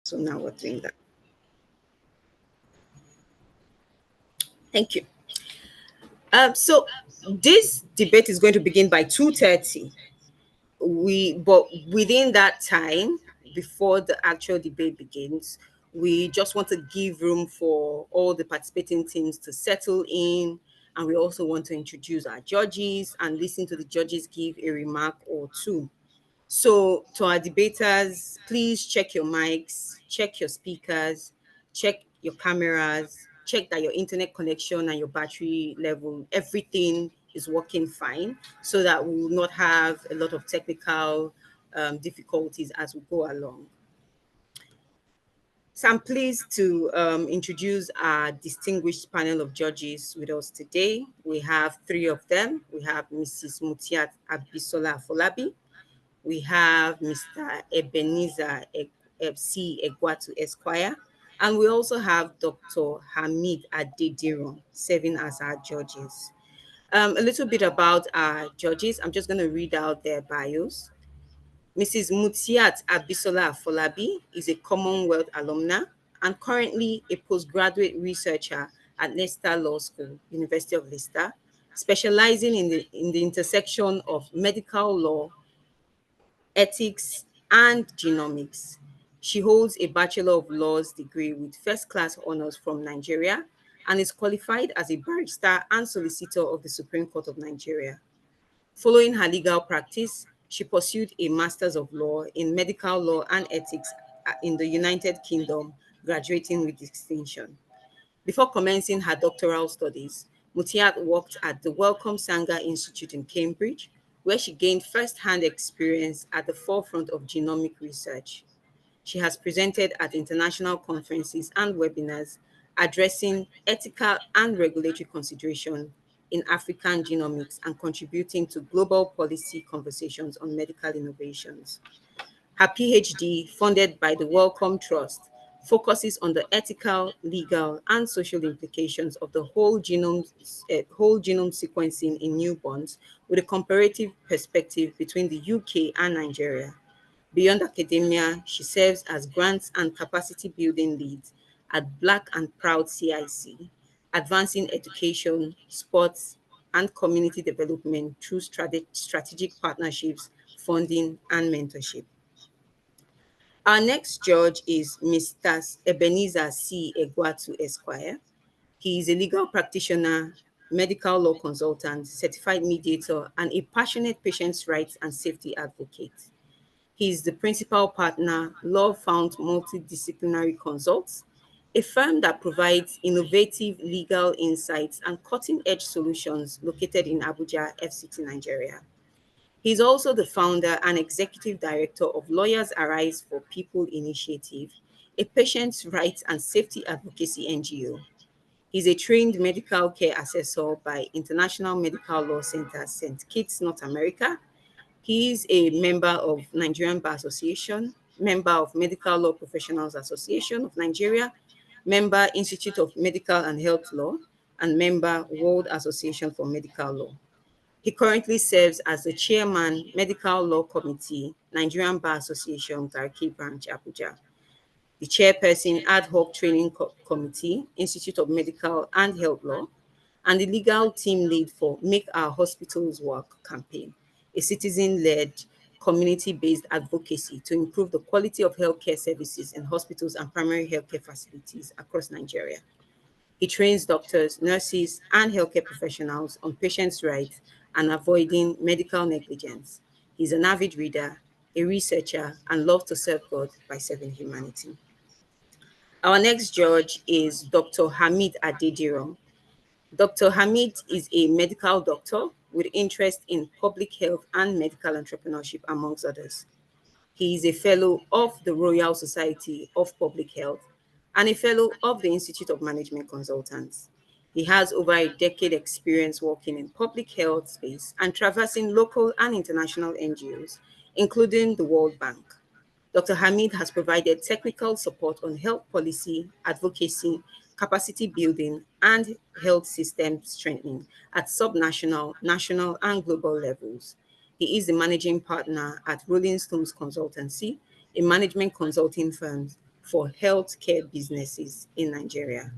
So now we're doing that. Thank you. So this debate is going to begin by 2:30. But within that time, before the actual debate begins, we just want to give room for all the participating teams to settle in, and we also want to introduce our judges and listen to the judges give a remark or two. So to our debaters, please check your mics, check your speakers, check your cameras, check that your internet connection and your battery level, everything is working fine, so that we will not have a lot of technical difficulties as we go along. So I'm pleased to introduce our distinguished panel of judges with us today. We have three of them. We have Mrs. Mutiat Abisola Folabi. We have Mr. Ebenezer C. Egwatu Esquire, and we also have Dr. Hamid Adediran serving as our judges. A little bit about our judges. I'm just going to read out their bios. Mrs. Mutiat Abisola Folabi is a Commonwealth alumna and currently a postgraduate researcher at Leicester Law School, University of Leicester, specializing in the intersection of medical law, ethics, and genomics. She holds a Bachelor of Laws degree with first class honors from Nigeria and is qualified as a barrister and solicitor of the Supreme Court of Nigeria. Following her legal practice, she pursued a Master's of Law in Medical Law and Ethics in the United Kingdom, graduating with distinction. Before commencing her doctoral studies, Mutiat worked at the Wellcome Sanger Institute in Cambridge, where she gained first-hand experience at the forefront of genomic research. She has presented at international conferences and webinars addressing ethical and regulatory consideration in African genomics and contributing to global policy conversations on medical innovations. Her PhD, funded by the Wellcome Trust, focuses on the ethical, legal, and social implications of the whole genome sequencing in newborns with a comparative perspective between the UK and Nigeria. Beyond academia, she serves as grants and capacity building lead at Black and Proud CIC, advancing education, sports, and community development through strategic partnerships, funding, and mentorship. Our next judge is Mr. Ebenezer C. Egwatu Esquire. He is a legal practitioner, medical law consultant, certified mediator, and a passionate patient's rights and safety advocate. He is the principal partner, Law Found Multidisciplinary Consults, a firm that provides innovative legal insights and cutting-edge solutions located in Abuja, FCT, Nigeria. He's also the founder and executive director of Lawyers Arise for People Initiative, a patients' rights and safety advocacy NGO. He's a trained medical care assessor by International Medical Law Center, St. Kitts, North America. He is a member of Nigerian Bar Association, member of Medical Law Professionals Association of Nigeria, member Institute of Medical and Health Law, and member World Association for Medical Law. He currently serves as the chairman, Medical Law Committee, Nigerian Bar Association, Garki Branch, Abuja, the chairperson, Ad Hoc Training Committee, Institute of Medical and Health Law, and the legal team lead for Make Our Hospitals Work campaign, a citizen-led, community-based advocacy to improve the quality of healthcare services in hospitals and primary healthcare facilities across Nigeria. He trains doctors, nurses, and healthcare professionals on patients' rights and avoiding medical negligence. He's an avid reader, a researcher, and loves to serve God by serving humanity. Our next judge is Dr. Hamid Adediran. Dr. Hamid is a medical doctor with interest in public health and medical entrepreneurship, amongst others. He is a fellow of the Royal Society of Public Health and a fellow of the Institute of Management Consultants. He has over a decade experience working in public health space and traversing local and international NGOs, including the World Bank. Dr. Hamid has provided technical support on health policy, advocacy, capacity building, and health system strengthening at subnational, national, and global levels. He is the managing partner at Rolling Stones Consultancy, a management consulting firm for healthcare businesses in Nigeria.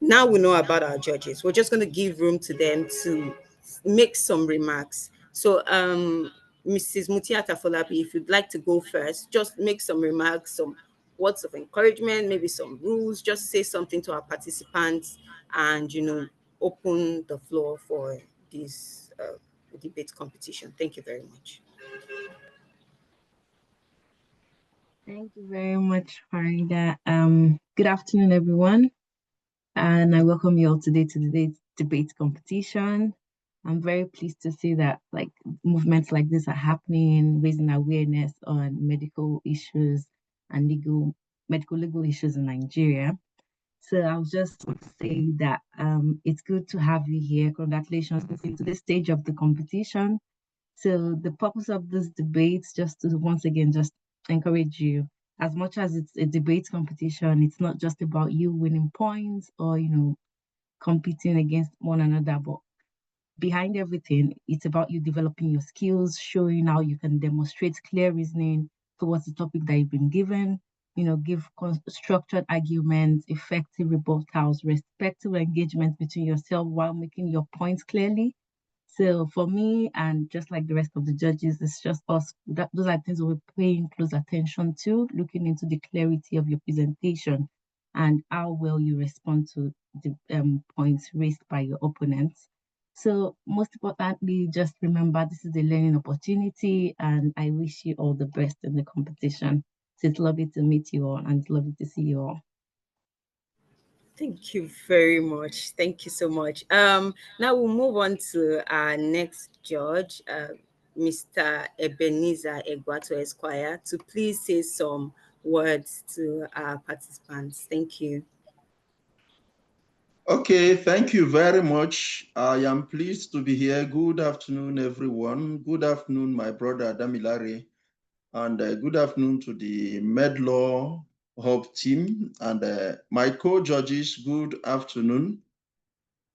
Now we know about our judges. We're just going to give room to them to make some remarks. So, Mrs. Mutiata Folabi, if you'd like to go first, just make some remarks, some words of encouragement, maybe some rules, just say something to our participants and, open the floor for this debate competition. Thank you very much. Thank you very much, Farida. Good afternoon, everyone, and I welcome you all today to today's debate competition. I'm very pleased to see that movements like this are happening, raising awareness on medical issues and medical legal issues in Nigeria. So I'll just say that it's good to have you here. Congratulations to this stage of the competition. So the purpose of this debate, just to once again just encourage you, as much as it's a debate competition, it's not just about you winning points or competing against one another, but behind everything, it's about you developing your skills, showing how you can demonstrate clear reasoning towards the topic that you've been given, give structured arguments, effective rebuttals, respectful engagement between yourself while making your points clearly. So for me, and just like the rest of the judges, it's just us. Those are things we're paying close attention to, looking into the clarity of your presentation and how well you respond to the points raised by your opponents. So most importantly, just remember this is a learning opportunity, and I wish you all the best in the competition. So it's lovely to meet you all, and it's lovely to see you all. Thank you very much. Thank you so much. Now we'll move on to our next judge, Mr. Ebenezer Egwato Esquire, to please say some words to our participants. Thank you. Okay, thank you very much. I am pleased to be here. Good afternoon, everyone. Good afternoon, my brother Damilare, and good afternoon to the MedLaw Hub team and my co-judges. Good afternoon.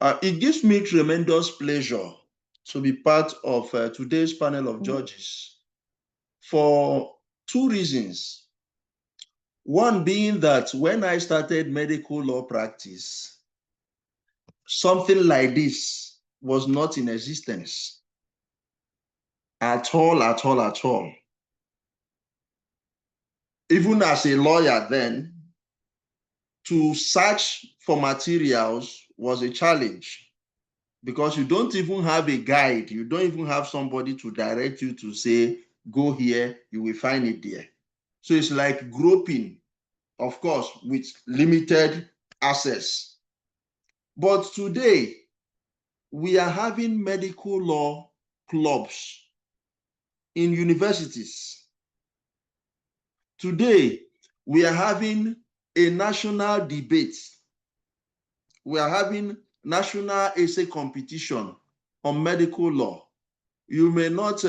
It gives me tremendous pleasure to be part of today's panel of judges for two reasons. One being that when I started medical law practice, something like this was not in existence at all, at all, at all. Even as a lawyer then, to search for materials was a challenge because you don't even have a guide. You don't even have somebody to direct you to say, go here, you will find it there. So it's like groping, of course, with limited access. But today, we are having medical law clubs in universities. Today, we are having a national debate. We are having national essay competition on medical law. You may not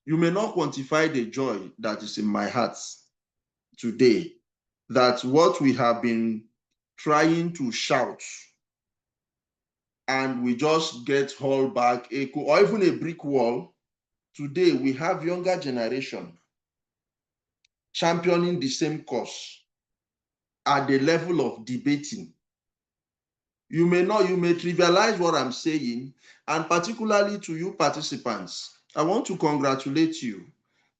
quantify the joy that is in my heart today, that what we have been trying to shout and we just get hauled back, or even a brick wall. Today, we have younger generation championing the same cause at the level of debating. You may trivialize what I'm saying, and particularly to you participants, I want to congratulate you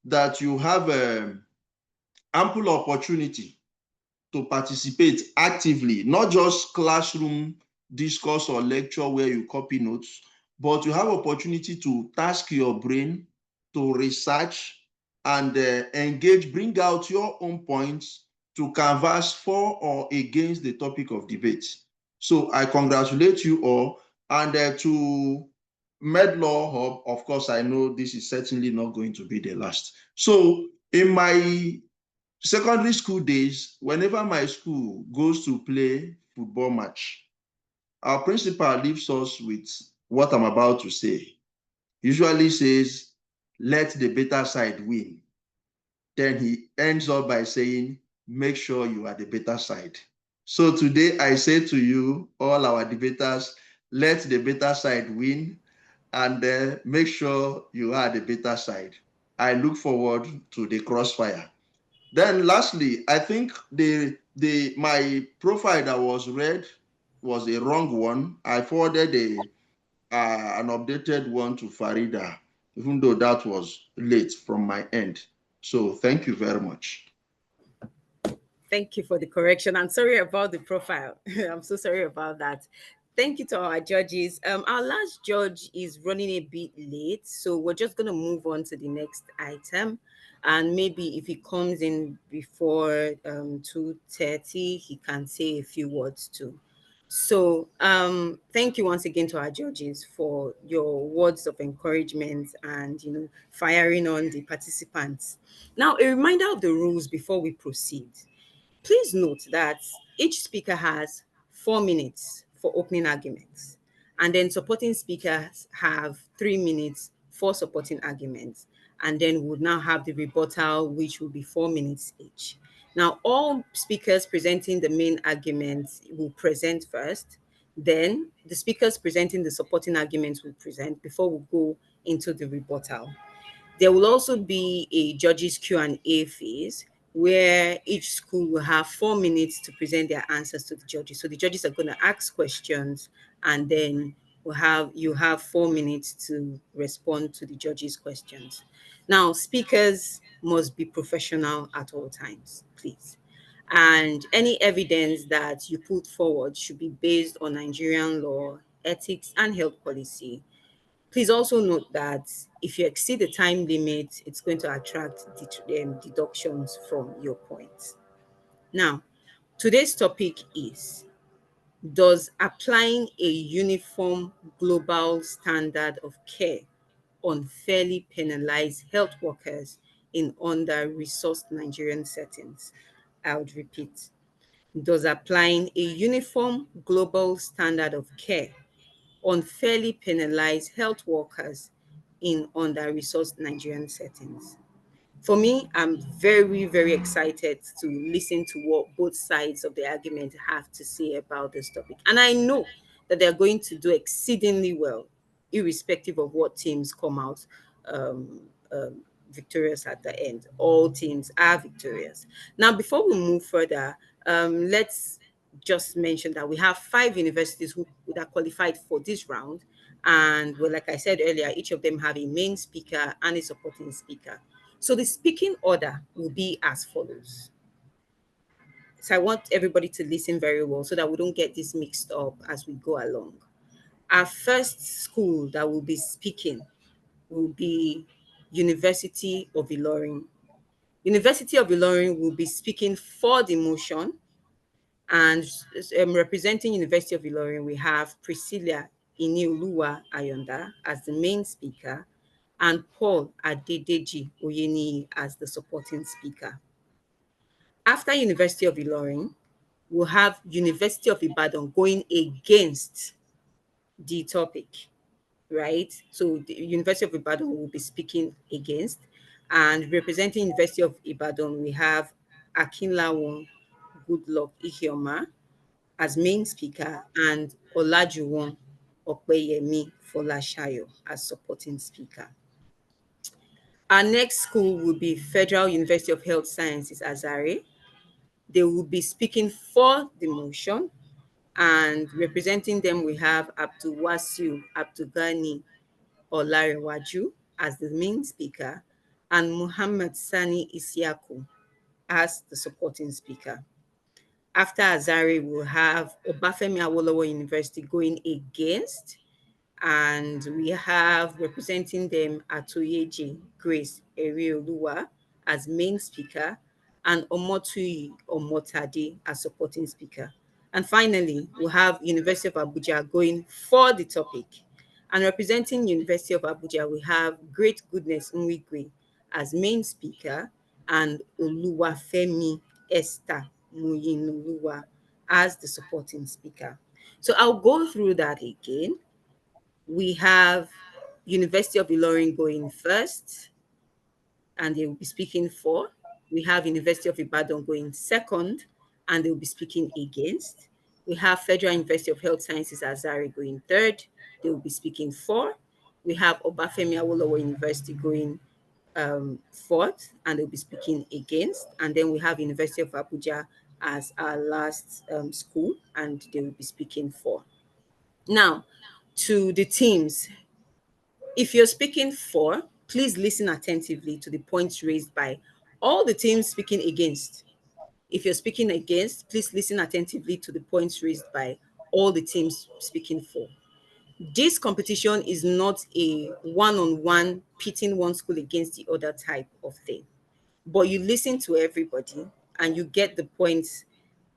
that you have ample opportunity to participate actively, not just classroom discourse or lecture where you copy notes, but you have opportunity to task your brain, to research and engage, bring out your own points to canvass for or against the topic of debate. So I congratulate you all. And to MedLaw Hub, of course, I know this is certainly not going to be the last. So in my secondary school days, whenever my school goes to play football match, our principal leaves us with what I'm about to say. Usually says, let the better side win. Then he ends up by saying, make sure you are the better side. So today I say to you, all our debaters, let the better side win and make sure you are the better side. I look forward to the crossfire. Then lastly, I think my profile that was read was a wrong one. I forwarded an updated one to Farida, even though that was late from my end. So thank you very much. Thank you for the correction. I'm sorry about the profile. I'm so sorry about that. Thank you to our judges. Our last judge is running a bit late, so we're just going to move on to the next item. And maybe if he comes in before 2:30, he can say a few words too. So, thank you once again to our judges for your words of encouragement and firing on the participants. Now, a reminder of the rules before we proceed. Please note that each speaker has 4 minutes for opening arguments, and then supporting speakers have 3 minutes for supporting arguments, and then we'll now have the rebuttal, which will be 4 minutes each. Now, all speakers presenting the main arguments will present first, then the speakers presenting the supporting arguments will present before we go into the rebuttal. There will also be a judges Q&A phase where each school will have 4 minutes to present their answers to the judges. So the judges are going to ask questions, and then you have 4 minutes to respond to the judges' questions. Now, speakers must be professional at all times, please. And any evidence that you put forward should be based on Nigerian law, ethics, and health policy. Please also note that if you exceed the time limit, it's going to attract deductions from your points. Now, today's topic is: does applying a uniform global standard of care unfairly penalize health workers in under-resourced Nigerian settings? I would repeat: does applying a uniform global standard of care unfairly penalize health workers in under-resourced Nigerian settings? For me, I'm very, very excited to listen to what both sides of the argument have to say about this topic. And I know that they're going to do exceedingly well, irrespective of what teams come out um, victorious at the end. All teams are victorious. Now, before we move further, let's just mention that we have 5 universities who that qualified for this round. And well, like I said earlier, each of them have a main speaker and a supporting speaker. So the speaking order will be as follows. So I want everybody to listen very well so that we don't get this mixed up as we go along. Our first school that will be speaking will be University of Ilorin. University of Ilorin will be speaking for the motion, and representing University of Ilorin, we have Priscilla Inioluwa Ayonda as the main speaker and Paul Adedeji Oyeni as the supporting speaker. After University of Ilorin, we'll have University of Ibadan going against the topic, right? So the University of Ibadan will be speaking against, and representing University of Ibadan, we have Akinlawon Goodluck Ihioma as main speaker and Olajuwon Opeyemi Folashayo as supporting speaker. Our next school will be Federal University of Health Sciences, Azare. They will be speaking for the motion, and representing them we have Abdulwasiu Abdulgani Olarewaju as the main speaker and Muhammad Sani Isiaku as the supporting speaker. After Azare, we'll have Obafemi Awolowo University going against, and we have representing them Atoyeji Grace Erioluwa as main speaker and Omotuyi Omotade as supporting speaker. And finally, we'll have University of Abuja going for the topic. And representing University of Abuja, we have Great Goodness Nwigwe as main speaker and Oluwafemi Esther Muyinoluwa as the supporting speaker. So I'll go through that again. We have University of Ilorin going first, and they will be speaking for. We have University of Ibadan going second, and they will be speaking against. We have Federal University of Health Sciences Azare going third. They will be speaking for. We have Obafemi Awolowo University going fourth, and they'll be speaking against. And then we have University of Abuja as our last school, and they will be speaking for. Now, to the teams, if you're speaking for, please listen attentively to the points raised by all the teams speaking against. If you're speaking against, please listen attentively to the points raised by all the teams speaking for. This competition is not a one-on-one pitting one school against the other type of thing, but you listen to everybody and you get the points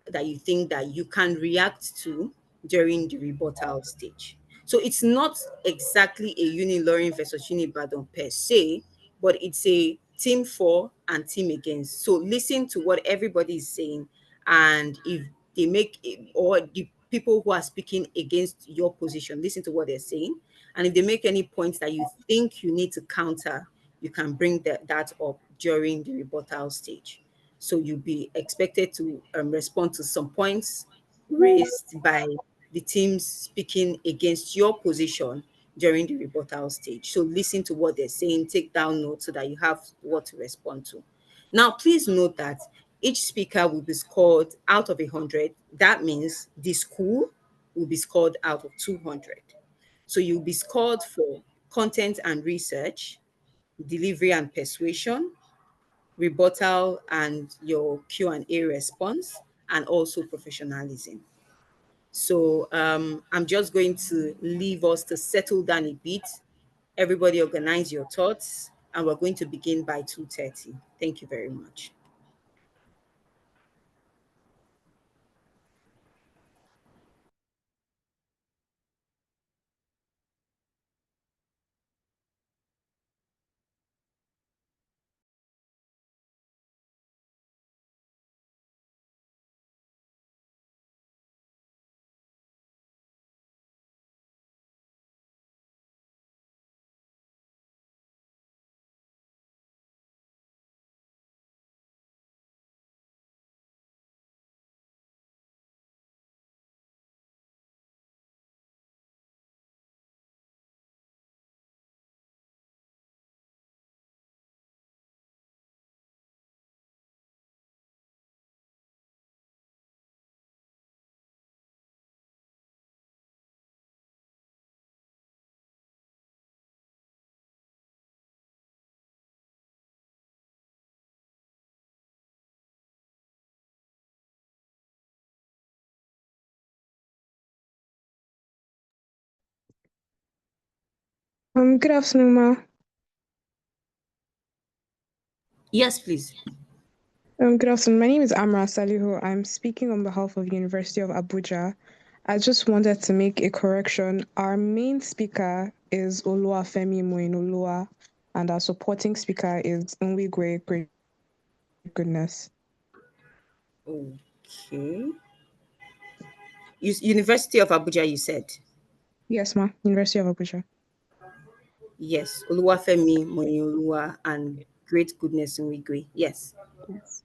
that you think that you can react to during the rebuttal stage. So it's not exactly a Ilorin versus Ibadan per se, but it's a team for and team against. So listen to what everybody is saying, and if they make or the people who are speaking against your position, listen to what they're saying, and if they make any points that you think you need to counter, you can bring that up during the rebuttal stage. So you'll be expected to respond to some points raised by the teams speaking against your position during the rebuttal stage. So listen to what they're saying, take down notes so that you have what to respond to. Now, please note that each speaker will be scored out of 100. That means the school will be scored out of 200. So you'll be scored for content and research, delivery and persuasion, rebuttal and your Q&A response, and also professionalism. So I'm just going to leave us to settle down a bit. Everybody organize your thoughts, and we're going to begin by 2:30. Thank you very much. Good afternoon, Ma. Yes, please. Good afternoon. My name is Amra Salihu. I'm speaking on behalf of University of Abuja. I just wanted to make a correction. Our main speaker is Oluwafemi Moinoluwa, and our supporting speaker is Nwigwe Great Goodness. Okay. University of Abuja, you said? Yes, Ma. University of Abuja. Yes. Oluwafemi Moyoluwa and Great Goodness Nwigwe. Yes. Yes.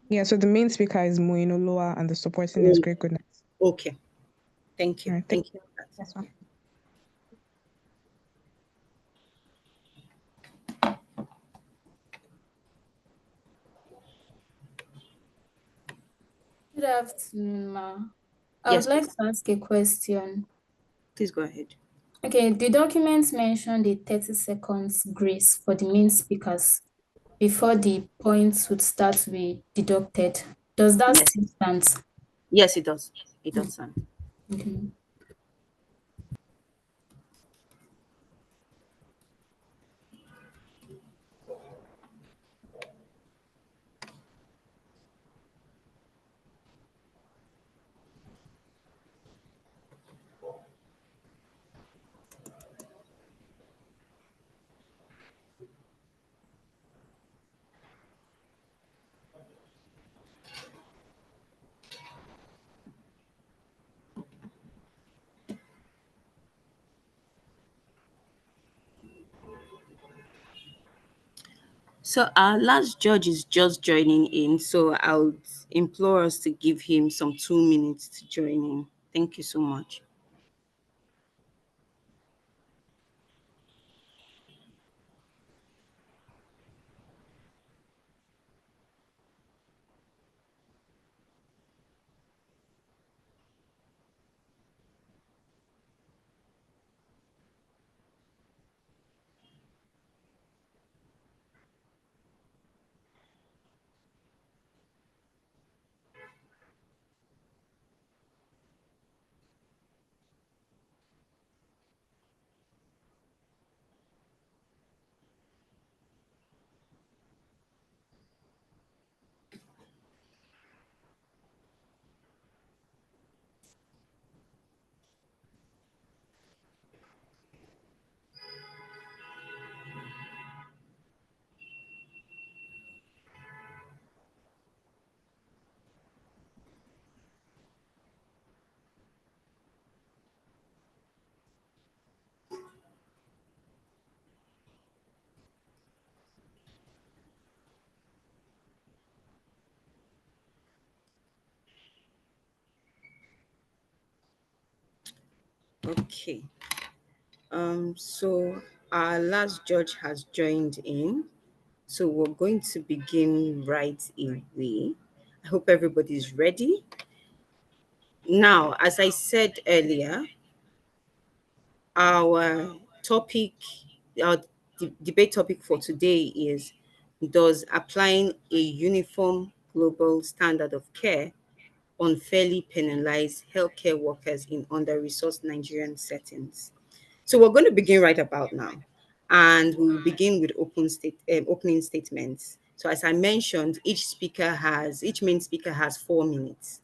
Yeah, so the main speaker is Moinoluwa, and the supporting is Oh, Great Goodness. okay. Thank All you. right. Thank you. Yes, Ma. Good afternoon, Ma. I would Yes, like please. to ask a question. Please go ahead. Okay, the documents mention the 30 seconds grace for the main speakers before the points would start to be deducted. Does that Yes. still stand? Yes, it does. It Mm, does sound. okay. So our last judge is just joining in. So I would implore us to give him some 2 minutes to join in. Thank you so much. Okay. So our last judge has joined in. So we're going to begin right away. I hope everybody's ready. Now, as I said earlier, our topic, our debate topic for today is: does applying a uniform global standard of care unfairly penalize healthcare workers in under-resourced Nigerian settings? So we're going to begin right about now, and we'll begin with opening statements. So as I mentioned, each main speaker has 4 minutes.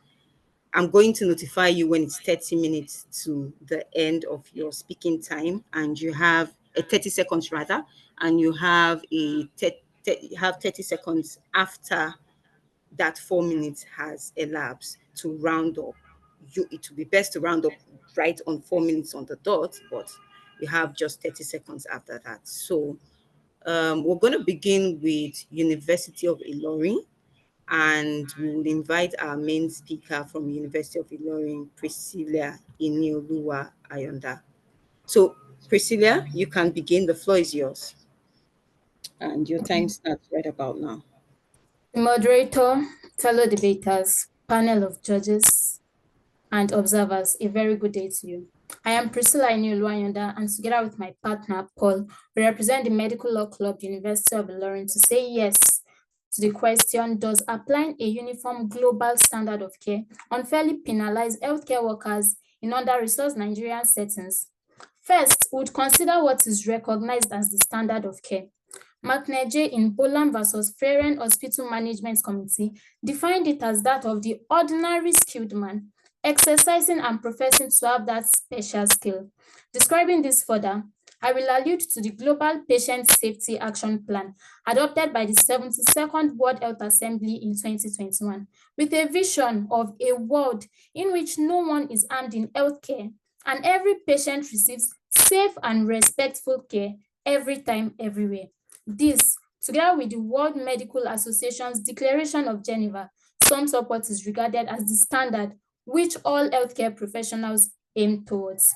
I'm going to notify you when it's 30 minutes to the end of your speaking time, and you have 30 seconds rather, and you have you have 30 seconds after that 4 minutes has elapsed to round up. It would be best to round up right on 4 minutes on the dot, but you have just 30 seconds after that. So we're going to begin with University of Ilorin, and we will invite our main speaker from University of Ilorin, Priscilla Inioluwa Ayonda. So Priscilla, you can begin. The floor is yours, and your time starts right about now. Moderator, fellow debaters, panel of judges, and observers, a very good day to you. I am Priscilla Inioluwayonda, and together with my partner, Paul, we represent the Medical Law Club, University of Ilorin, to say yes to the question: does applying a uniform global standard of care unfairly penalize healthcare workers in under-resourced Nigerian settings? First, we would consider what is recognized as the standard of care. McNeje in Bolam versus Feren Hospital Management Committee defined it as that of the ordinary skilled man exercising and professing to have that special skill. Describing this further, I will allude to the Global Patient Safety Action Plan adopted by the 72nd World Health Assembly in 2021, with a vision of a world in which no one is harmed in healthcare and every patient receives safe and respectful care every time, everywhere. This, together with the World Medical Association's Declaration of Geneva, sums up what is regarded as the standard which all healthcare professionals aim towards.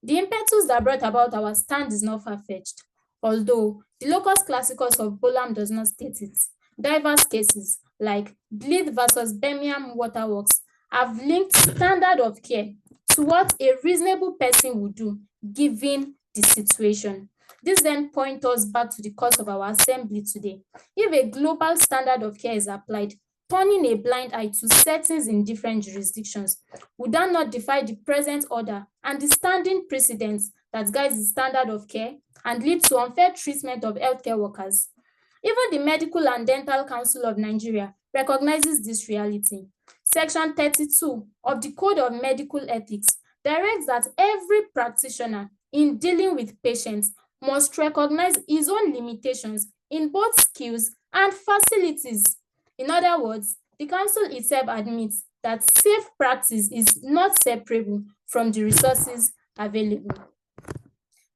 The impetus that brought about our stand is not far-fetched, although the locus classicus of Bolam does not state it. Diverse cases like Bleed versus Birmingham Waterworks have linked standard of care to what a reasonable person would do given the situation. This then points us back to the cause of our assembly today. If a global standard of care is applied, turning a blind eye to settings in different jurisdictions, would that not defy the present order and the standing precedents that guides the standard of care and lead to unfair treatment of healthcare workers? Even the Medical and Dental Council of Nigeria recognizes this reality. Section 32 of the Code of Medical Ethics directs that every practitioner in dealing with patients must recognize his own limitations in both skills and facilities. In other words, the council itself admits that safe practice is not separable from the resources available.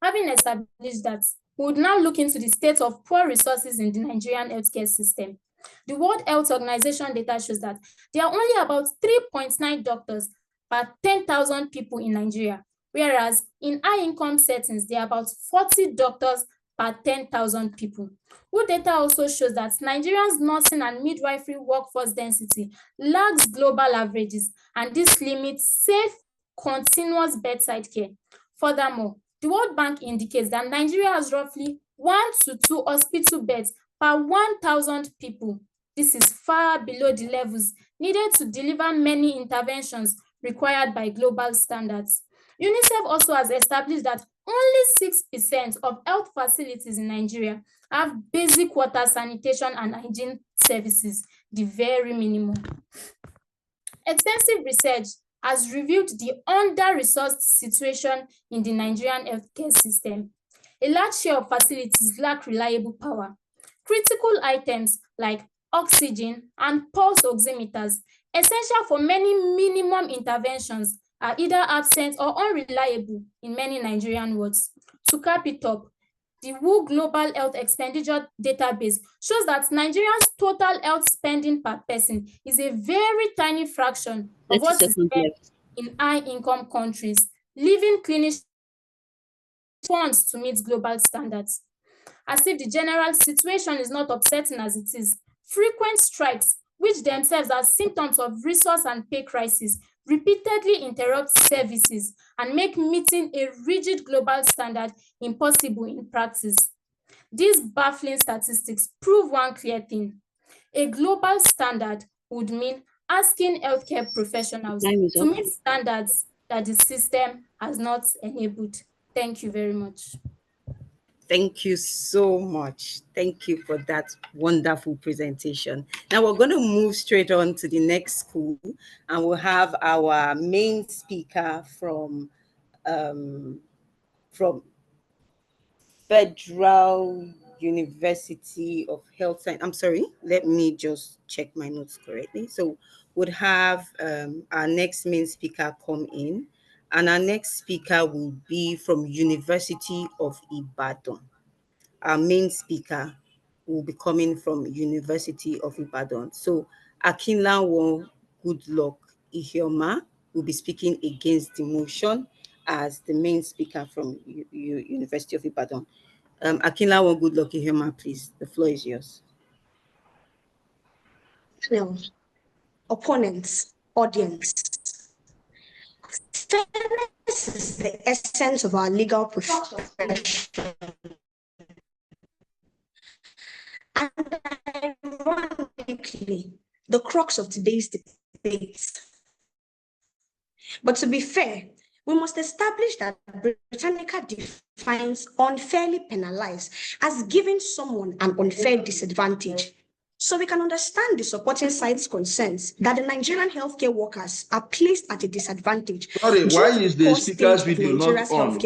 Having established that, we would now look into the state of poor resources in the Nigerian healthcare system. The World Health Organization data shows that there are only about 3.9 doctors per 10,000 people in Nigeria, whereas in high-income settings, there are about 40 doctors per 10,000 people. WHO data also shows that Nigeria's nursing and midwifery workforce density lags global averages, and this limits safe, continuous bedside care. Furthermore, the World Bank indicates that Nigeria has roughly 1 to 2 hospital beds per 1,000 people. This is far below the levels needed to deliver many interventions required by global standards. UNICEF also has established that only 6% of health facilities in Nigeria have basic water, sanitation, and hygiene services, the very minimum. Extensive research has revealed the under-resourced situation in the Nigerian healthcare system. A large share of facilities lack reliable power. Critical items like oxygen and pulse oximeters, essential for many minimum interventions, are either absent or unreliable in many Nigerian wards. To cap it up, the WHO Global Health Expenditure Database shows that Nigeria's total health spending per person is a very tiny fraction of what is spent in high-income countries, leaving clinicians to meet global standards. As if the general situation is not upsetting as it is, frequent strikes, which themselves are symptoms of resource and pay crisis, repeatedly interrupt services and make meeting a rigid global standard impossible in practice. These baffling statistics prove one clear thing. A global standard would mean asking healthcare professionals to meet standards that the system has not enabled. Thank you very much. Thank you so much. Thank you for that wonderful presentation. Now we're going to move straight on to the next school, and we'll have our main speaker from Federal University of Health Science. I'm sorry, let me just check my notes correctly. So would have our next main speaker come in, and our next speaker will be from University of Ibadan. Our main speaker will be coming from University of Ibadan. So Akinlawo Goodluck Ihioma will be speaking against the motion as the main speaker from University of Ibadan. Akinlawo Goodluck Ihioma, please. The floor is yours. No. Opponents, audience. Fairness is the essence of our legal profession. And ironically, the crux of today's debate. But to be fair, we must establish that Britannica defines unfairly penalize as giving someone an unfair disadvantage. So we can understand the supporting side's concerns that the Nigerian healthcare workers are placed at a disadvantage. Sorry, why is the speaker's video not on?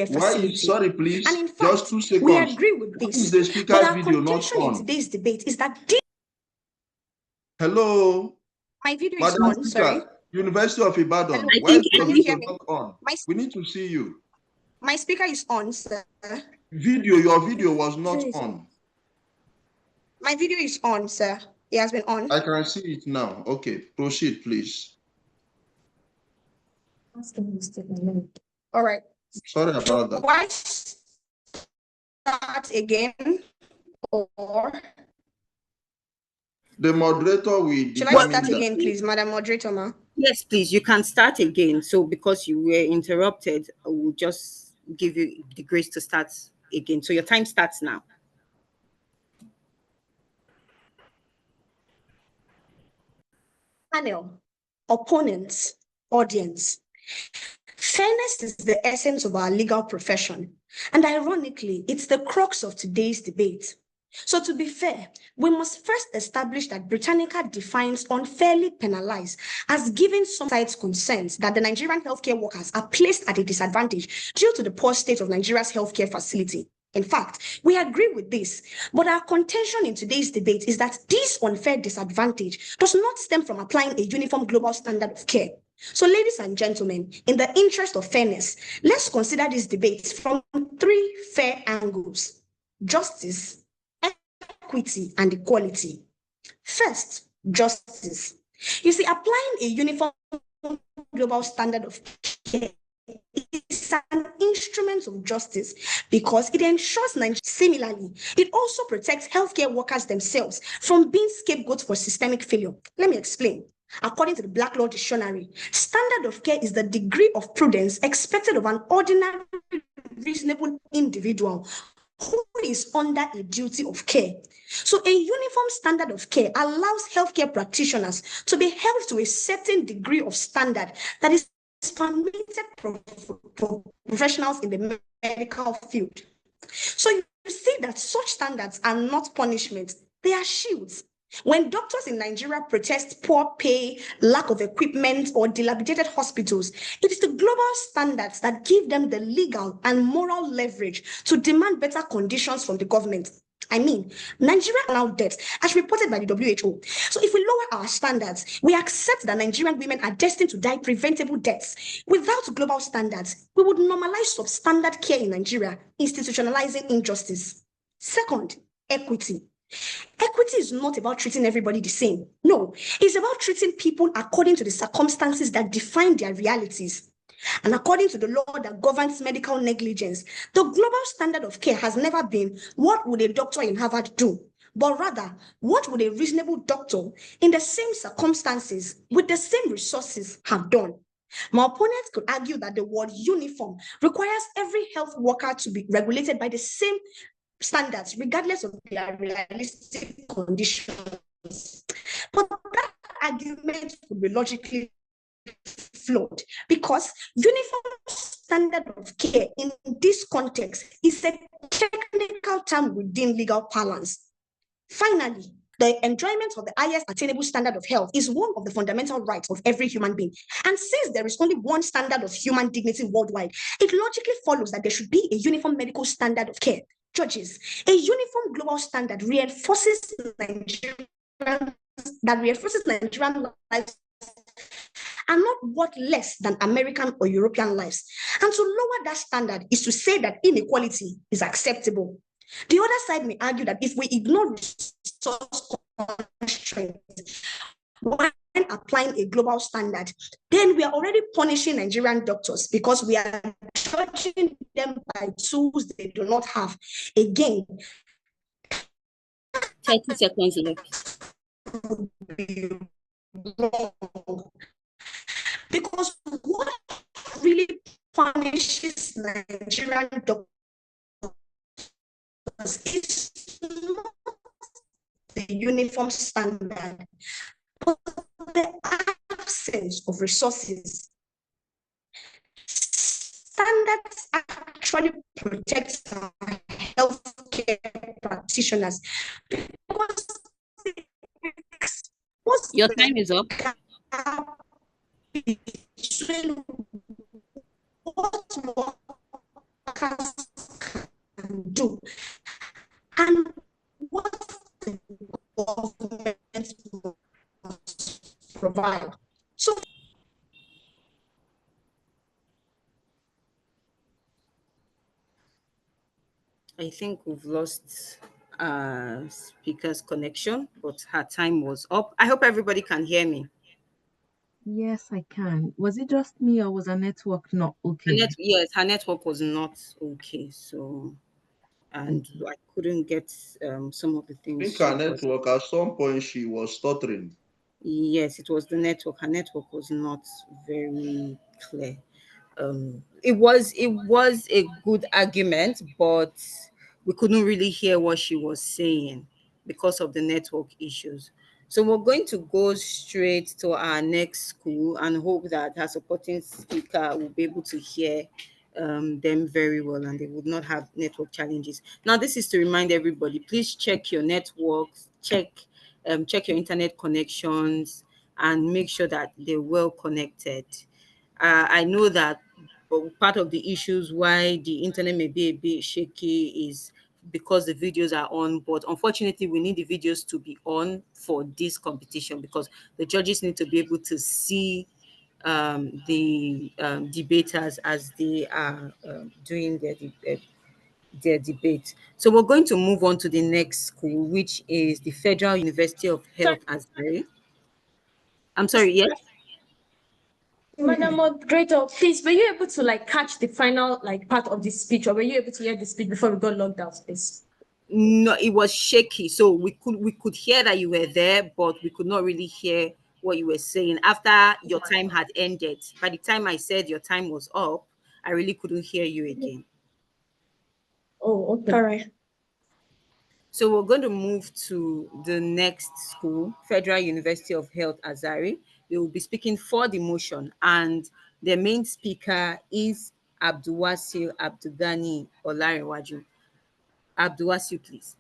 Sorry, please, and in fact, just 2 seconds. We agree with this. Why is the speaker's but our video not contention on? in today's debate is that Hello? My video Madam is on, Speaker, sorry. University of Ibadan, Hello, why is your can you video hear me? not on? We need to see you. My speaker is on, sir. Your video was not on. My video is on, sir. It has been on. I can see it now. Okay, proceed, please. All right. Sorry about that. Why start again? Or the moderator will should I start again, please, Madam Moderator, ma? Yes, please. You can start again. So because you were interrupted, I will just give you the grace to start again. So your time starts now. Panel, opponents, audience. Fairness is the essence of our legal profession. And ironically, it's the crux of today's debate. So to be fair, we must first establish that Britannica defines unfairly penalize as giving some sides concerns that the Nigerian healthcare workers are placed at a disadvantage due to the poor state of Nigeria's healthcare facility. In fact, we agree with this, but our contention in today's debate is that this unfair disadvantage does not stem from applying a uniform global standard of care. So, ladies and gentlemen, in the interest of fairness, let's consider this debate from 3 fair angles: justice, equity, and equality. First, justice. You see, applying a uniform global standard of care is an instrument of justice because it ensures Nigeria. Similarly, it also protects healthcare workers themselves from being scapegoats for systemic failure. Let me explain. According to the Black Law Dictionary, standard of care is the degree of prudence expected of an ordinary, reasonable individual who is under a duty of care. So a uniform standard of care allows healthcare practitioners to be held to a certain degree of standard that is permitted for professionals in the medical field. So you see that such standards are not punishment, they are shields. When doctors in Nigeria protest poor pay, lack of equipment, or dilapidated hospitals, it is the global standards that give them the legal and moral leverage to demand better conditions from the government. I mean, Nigeria now debt as reported by the WHO. So if we lower our standards, we accept that Nigerian women are destined to die preventable deaths. Without global standards, we would normalize substandard care in Nigeria, institutionalizing injustice. Second, equity. Equity is not about treating everybody the same. No, it's about treating people according to the circumstances that define their realities. And according to the law that governs medical negligence, the global standard of care has never been what would a doctor in Harvard do, but rather what would a reasonable doctor in the same circumstances with the same resources have done. My opponents could argue that the word uniform requires every health worker to be regulated by the same standards, regardless of their realistic conditions. But that argument would be logically flawed because uniform standard of care in this context is a technical term within legal parlance. Finally, the enjoyment of the highest attainable standard of health is one of the fundamental rights of every human being. And since there is only one standard of human dignity worldwide, it logically follows that there should be a uniform medical standard of care. Judges, a uniform global standard reinforces Nigerian lives are not worth less than American or European lives. And to lower that standard is to say that inequality is acceptable. The other side may argue that if we ignore resource constraints when applying a global standard, then we are already punishing Nigerian doctors because we are judging them by tools they do not have. Again, 30 seconds left. Wrong. Because what really punishes Nigerian doctors is not the uniform standard, but the absence of resources. Standards actually protect our healthcare practitioners because your time is up. Between what workers can do and what the government must provide. So I think we've lost speaker's connection, but her time was up. I hope everybody can hear me. Yes, I can. Was it just me or was our network not okay? Yes, her network was not okay. So, and I couldn't get some of the I things think she her was. network, at some point, she was stuttering. Yes, it was the network. Her network was not very clear. It was a good argument, but we couldn't really hear what she was saying because of the network issues. So we're going to go straight to our next school and hope that our supporting speaker will be able to hear them very well and they would not have network challenges. Now, this is to remind everybody, please check your networks, check your internet connections, and make sure that they're well connected. I know that part of the issues why the internet may be a bit shaky is because the videos are on, but unfortunately we need the videos to be on for this competition because the judges need to be able to see the debaters as they are doing their debate. So we're going to move on to the next school, which is the Federal University of Health, Azare. I'm sorry, yes? Madam Moderator, please, were you able to catch the final part of the speech, or were you able to hear the speech before we got logged out, please? No, it was shaky. So we could hear that you were there, but we could not really hear what you were saying. After your time had ended, by the time I said your time was up, I really couldn't hear you again. Oh, okay. all right. So we're going to move to the next school, Federal University of Health, Azare. They will be speaking for the motion, and the main speaker is Abdulwasiu Abdugani Olarinwaju. Abdulwasiu, please.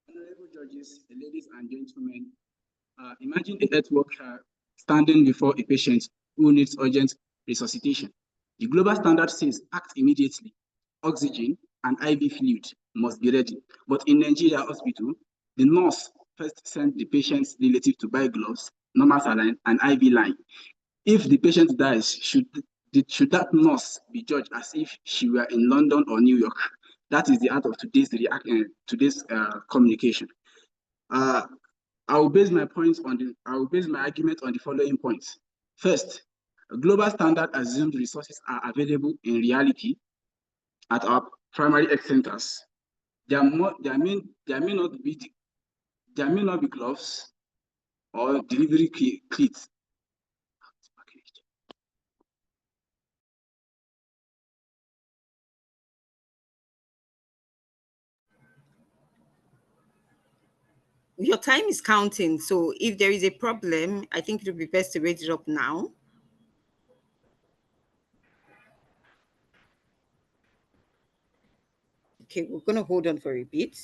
Honorable judges, ladies and gentlemen, imagine a health worker standing before a patient who needs urgent resuscitation. The global standard says act immediately. Oxygen and IV fluid must be ready. But in Nigeria hospital, the nurse first sent the patient's relative to buy gloves, normal saline, and IV line. If the patient dies, should that nurse be judged as if she were in London or New York? That is the art of today's communication. I will base my argument on the following points. First, a global standard assumed resources are available in reality at our primary health centers. There may not be gloves or delivery kits. Your time is counting, so if there is a problem, I think it would be best to raise it up now. Okay, we're going to hold on for a bit.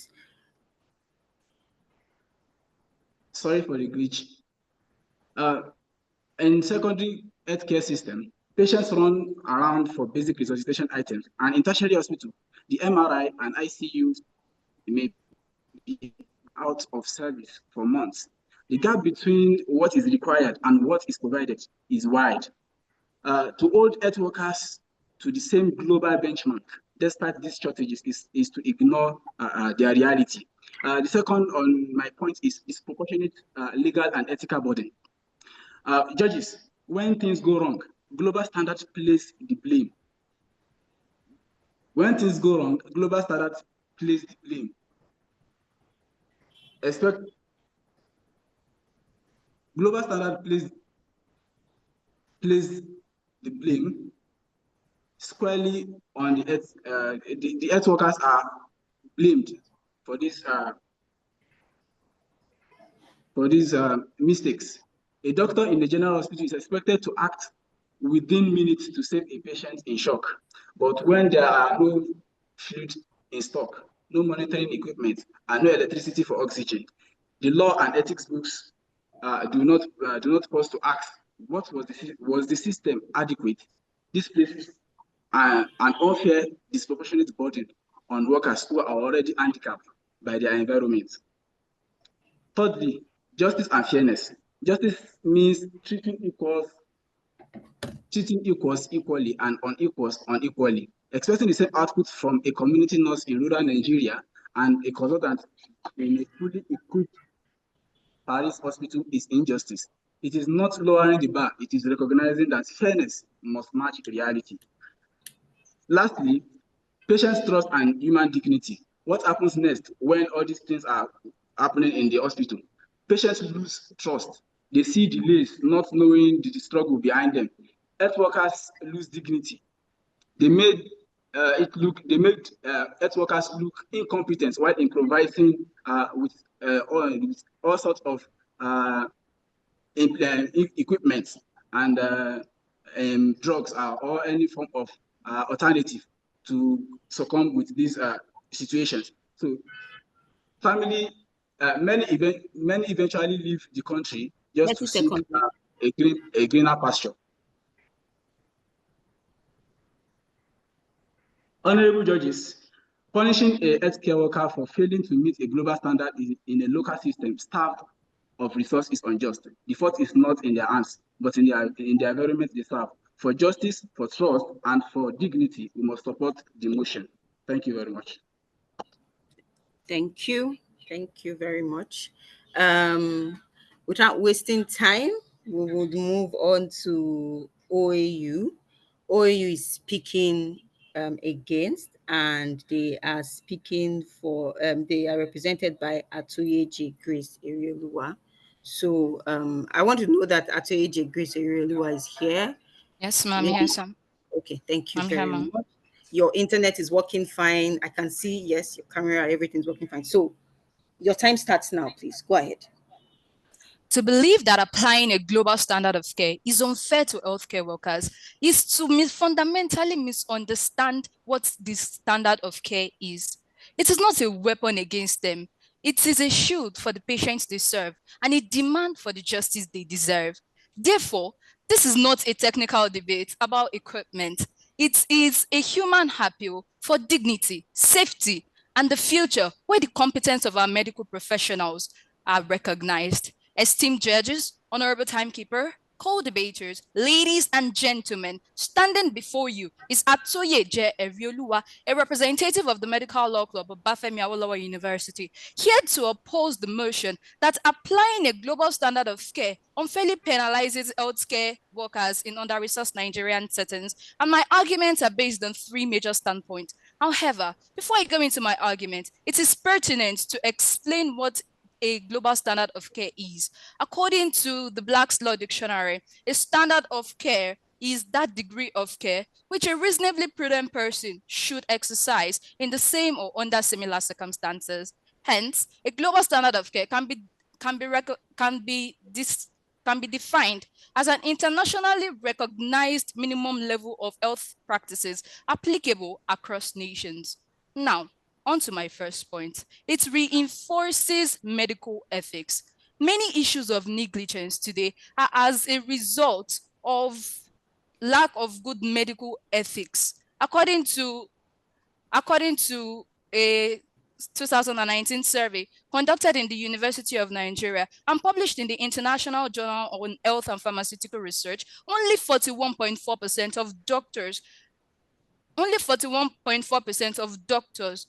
Sorry for the glitch. In secondary healthcare system, patients run around for basic resuscitation items, and in tertiary hospital, the MRI and ICU may be out of service for months. The gap between what is required and what is provided is wide. To hold health workers to the same global benchmark, despite these shortages, is to ignore their reality. The second on my point is disproportionate legal and ethical burden. Judges, when things go wrong, global standards place the blame. When things go wrong, global standards place the blame. Global standard place the blame squarely on the earth. The earth workers are blamed for these mistakes. A doctor in the general hospital is expected to act within minutes to save a patient in shock. But when there are no fluid in stock, no monitoring equipment, and no electricity for oxygen, the law and ethics books do not pause to ask, what was the system adequate? This places an unfair, disproportionate burden on workers who are already handicapped by their environment. Thirdly, justice and fairness. Justice means treating equals equally and unequals unequally. Expecting the same output from a community nurse in rural Nigeria and a consultant in a fully equipped Paris hospital is injustice. It is not lowering the bar, it is recognizing that fairness must match reality. Lastly, patient's trust and human dignity. What happens next when all these things are happening in the hospital? Patients lose trust. They see delays, not knowing the struggle behind them. Health workers lose dignity. They made health workers look incompetent while improvising with all sorts of equipment and drugs or any form of alternative to succumb with these situations. So family, many eventually leave the country just to seek a greener pasture. Honorable judges, punishing a healthcare worker for failing to meet a global standard in a local system starved of resource is unjust. The fault is not in their hands, but in the environment they serve. For justice, for trust, and for dignity, we must support the motion. Thank you very much. Thank you. Thank you very much. Without wasting time, we would move on to OAU. OAU is speaking against, and they are speaking for, they are represented by Atoyeje Grace Erioluwa. So I want to know that Atoyeje Grace Erioluwa is here. Yes, ma'am. Yes, ma'am. Okay, thank you I'm very here, ma'am. much. Your internet is working fine. I can see, yes, your camera, everything's working fine. So your time starts now, please. Go ahead. To believe that applying a global standard of care is unfair to healthcare workers is to fundamentally misunderstand what this standard of care is. It is not a weapon against them. It is a shield for the patients they serve and a demand for the justice they deserve. Therefore, this is not a technical debate about equipment. It is a human appeal for dignity, safety, and the future where the competence of our medical professionals are recognized. Esteemed judges, honorable timekeeper, Co-debaters, ladies and gentlemen, standing before you is Atoye Je Erioluwa, a representative of the Medical Law Club of Obafemi Awolowo University, here to oppose the motion that applying a global standard of care unfairly penalizes healthcare workers in under-resourced Nigerian settings. And my arguments are based on three major standpoints. However, before I go into my argument, it is pertinent to explain what a global standard of care is. According to the Black's Law Dictionary, a standard of care is that degree of care which a reasonably prudent person should exercise in the same or under similar circumstances. Hence, a global standard of care can be defined as an internationally recognized minimum level of health practices applicable across nations. Now, on to my first point. It reinforces medical ethics. Many issues of negligence today are as a result of lack of good medical ethics. According to a 2019 survey conducted in the University of Nigeria and published in the International Journal on Health and Pharmaceutical Research, only 41.4% of doctors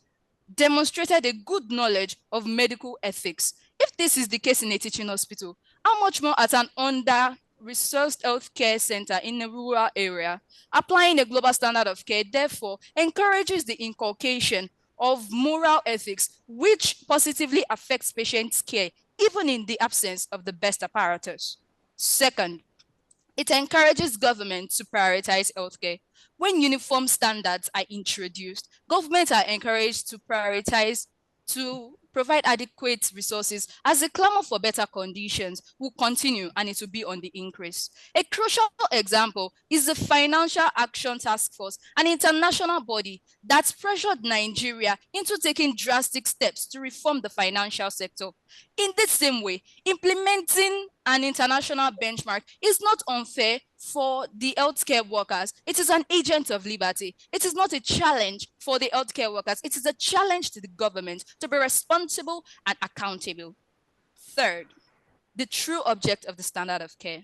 demonstrated a good knowledge of medical ethics. If this is the case in a teaching hospital, how much more at an under-resourced healthcare center in a rural area? Applying a global standard of care, therefore, encourages the inculcation of moral ethics, which positively affects patients' care, even in the absence of the best apparatus. Second, it encourages government to prioritize healthcare. When uniform standards are introduced, governments are encouraged to prioritize to provide adequate resources as the clamor for better conditions will continue and it will be on the increase. A crucial example is the Financial Action Task Force, an international body that pressured Nigeria into taking drastic steps to reform the financial sector. In the same way, implementing an international benchmark is not unfair for the healthcare workers. It is an agent of liberty. It is not a challenge for the healthcare workers. It is a challenge to the government to be responsible and accountable. Third, the true object of the standard of care.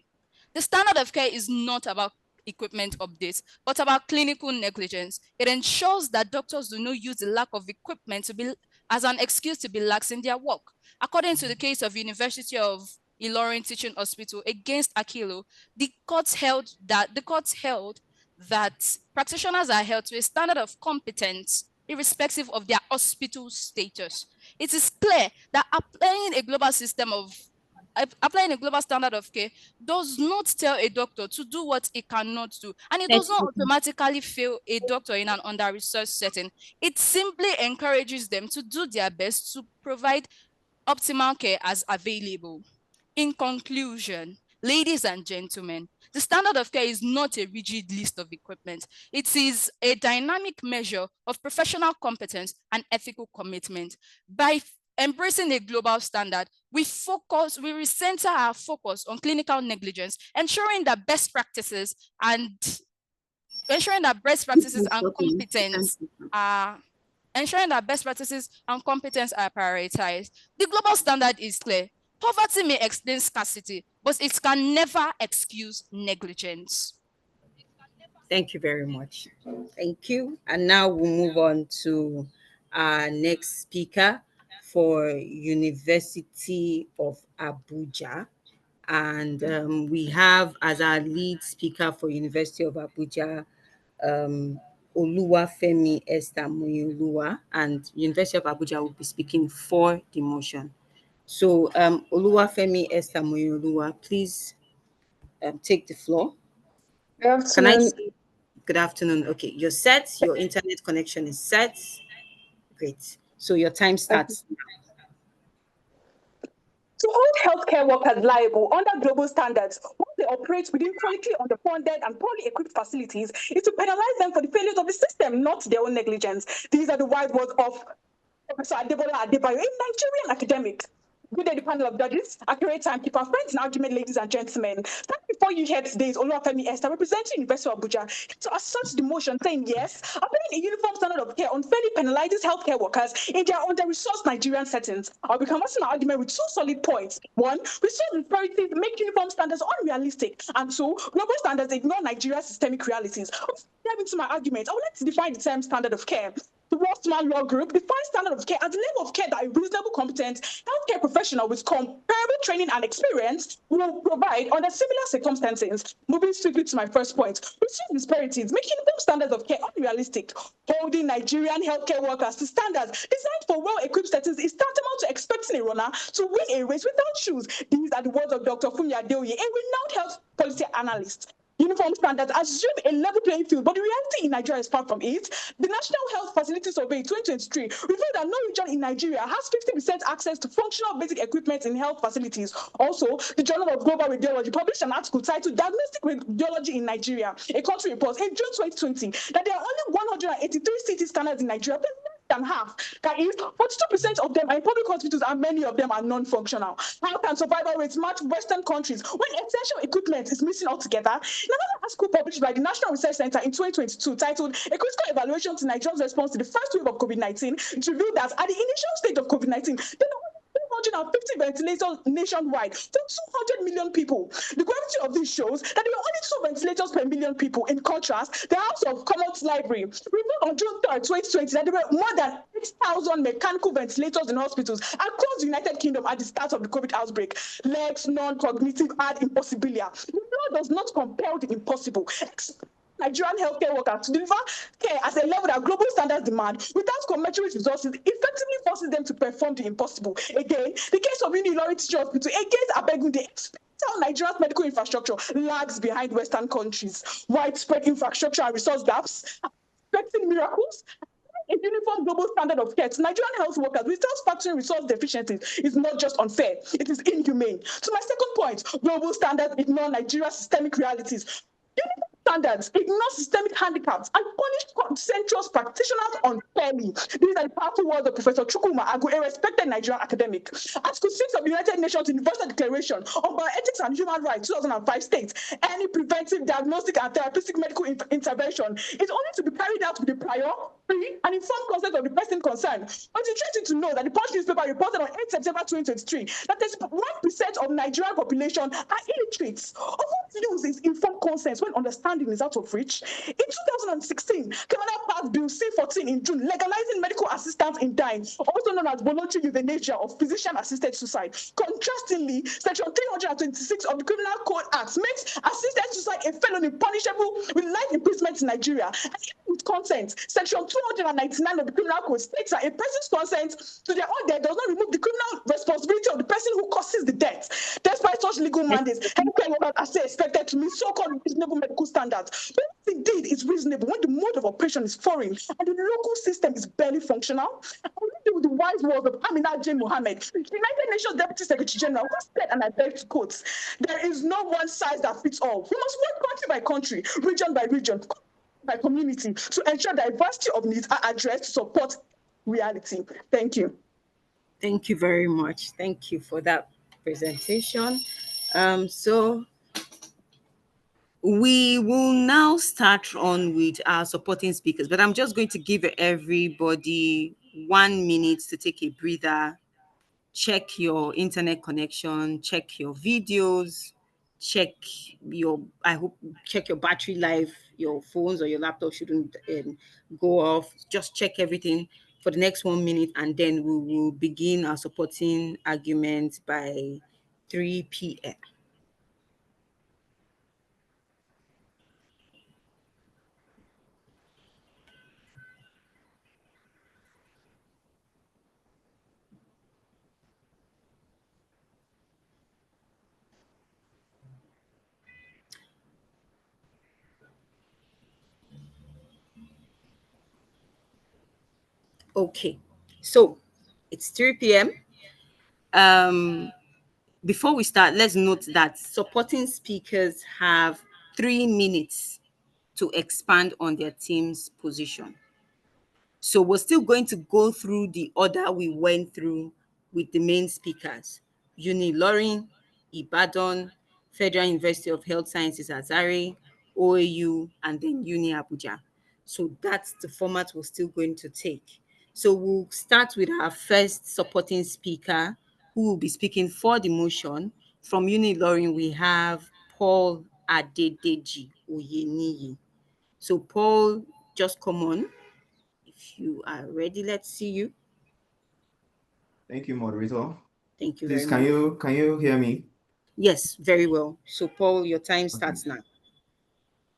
The standard of care is not about equipment updates, but about clinical negligence. It ensures that doctors do not use the lack of equipment to be as an excuse to be lax in their work. According to the case of University of Ilorin Teaching Hospital against Akilo, the courts held that practitioners are held to a standard of competence irrespective of their hospital status. It is clear that applying a global standard of care does not tell a doctor to do what he cannot do, and it does not automatically fail a doctor in an under-resourced setting. It simply encourages them to do their best to provide optimal care as available. In conclusion, ladies and gentlemen, the standard of care is not a rigid list of equipment. It is a dynamic measure of professional competence and ethical commitment. By embracing a global standard, we recenter our focus on clinical negligence, ensuring that best practices and competence are prioritized. The global standard is clear. Poverty may explain scarcity, but it can never excuse negligence. Thank you very much. Thank you. And now we'll move on to our next speaker for University of Abuja. And we have as our lead speaker for University of Abuja, Oluwafemi Esther Moyoluwa, and University of Abuja will be speaking for the motion. So Oluwafemi Esther Moyoluwa, please take the floor. Good afternoon. Good afternoon. Okay, you're set. Your internet connection is set. Great. So your time starts now. To hold healthcare workers liable under global standards, once they operate within chronically underfunded and poorly equipped facilities, is to penalize them for the failures of the system, not their own negligence. These are the wise words of Professor Adebola Adebayo, a Nigerian academic. Good day, the panel of judges, accurate timekeeper, friends in argument, ladies and gentlemen. Thank you for you here today is Olufemi Esther, representing University of Abuja, to assert the motion saying yes, applying a uniform standard of care unfairly penalizes healthcare workers in their under-resourced Nigerian settings. I'll be commencing my argument with two solid points. One, resource disparities make uniform standards unrealistic, and two, global standards ignore Nigeria's systemic realities. Before I dive into my argument, I would like to define the term standard of care. The Rothman Law Group defines standard of care as the level of care that a reasonable, competent healthcare professional with comparable training and experience will provide under similar circumstances. Moving swiftly to my first point, reducing disparities, making uniform standards of care unrealistic. Holding Nigerian healthcare workers to standards designed for well-equipped settings is tantamount to expecting a runner to win a race without shoes. These are the words of Dr. Fumi Adeoye, a renowned health policy analyst. Uniform standards assume a level playing field, but the reality in Nigeria is far from it. The National Health Facility Survey 2023 revealed that no region in Nigeria has 50% access to functional basic equipment in health facilities. Also, the Journal of Global Radiology published an article titled Diagnostic Radiology in Nigeria, a country report in June 2020, that there are only 183 CT scanners in Nigeria, than half. That is, 42% of them are in public hospitals and many of them are non-functional. How can survival rates match Western countries when essential equipment is missing altogether? In another article published by the National Research Center in 2022 titled A Critical Evaluation to Nigeria's Response to the First Wave of COVID-19, it revealed that at the initial stage of COVID-19, there were 250 ventilators nationwide to 200 million people. The gravity of this shows that there were only 2 ventilators per million people. In contrast, the House of Commons Library revealed on June 3rd, 2020 that there were more than 8,000 mechanical ventilators in hospitals across the United Kingdom at the start of the COVID outbreak. Lex non-cognitive ad impossibilia. The law does not compel the impossible. Nigerian healthcare workers to deliver care at a level that global standards demand without commensurate resources effectively forces them to perform the impossible. Again, the case of Ilorin Teaching Hospital against Abegunde how Nigeria's medical infrastructure lags behind Western countries. Widespread infrastructure and resource gaps, expecting miracles, a uniform global standard of care to Nigerian health workers without factoring resource deficiencies is not just unfair, it is inhumane. To my second point, global standards ignore Nigeria's systemic realities. Uniform standards ignore systemic handicaps and punish consensuous practitioners unfairly. These are the powerful words of Professor Chukwuma Agu, a respected Nigerian academic. Article 6 of the United Nations Universal Declaration on Bioethics and Human Rights 2005 states, any preventive, diagnostic, and therapeutic medical intervention is only to be carried out with the prior, free, and informed consent of the person concerned. But it's interesting to know that the Punch newspaper reported on 8 September 2023 that 1% of Nigerian population are illiterate. Of what use is informed consent when understanding is out of reach? In 2016, Canada passed Bill C-14 in June, legalizing medical assistance in dying, also known as voluntary euthanasia or physician-assisted suicide. Contrastingly, Section 326 of the Criminal Code Act makes assisted suicide a felony punishable with life imprisonment in Nigeria. And even with consent, Section 299 of the Criminal Code states that a person's consent to their own death does not remove the criminal responsibility of the person who causes the death. Despite such legal mandates, healthcare workers are still expected to meet so-called reasonable medical standards. But indeed is reasonable when the mode of operation is foreign and the local system is barely functional. I will leave with the wise words of Amina J. Mohammed, the United Nations Deputy Secretary General, who said, and I beg to quote, "There is no one size that fits all. We must work country by country, region by region, by community to ensure diversity of needs are addressed to support reality." Thank you. Thank you very much. Thank you for that presentation. So we will now start on with our supporting speakers, but I'm just going to give everybody 1 minute to take a breather, check your internet connection, check your videos, check your, I hope, check your battery life, your phones or your laptop shouldn't go off. Just check everything for the next 1 minute, and then we will begin our supporting argument by 3 p.m. Okay, so it's 3 p.m. Before we start, let's note that supporting speakers have 3 minutes to expand on their team's position. So we're still going to go through the order we went through with the main speakers: Ilorin, Ibadan, Federal University of Health Sciences Azare, OAU, and then Uni Abuja. So that's the format we're still going to take. So we'll start with our first supporting speaker, who will be speaking for the motion. From Uni Ilorin, we have Paul Adedeji Oyeniyi. So Paul, just come on. If you are ready, let's see you. Thank you, moderator. Thank you Please, very much. can you hear me? Yes, very well. So Paul, your time Okay. starts now.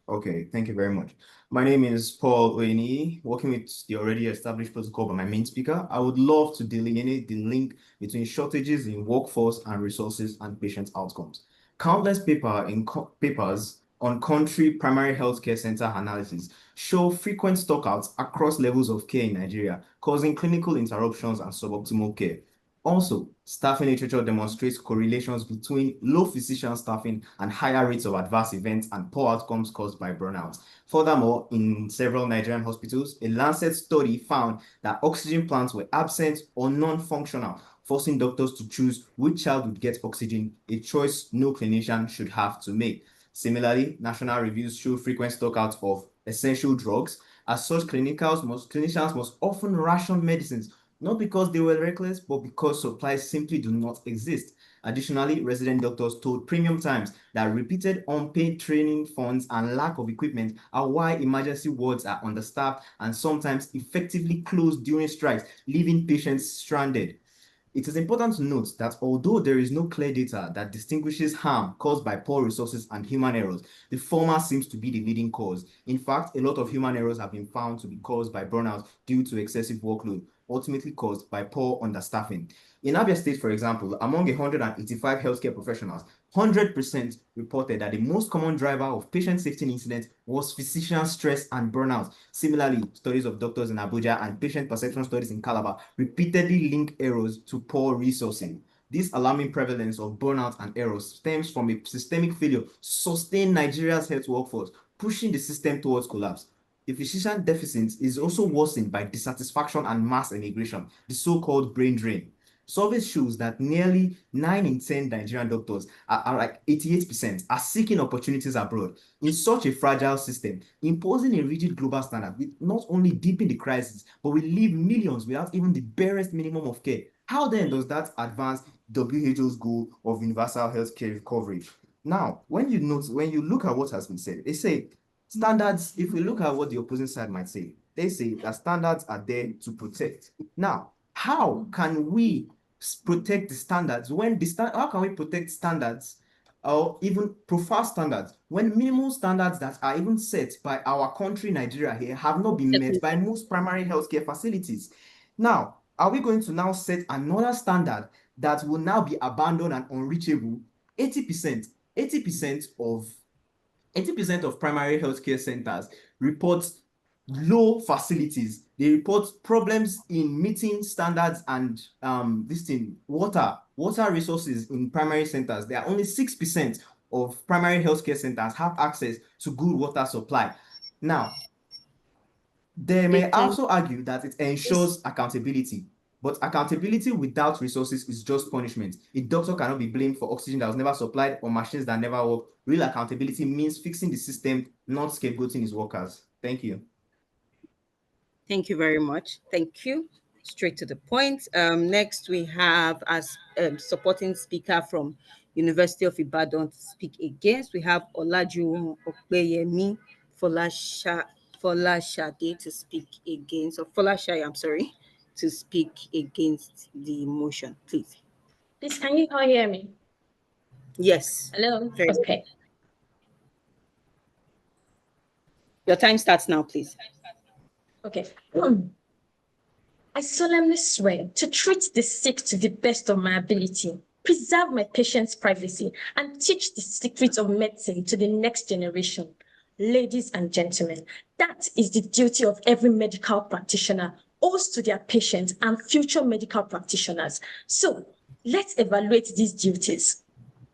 Okay, thank you very much. My name is Paul Oeni, working with the already established protocol by my main speaker. I would love to delineate the link between shortages in workforce and resources and patient outcomes. Countless papers on country primary healthcare center analysis show frequent stockouts across levels of care in Nigeria, causing clinical interruptions and suboptimal care. Also, staffing literature demonstrates correlations between low physician staffing and higher rates of adverse events and poor outcomes caused by burnout. Furthermore, in several Nigerian hospitals, a Lancet study found that oxygen plants were absent or non-functional, forcing doctors to choose which child would get oxygen, a choice no clinician should have to make. Similarly, national reviews show frequent stockouts of essential drugs. As such, clinicians must often ration medicines, not because they were reckless, but because supplies simply do not exist. Additionally, resident doctors told Premium Times that repeated unpaid training funds and lack of equipment are why emergency wards are understaffed and sometimes effectively closed during strikes, leaving patients stranded. It is important to note that although there is no clear data that distinguishes harm caused by poor resources and human errors, the former seems to be the leading cause. In fact, a lot of human errors have been found to be caused by burnout due to excessive workload, ultimately caused by poor understaffing. In Abia State, for example, among 185 healthcare professionals, 100% reported that the most common driver of patient safety incidents was physician stress and burnout. Similarly, studies of doctors in Abuja and patient perception studies in Calabar repeatedly link errors to poor resourcing. This alarming prevalence of burnout and errors stems from a systemic failure to sustain Nigeria's health workforce, pushing the system towards collapse. The physician deficit is also worsened by dissatisfaction and mass emigration, the so-called brain drain. Surveys shows that nearly 9 in 10 Nigerian doctors are like 88% are seeking opportunities abroad. In such a fragile system, imposing a rigid global standard will not only deepen the crisis, but will leave millions without even the barest minimum of care. How then does that advance WHO's goal of universal healthcare coverage? Now, when you look at what has been said, they say standards, if we look at what the opposing side might say, they say that standards are there to protect. Now, how can we protect the standards when how can we protect standards or even profile standards when minimum standards that are even set by our country, Nigeria here, have not been met by most primary healthcare facilities? Now, are we going to now set another standard that will now be abandoned and unreachable? 80% of primary healthcare centers report low facilities. They report problems in meeting standards and water resources in primary centers. There are only 6% of primary healthcare centers have access to good water supply. Now, they may also argue that it ensures accountability, but accountability without resources is just punishment. A doctor cannot be blamed for oxygen that was never supplied or machines that never work. Real accountability means fixing the system, not scapegoating his workers. Thank you. Thank you very much. Thank you. Straight to the point. Next, we have as supporting speaker from University of Ibadan to speak against. We have Olajuwon Opeyemi Folashade to speak against, or Folashai, I'm sorry, to speak against the motion. Please. Please, can you all hear me? Yes. Hello? Very well. Okay. Your time starts now, please. Okay. I solemnly swear to treat the sick to the best of my ability, preserve my patients' privacy, and teach the secrets of medicine to the next generation. Ladies and gentlemen, that is the duty of every medical practitioner, owes to their patients and future medical practitioners. So let's evaluate these duties.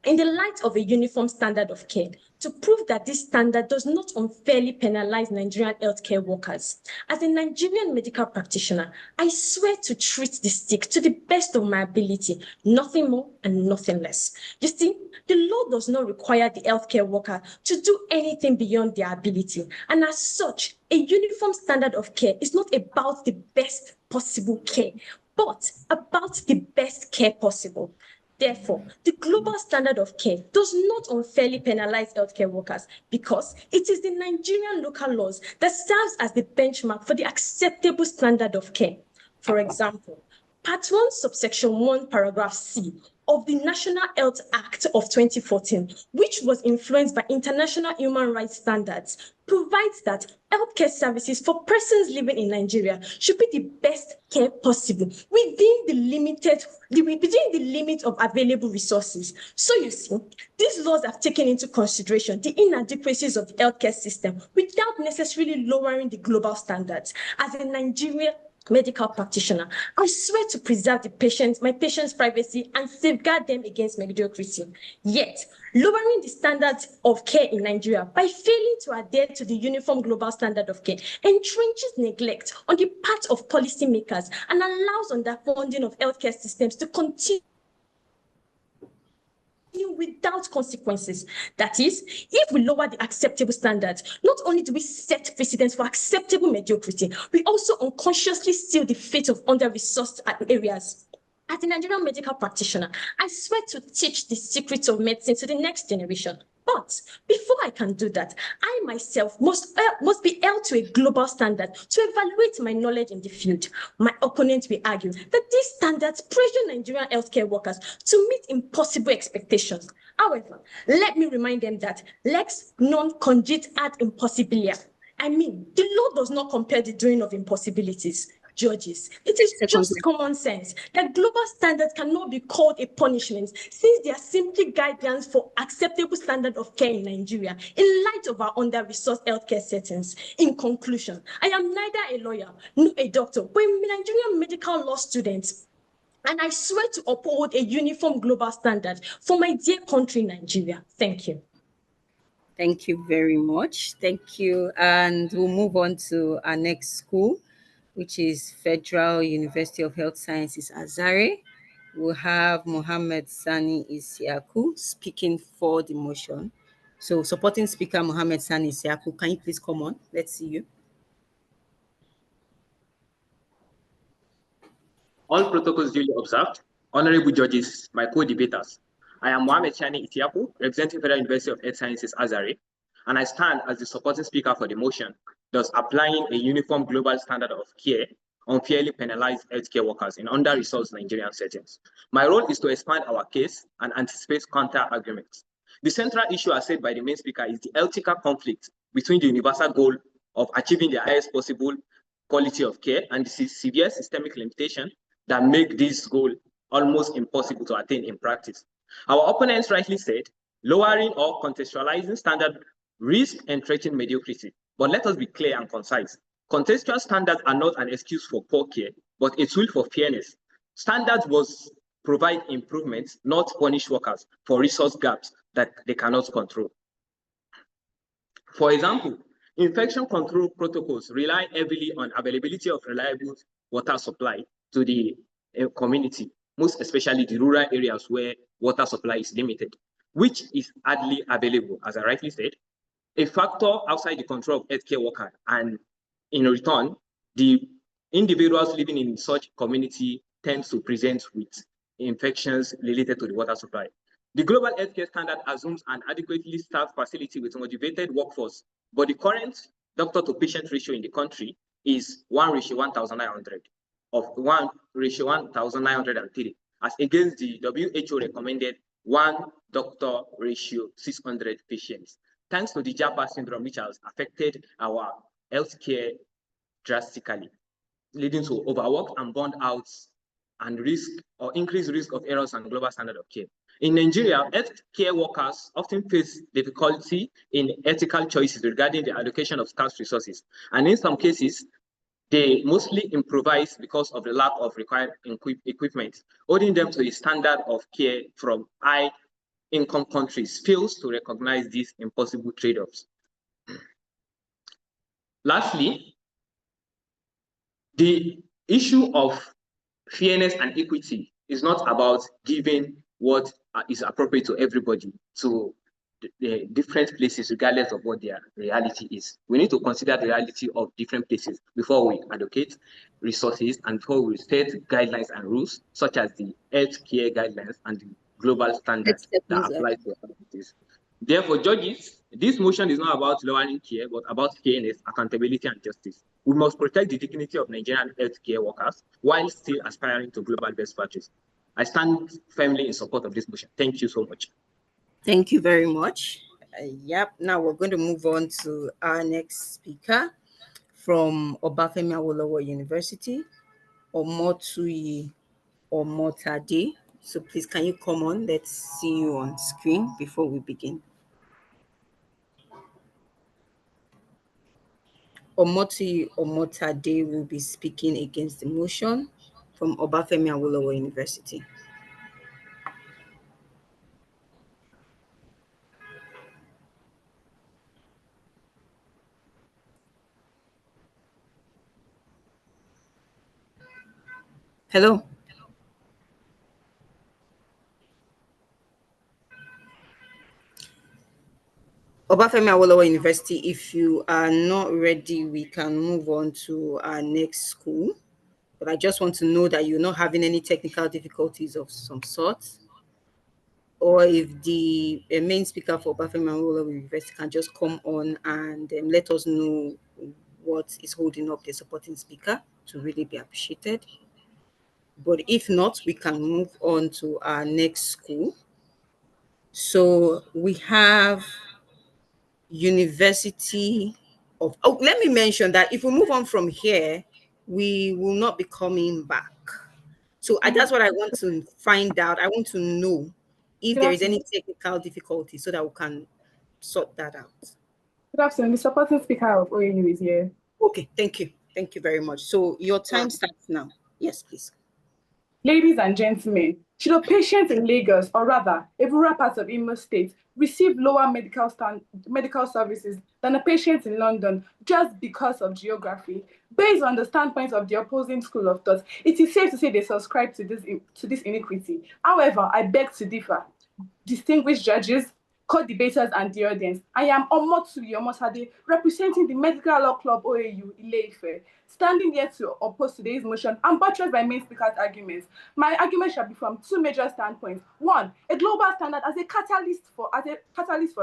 In the light of a uniform standard of care, to prove that this standard does not unfairly penalize Nigerian healthcare workers. As a Nigerian medical practitioner, I swear to treat the sick to the best of my ability, nothing more and nothing less. You see, the law does not require the healthcare worker to do anything beyond their ability, and as such, a uniform standard of care is not about the best possible care, but about the best care possible. Therefore, the global standard of care does not unfairly penalize healthcare workers because it is the Nigerian local laws that serves as the benchmark for the acceptable standard of care. For example, Part 1, subsection 1, paragraph C of the National Health Act of 2014, which was influenced by international human rights standards, provides that healthcare services for persons living in Nigeria should be the best care possible within the limit of available resources. So you see, these laws have taken into consideration the inadequacies of the healthcare system without necessarily lowering the global standards. As a Nigerian medical practitioner, I swear to preserve my patients' privacy and safeguard them against mediocrity. Yet, lowering the standards of care in Nigeria by failing to adhere to the uniform global standard of care entrenches neglect on the part of policymakers and allows underfunding of healthcare systems to continue without consequences. That is, if we lower the acceptable standards, not only do we set precedents for acceptable mediocrity, we also unconsciously seal the fate of under-resourced areas. As a Nigerian medical practitioner, I swear to teach the secrets of medicine to the next generation. But before I can do that, I myself must be held to a global standard to evaluate my knowledge in the field. My opponents will argue that these standards pressure Nigerian healthcare workers to meet impossible expectations. However, let me remind them that lex non congit ad impossibilia. I mean, the law does not compare the doing of impossibilities. Judges, it is just common sense that global standards cannot be called a punishment since they are simply guidelines for acceptable standard of care in Nigeria in light of our under-resourced healthcare settings. In conclusion, I am neither a lawyer nor a doctor, but a Nigerian medical law student. And I swear to uphold a uniform global standard for my dear country, Nigeria. Thank you. Thank you very much. Thank you. And we'll move on to our next school, which is Federal University of Health Sciences, Azare. We'll have Mohammed Sani Isiaku speaking for the motion. So supporting speaker Mohammed Sani Isiaku, can you please come on? Let's see you. All protocols duly observed. Honorable judges, my co-debaters. I am Mohammed Sani Isiaku, representing Federal University of Health Sciences, Azare, and I stand as the supporting speaker for the motion, thus applying a uniform global standard of care unfairly penalize healthcare workers in under-resourced Nigerian settings. My role is to expand our case and anticipate counter-arguments. The central issue, as said by the main speaker, is the ethical conflict between the universal goal of achieving the highest possible quality of care and the severe systemic limitation that make this goal almost impossible to attain in practice. Our opponents rightly said, lowering or contextualizing standard risk entrenching mediocrity. But let us be clear and concise. Contextual standards are not an excuse for poor care, but a tool for fairness. Standards must provide improvements, not punish workers for resource gaps that they cannot control. For example, infection control protocols rely heavily on availability of reliable water supply to the community, most especially the rural areas where water supply is limited, which is hardly available, as I rightly said, a factor outside the control of healthcare workers, and in return, the individuals living in such community tend to present with infections related to the water supply. The global healthcare standard assumes an adequately staffed facility with motivated workforce, but the current doctor-to-patient ratio in the country is 1:1,900, of 1:1,903, as against the WHO recommended 1 doctor ratio 600 patients. Thanks to the Japa syndrome, which has affected our healthcare drastically, leading to overwork and burnouts and risk or increased risk of errors and global standard of care. In Nigeria, healthcare workers often face difficulty in ethical choices regarding the allocation of scarce resources. And in some cases, they mostly improvise because of the lack of required equipment, holding them to a standard of care from high income countries fails to recognize these impossible trade-offs. Lastly, the issue of fairness and equity is not about giving what is appropriate to everybody, to the different places, regardless of what their reality is. We need to consider the reality of different places before we allocate resources and before we set guidelines and rules, such as the health care guidelines and the global standards that apply to communities. Therefore, judges, this motion is not about lowering care, but about fairness, accountability, and justice. We must protect the dignity of Nigerian healthcare workers while still aspiring to global best practice. I stand firmly in support of this motion. Thank you so much. Thank you very much. Yep. Now we're going to move on to our next speaker from Obafemi Awolowo University, Omotui Omotade. So please, can you come on? Let's see you on screen before we begin. Omotui Omotade will be speaking against the motion from Obafemi Awolowo University. Hello. Obafemi Awolowo University, if you are not ready, we can move on to our next school. But I just want to know that you're not having any technical difficulties of some sort. Or if the main speaker for Obafemi Awolowo University can just come on and let us know what is holding up the supporting speaker, to really be appreciated. But if not, we can move on to our next school. So we have University of, let me mention that if we move on from here, we will not be coming back. So that's what I want to find out. I want to know if there is any technical difficulty so that we can sort that out. Good afternoon. The supporting speaker of OAU is here. Okay, thank you. Thank you very much. So your time starts now. Yes, please. Ladies and gentlemen, should a patient in Lagos, or rather, a rural part of Imo State, receive lower medical services than a patient in London just because of geography? Based on the standpoint of the opposing school of thought, it is safe to say they subscribe to this inequity. However, I beg to differ. Distinguished judges, co-debaters, and the audience, I am Omotui Omotade, representing the Medical Law Club OAU Ile-Ife, standing here to oppose today's motion and buttressed by main speaker's arguments. My argument shall be from two major standpoints. One, a global standard as a catalyst for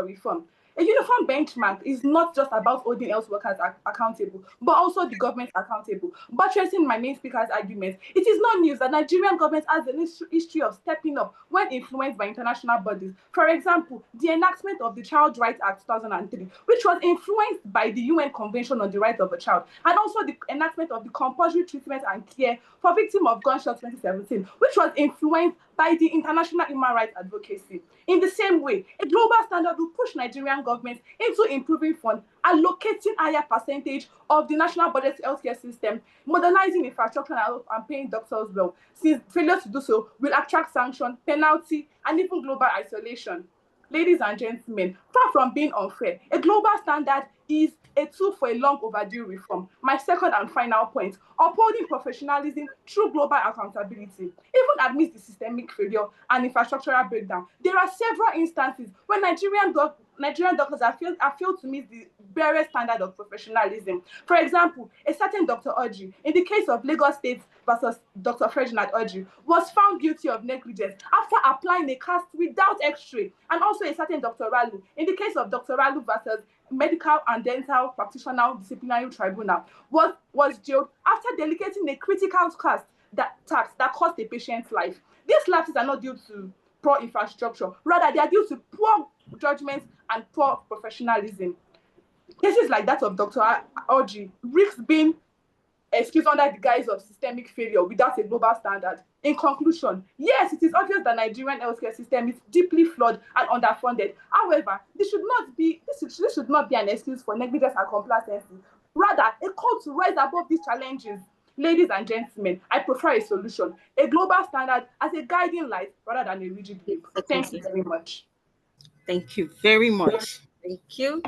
reform. A uniform benchmark is not just about holding health workers accountable, but also the government accountable. Buttressing my main speaker's argument, it is not news that Nigerian government has a history of stepping up when influenced by international bodies. For example, the enactment of the Child Rights Act 2003, which was influenced by the UN Convention on the Rights of a Child, and also the enactment of the Compulsory Treatment and Care for Victims of Gunshots 2017, which was influenced by the international human rights advocacy. In the same way, a global standard will push Nigerian government into improving funds, allocating higher percentage of the national budget healthcare system, modernizing infrastructure and paying doctors well, since failure to do so will attract sanction, penalty, and even global isolation. Ladies and gentlemen, far from being unfair, a global standard is a tool for a long overdue reform. My second and final point, upholding professionalism through global accountability. Even amidst the systemic failure and infrastructural breakdown, there are several instances where Nigerian doctors have failed to meet the barest standard of professionalism. For example, a certain Dr. Oji, in the case of Lagos State versus Dr. Ferdinand Oji, was found guilty of negligence after applying a cast without X-ray, and also a certain Dr. Ralu, in the case of Dr. Ralu versus Medical and Dental Practitioner Disciplinary Tribunal, was jailed after delegating a critical task that cost a patient's life. These lapses are not due to poor infrastructure, rather they are due to poor judgment and poor professionalism. Cases like that of Dr. Oji risks being excused under the guise of systemic failure without a global standard. In conclusion, yes, it is obvious that Nigerian healthcare system is deeply flawed and underfunded. However, this should not be an excuse for negligence and complacency. Rather, a call to rise above these challenges. Ladies and gentlemen, I prefer a solution, a global standard as a guiding light rather than a rigid whip. Thank you very much. Thank you very much. Thank you.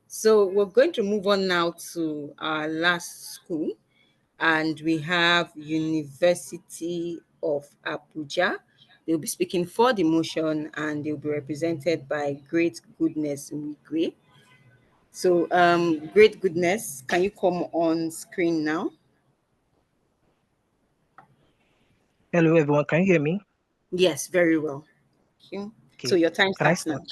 So we're going to move on now to our last school, and we have University of Abuja. They'll be speaking for the motion, and they'll be represented by Great Goodness Migwe. So, Great Goodness, can you come on screen now? Hello, everyone. Can you hear me? Yes, very well. Thank you. So Okay. your time Can I starts now. start?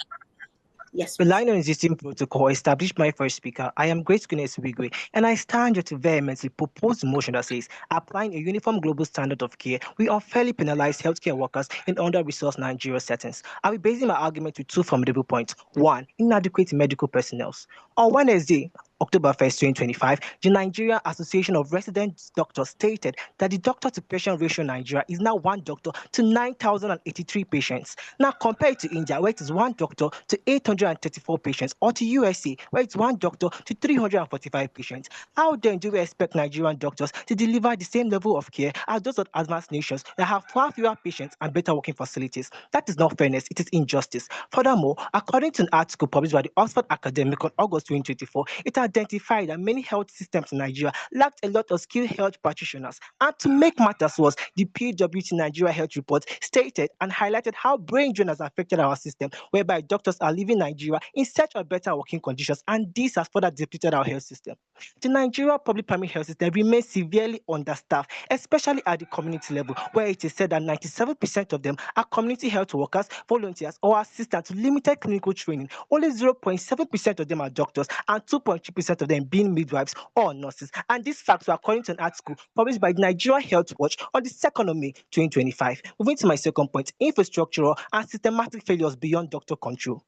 Yes, please. Relying on existing protocol established by first speaker, I am Grace Guinness Wigwe, and I stand here to vehemently propose a motion that says applying a uniform global standard of care will unfairly penalize healthcare workers in under-resourced Nigeria settings. I will be basing my argument with two formidable points. One, inadequate medical personnel. On Wednesday, October 1st, 2025, the Nigerian Association of Resident Doctors stated that the doctor-to-patient ratio in Nigeria is now one doctor to 9,083 patients. Now, compared to India, where it is one doctor to 834 patients, or to USA, where it's one doctor to 345 patients. How then do we expect Nigerian doctors to deliver the same level of care as those of advanced nations that have far fewer patients and better working facilities? That is not fairness, it is injustice. Furthermore, according to an article published by the Oxford Academic on August 2024, it identified that many health systems in Nigeria lacked a lot of skilled health practitioners. And to make matters worse, the PWT Nigeria Health Report stated and highlighted how brain drain has affected our system, whereby doctors are leaving Nigeria in search of better working conditions, and this has further depleted our health system. The Nigeria public primary health system remains severely understaffed, especially at the community level, where it is said that 97% of them are community health workers, volunteers, or assistants with limited clinical training. Only 0.7% of them are doctors, and 2.3% of them being midwives or nurses. And these facts were according to an article published by the Nigeria Health Watch on the 2nd of May 2025. Moving to my second point, infrastructural and systematic failures beyond doctor control.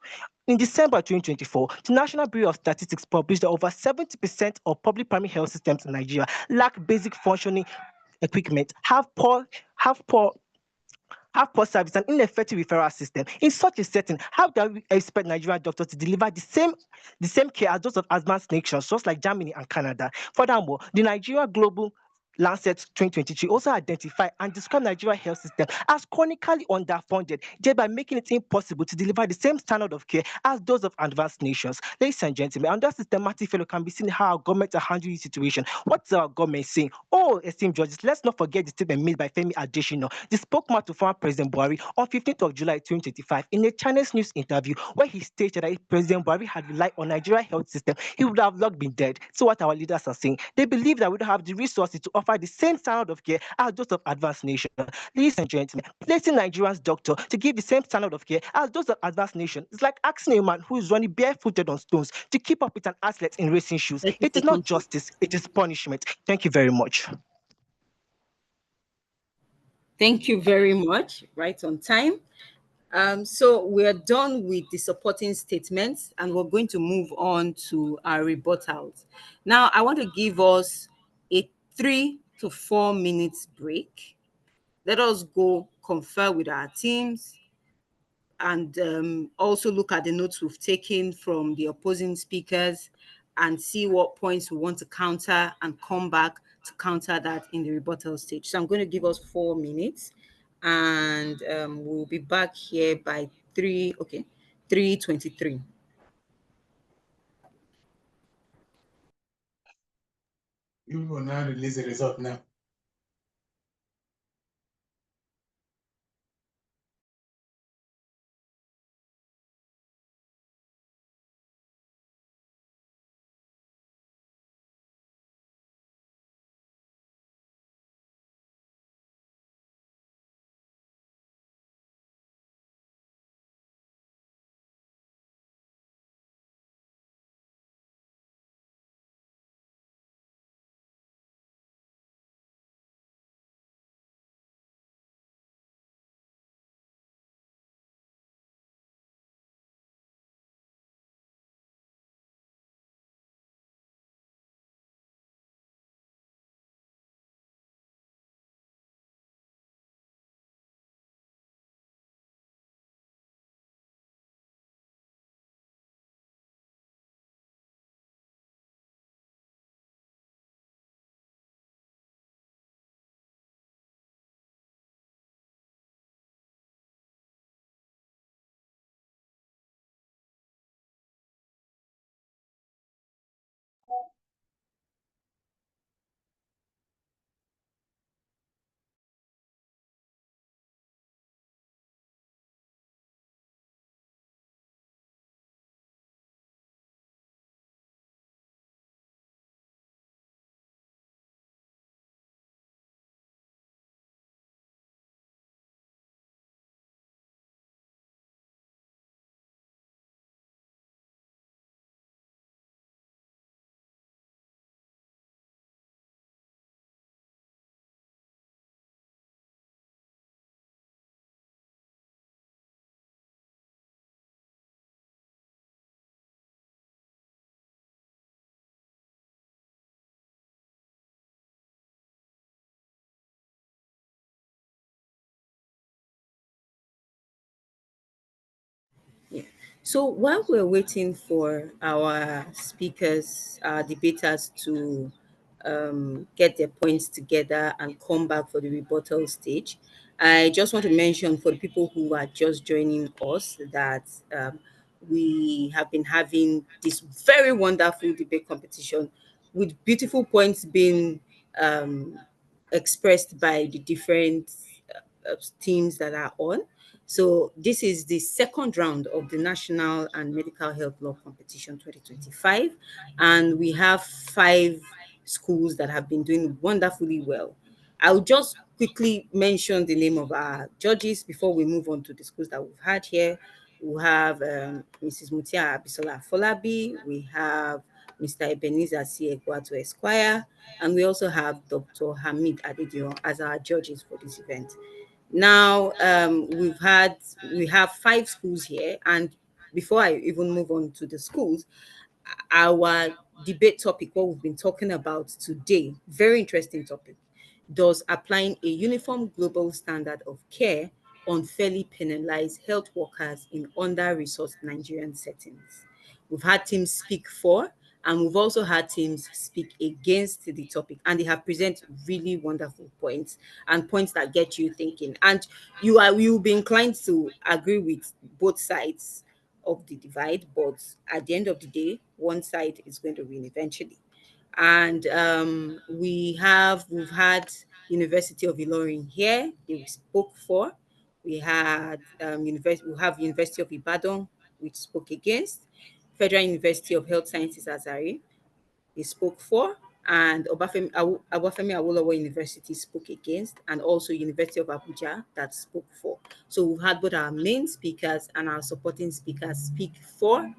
In December 2024, the National Bureau of Statistics published that over 70% of public primary health systems in Nigeria lack basic functioning equipment, have poor service and ineffective referral system. In such a setting, how do we expect Nigerian doctors to deliver the same care as those of advanced nations, just like Germany and Canada? Furthermore, the Nigeria Global Lancet 2023 also identified and described Nigeria health system as chronically underfunded, thereby making it impossible to deliver the same standard of care as those of advanced nations. Ladies and gentlemen, under systematic failure can be seen how our government are handling the situation. What's our government saying? Oh, esteemed judges, let's not forget the statement made by Femi Adesina, the spokesman to former President Buhari, on 15th of July 2025 in a Chinese news interview, where he stated that if President Buhari had relied on Nigeria health system, he would have long been dead. So what our leaders are saying, they believe that we don't have the resources to offer the same standard of care as those of advanced nations. Ladies and gentlemen, placing Nigerians doctor to give the same standard of care as those of advanced nations is like asking a man who is running barefooted on stones to keep up with an athlete in racing shoes. 30 It is not seconds. justice, it is punishment. Thank you very much. Thank you very much. Right on time. So we're done with the supporting statements, and we're going to move on to our rebuttals. Now, I want to give us a 3 to 4 minutes break. Let us go confer with our teams and also look at the notes we've taken from the opposing speakers and see what points we want to counter and come back to counter that in the rebuttal stage. So I'm going to give us 4 minutes, and we'll be back here by 3:23. You will now release the result now. So while we're waiting for our speakers, our debaters to get their points together and come back for the rebuttal stage, I just want to mention for the people who are just joining us that we have been having this very wonderful debate competition with beautiful points being um, expressed by the different teams that are on. So this is the second round of the National and Medical Health Law Competition 2025, and we have 5 schools that have been doing wonderfully well. I'll just quickly mention the name of our judges before we move on to the schools that we've had here. We have Mrs. Mutia Abisola Folabi, we have Mr. Ebenezer Siegwato Esquire, and we also have Dr. Hamid Adedion as our judges for this event. Now, we have 5 schools here, and before I even move on to the schools, our debate topic, what we've been talking about today, very interesting topic. Does applying a uniform global standard of care unfairly penalize health workers in under-resourced Nigerian settings? We've had teams speak for, and we've also had teams speak against the topic, and they have presented really wonderful points and points that get you thinking. And you'll be inclined to agree with both sides of the divide, but at the end of the day, one side is going to win eventually. And we've had University of Ilorin here. They spoke for. We have University of Ibadan, which spoke against. Federal University of Health Sciences Azare, they spoke for, and Obafemi Awolowo University spoke against, and also University of Abuja that spoke for. So we've had both our main speakers and our supporting speakers speak for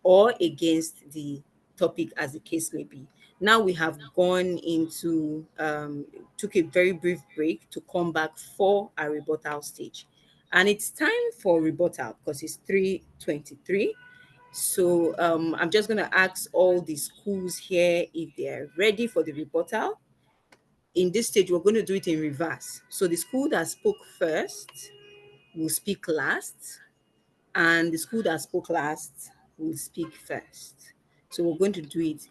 or against the topic, as the case may be. Now we have gone into took a very brief break to come back for our rebuttal stage, and it's time for rebuttal because it's 3:23. So I'm just going to ask all the schools here if they're ready for the rebuttal. In this stage, we're going to do it in reverse. So the school that spoke first will speak last, and the school that spoke last will speak first. So we're going to do it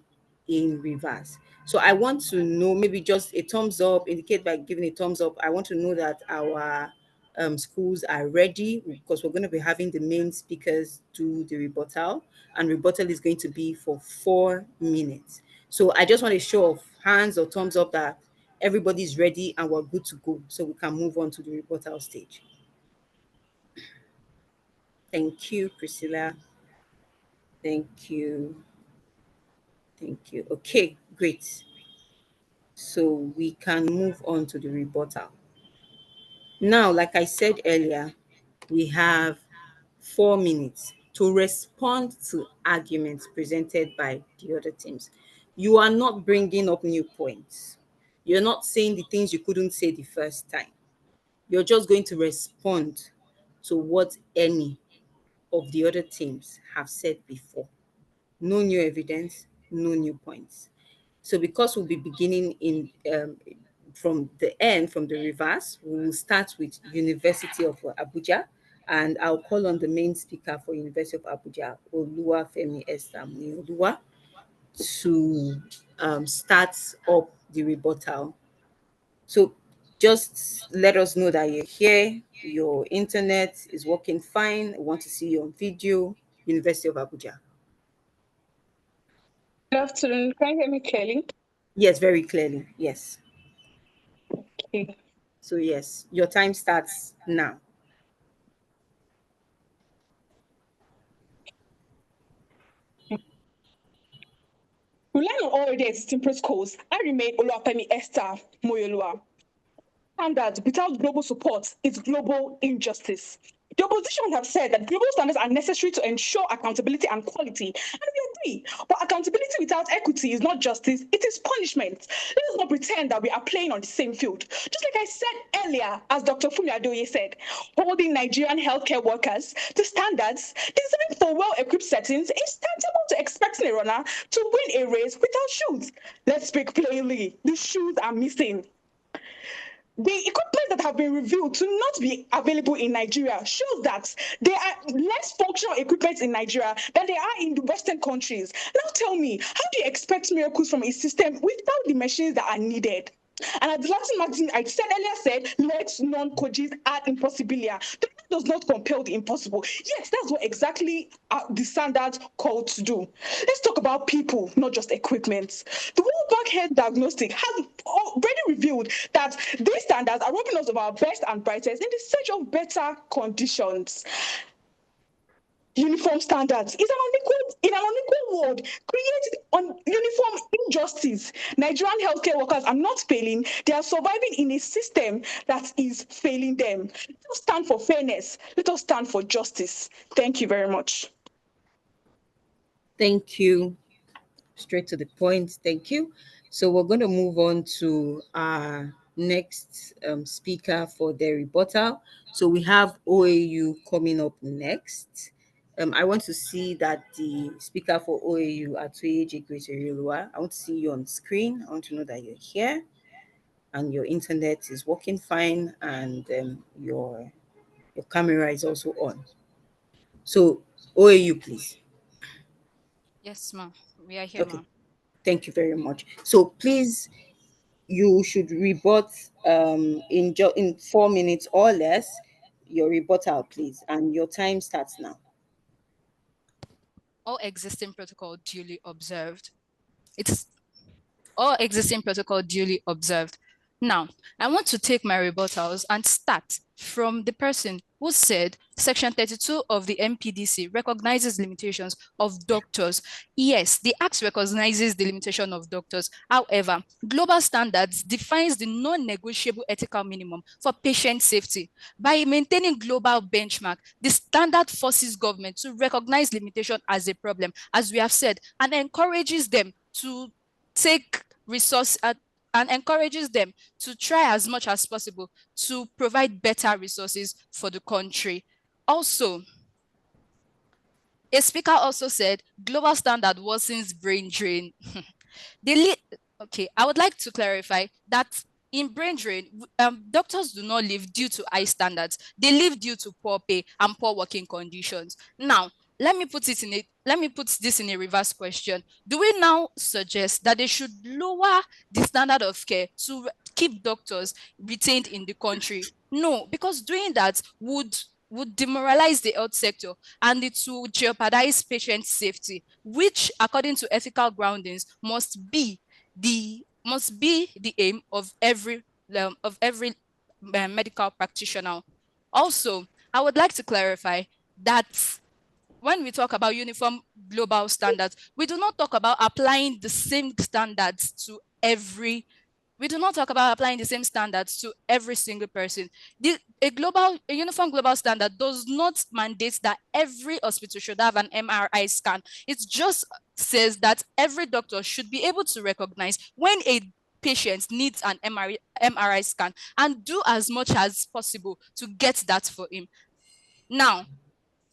in reverse. So I want to know, maybe just a thumbs up, indicate by giving a thumbs up. I want to know that our schools are ready, because we're going to be having the main speakers do the rebuttal, and rebuttal is going to be for 4 minutes. So I just want a show of hands or thumbs up that everybody's ready and we're good to go, so we can move on to the rebuttal stage. Thank you, Priscilla. Thank you. Thank you. Okay, great. So we can move on to the rebuttal. Now, like I said earlier, we have 4 minutes to respond to arguments presented by the other teams. You are not bringing up new points. You're not saying the things you couldn't say the first time. You're just going to respond to what any of the other teams have said before. No new evidence, no new points. So because we'll be beginning in from the end, from the reverse, we will start with University of Abuja, and I'll call on the main speaker for University of Abuja, Oluwafemi Esther Muyioluwa, to start up the rebuttal. So just let us know that you're here, your internet is working fine, I want to see you on video, University of Abuja. Good afternoon. Can you hear me clearly? Yes, very clearly. Yes. Okay. So yes, your time starts now. Relying on already existing protocols, I remain Oluwafemi Esther Muyioluwa. Standards without global support is global injustice. The opposition have said that global standards are necessary to ensure accountability and quality, and we agree. But accountability without equity is not justice, it is punishment. Let us not pretend that we are playing on the same field. Just like I said earlier, as Dr. Fumi Adoye said, holding Nigerian healthcare workers to standards designed for well-equipped settings is tantamount to expecting a runner to win a race without shoes. Let's speak plainly, the shoes are missing. the equipment that have been revealed to not be available in Nigeria shows that there are less functional equipment in Nigeria than there are in the Western countries. Now tell me, how do you expect miracles from a system without the machines that are needed? And at the Latin magazine, I said earlier, lex non cogit ad impossibilia. The law does not compel the impossible. Yes, that's what exactly the standards called to do. Let's talk about people, not just equipment. The World Bank Health Diagnostic has already revealed that these standards are robbing us of our best and brightest in the search of better conditions. Uniform standards is in an unequal world created on uniform injustice. Nigerian healthcare workers are not failing, they are surviving in a system that is failing them. Let us stand for fairness, let us stand for justice. Thank you very much. Thank you. Straight to the point. Thank you. So we're going to move on to our next speaker for their rebuttal. So we have OAU coming up next. I want to see that the speaker for OAU, Atoye Jekweteriolua, I want to see you on screen. I want to know that you're here and your internet is working fine and your camera is also on. So OAU, please. Yes, ma'am. We are here, Okay. ma'am. Thank you very much. So please, you should rebut in 4 minutes or less your rebuttal, please, and your time starts now. All existing protocol duly observed. It's all existing protocol duly observed. Now, I want to take my rebuttals and start from the person who said Section 32 of the MPDC recognizes limitations of doctors. Yes, the Act recognizes the limitation of doctors. However, global standards defines the non-negotiable ethical minimum for patient safety. By maintaining global benchmark, the standard forces government to recognize limitation as a problem, as we have said, and encourages them to take resource and encourages them to try as much as possible to provide better resources for the country. Also, a speaker also said global standard worsens brain drain. Okay, I would like to clarify that in brain drain, doctors do not leave due to high standards. They leave due to poor pay and poor working conditions. Now, let me put this in a reverse question. Do we now suggest that they should lower the standard of care to keep doctors retained in the country? No, because doing that would demoralize the health sector and it will jeopardize patient safety, which, according to ethical groundings, must be the aim of every medical practitioner. Also, I would like to clarify that when we talk about uniform global standards, we do not talk about applying the same standards to every single person. A uniform global standard does not mandate that every hospital should have an MRI scan. It just says that every doctor should be able to recognize when a patient needs an MRI scan and do as much as possible to get that for him. Now,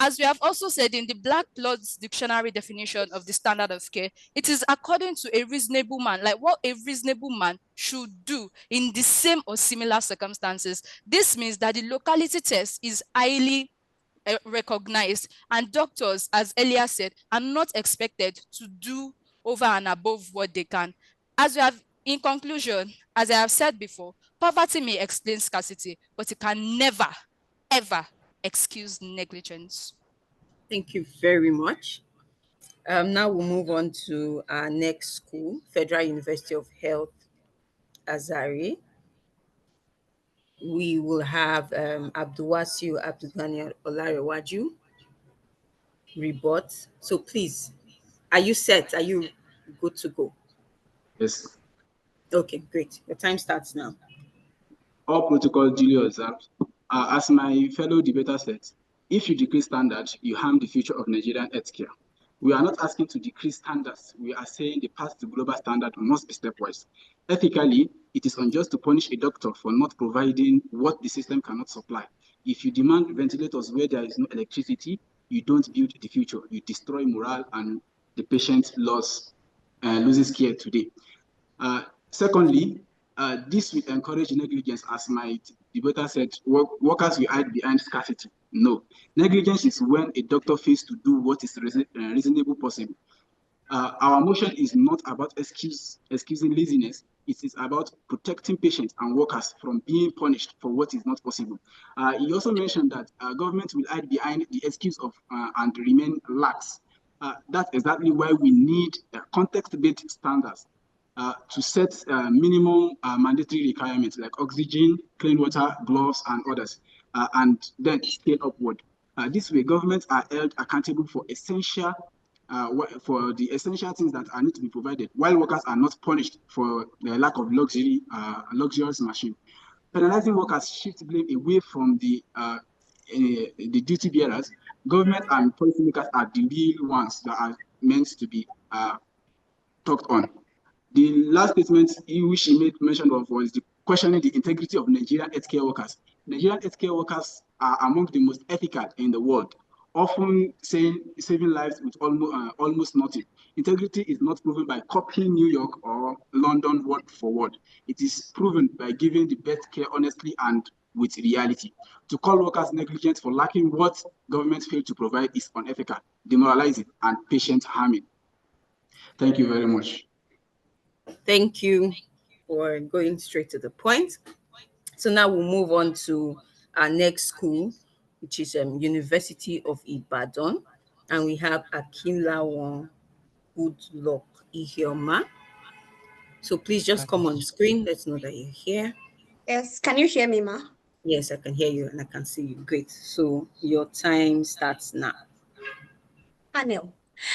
as we have also said in the Black Lord's Dictionary definition of the standard of care, it is according to a reasonable man, like what a reasonable man should do in the same or similar circumstances. This means that the locality test is highly recognized, and doctors, as earlier said, are not expected to do over and above what they can. In conclusion, as I have said before, poverty may explain scarcity, but it can never, ever excuse negligence. Thank you very much. Now we'll move on to our next school, Federal University of Health, Azare. We will have Abdulwasiu Abdulghani Olarewaju rebut. So please, are you set? Are you good to go? Yes. Okay, great. Your time starts now. All protocols duly observed. As my fellow debater said, if you decrease standards, you harm the future of Nigerian healthcare. We are not asking to decrease standards. We are saying the path to global standard must be stepwise. Ethically, it is unjust to punish a doctor for not providing what the system cannot supply. If you demand ventilators where there is no electricity, you don't build the future. You destroy morale and the patient loses care today. Secondly, This will encourage negligence, as my debater said, workers will hide behind scarcity. No. Negligence is when a doctor fails to do what is reasonable possible. Our motion is not about excusing laziness. It is about protecting patients and workers from being punished for what is not possible. He also mentioned that government will hide behind the excuse of and remain lax. That's exactly why we need context-based standards to set minimum mandatory requirements like oxygen, clean water, gloves, and others, and then scale upward. This way, governments are held accountable for the essential things that are need to be provided, while workers are not punished for the lack of luxurious machine. Penalizing workers shifts blame away from the duty bearers. Government and policymakers are the real ones that are meant to be talked on. The last statement which he made mention of was the questioning the integrity of Nigerian healthcare workers. Nigerian healthcare workers are among the most ethical in the world, often saving lives with almost nothing. Integrity is not proven by copying New York or London word for word. It is proven by giving the best care honestly and with reality. To call workers negligent for lacking what government failed to provide is unethical, demoralizing, and patient harming. Thank you very much. Thank you for going straight to the point. So now we'll move on to our next school, which is University of Ibadan. And we have Akinlawan Goodluck Ihioma. So please just come on screen. Let's know that you're here. Yes, can you hear me, ma? Yes, I can hear you and I can see you. Great. So your time starts now. Panel.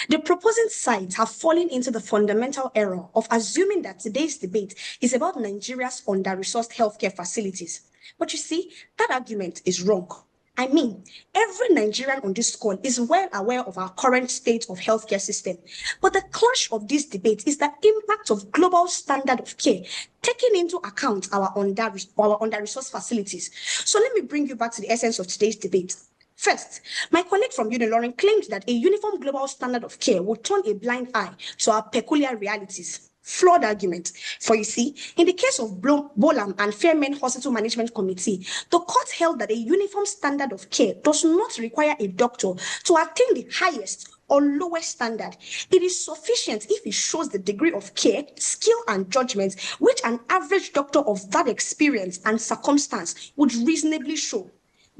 The proposing sides have fallen into the fundamental error of assuming that today's debate is about Nigeria's under-resourced healthcare facilities. But you see, that argument is wrong. I mean, every Nigerian on this call is well aware of our current state of healthcare system. But the clash of this debate is the impact of global standard of care, taking into account our under-resourced facilities. So let me bring you back to the essence of today's debate. First, my colleague from Ilorin claimed that a uniform global standard of care would turn a blind eye to our peculiar realities. Flawed argument. For you see, in the case of Bolam and Fairmen Hospital Management Committee, the court held that a uniform standard of care does not require a doctor to attain the highest or lowest standard. It is sufficient if it shows the degree of care, skill, and judgment which an average doctor of that experience and circumstance would reasonably show.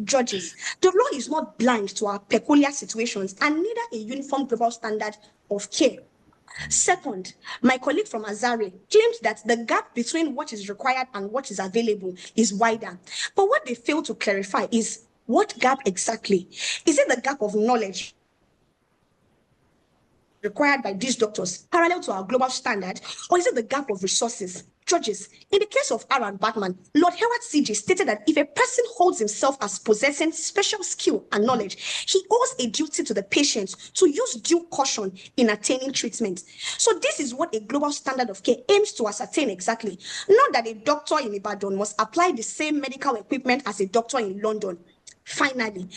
Judges, the law is not blind to our peculiar situations and neither a uniform global standard of care. Second, my colleague from Azare claimed that the gap between what is required and what is available is wider. But what they fail to clarify is what gap exactly? Is it the gap of knowledge required by these doctors parallel to our global standard, or is it the gap of resources? Judges, in the case of Aaron Batman, Lord Howard CJ stated that if a person holds himself as possessing special skill and knowledge, he owes a duty to the patient to use due caution in attaining treatment. So this is what a global standard of care aims to ascertain exactly. Not that a doctor in Ibadan must apply the same medical equipment as a doctor in London. Finally,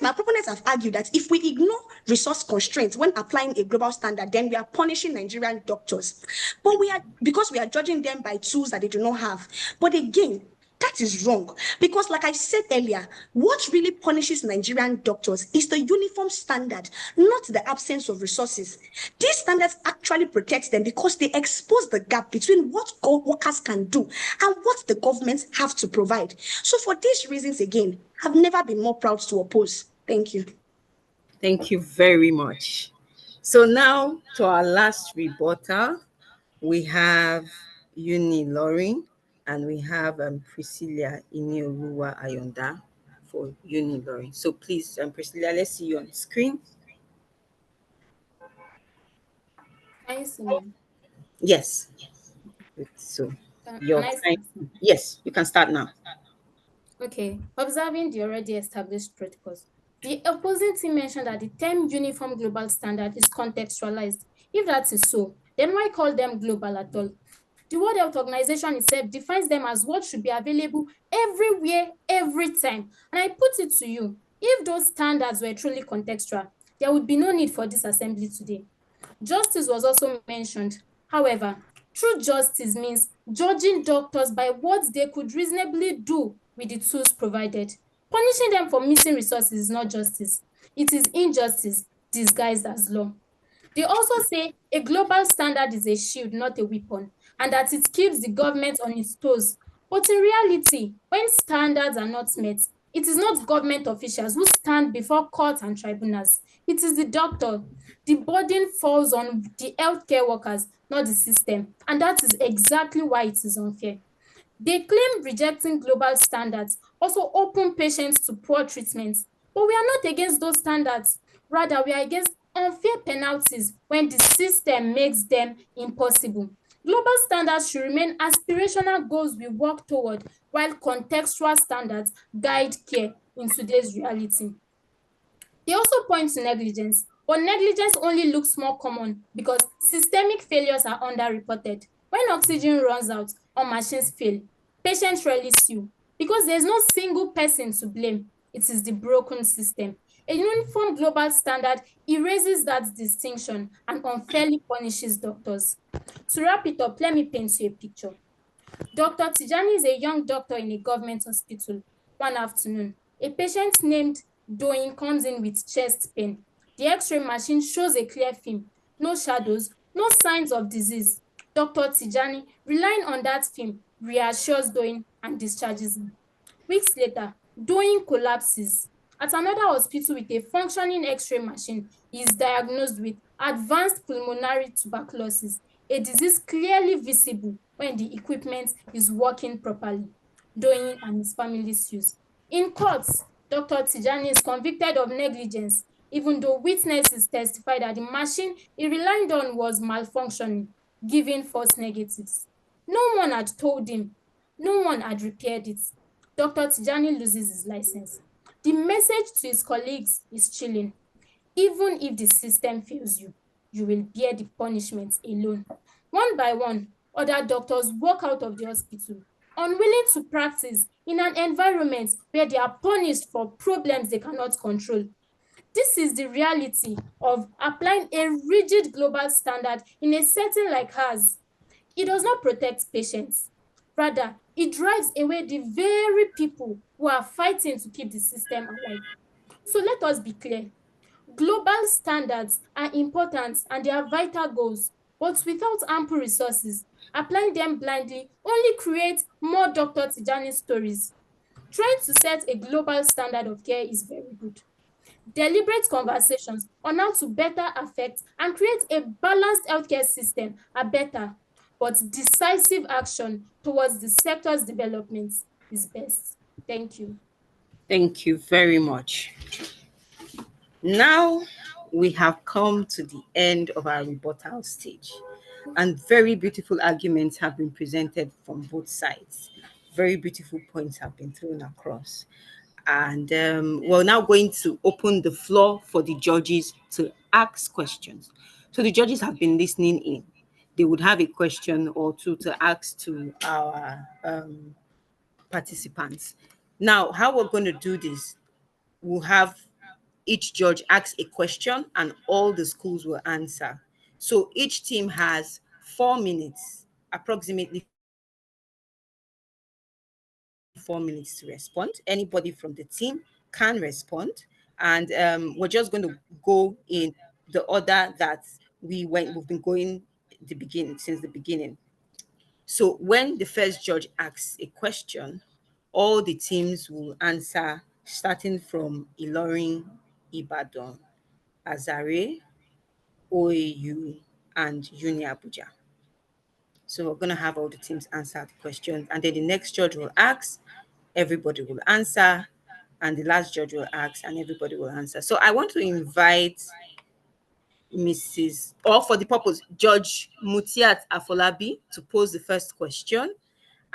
my proponents have argued that if we ignore resource constraints when applying a global standard, then we are punishing Nigerian doctors. But because we are judging them by tools that they do not have. But again, that is wrong. Because like I said earlier, what really punishes Nigerian doctors is the uniform standard, not the absence of resources. These standards actually protect them because they expose the gap between what workers can do and what the governments have to provide. So for these reasons, again, I've never been more proud to oppose. Thank you. Thank you very much. So now to our last rebuttal, we have Ilorin and we have Priscilla Inioluwa Ayonda for Ilorin. So please, Priscilla, let's see you on the screen. Can you see me? Yes. So your Can I time. Yes, you can start now. Okay, observing the already established protocols. The opposing team mentioned that the term uniform global standard is contextualized. If that is so, then why call them global at all? The World Health Organization itself defines them as what should be available everywhere, every time. And I put it to you, if those standards were truly contextual, there would be no need for this assembly today. Justice was also mentioned. However, True justice means judging doctors by what they could reasonably do with the tools provided. Punishing them for missing resources is not justice. It is injustice disguised as law. They also say a global standard is a shield, not a weapon, and that it keeps the government on its toes. But in reality, when standards are not met, it is not government officials who stand before courts and tribunals. It is the doctor. The burden falls on the healthcare workers, not the system. And that is exactly why it is unfair. They claim rejecting global standards also open patients to poor treatments. But we are not against those standards. Rather, we are against unfair penalties when the system makes them impossible. Global standards should remain aspirational goals we work toward, while contextual standards guide care in today's reality. They also point to negligence, but negligence only looks more common because systemic failures are underreported. When oxygen runs out or machines fail, patients rarely sue because there's no single person to blame. It is the broken system. A uniform global standard erases that distinction and unfairly punishes doctors. To wrap it up, let me paint you a picture. Dr. Tijani is a young doctor in a government hospital. One afternoon, a patient named Doyin comes in with chest pain. The X-ray machine shows a clear film, no shadows, no signs of disease. Dr. Tijani, relying on that film, reassures Doyin and discharges him. Weeks later, Doyin collapses. At another hospital with a functioning X-ray machine, he is diagnosed with advanced pulmonary tuberculosis, a disease clearly visible when the equipment is working properly. Doyin and his family sues. In courts, Dr. Tijani is convicted of negligence, even though witnesses testified that the machine he relied on was malfunctioning, giving false negatives. No one had told him. No one had repaired it. Dr. Tijani loses his license. The message to his colleagues is chilling. Even if the system fails you, you will bear the punishment alone. One by one, other doctors walk out of the hospital, unwilling to practice in an environment where they are punished for problems they cannot control. This is the reality of applying a rigid global standard in a setting like ours. It does not protect patients. Rather, it drives away the very people who are fighting to keep the system alive. So let us be clear. Global standards are important and they are vital goals, but without ample resources, applying them blindly only creates more Dr. Tijani stories. Trying to set a global standard of care is very good. Deliberate conversations on how to better affect and create a balanced healthcare system are better, but decisive action towards the sector's development is best. Thank you. Thank you very much. Now we have come to the end of our rebuttal stage, and very beautiful arguments have been presented from both sides. Very beautiful points have been thrown across. And we're now going to open the floor for the judges to ask questions. So the judges have been listening in. They would have a question or two to ask to our participants. Now, how we're going to do this, we'll have each judge ask a question and all the schools will answer. So each team has 4 minutes, approximately 4 minutes to respond. Anybody from the team can respond. And we're just going to go in the order that we've been going since the beginning. So when the first judge asks a question, all the teams will answer starting from Ilorin, Ibadan, Azare, OAU, and Uni Abuja. So we're going to have all the teams answer the questions, and then the next judge will ask, everybody will answer, and the last judge will ask, and everybody will answer. So I want to invite or for the purpose, Judge Mutiat Afolabi to pose the first question.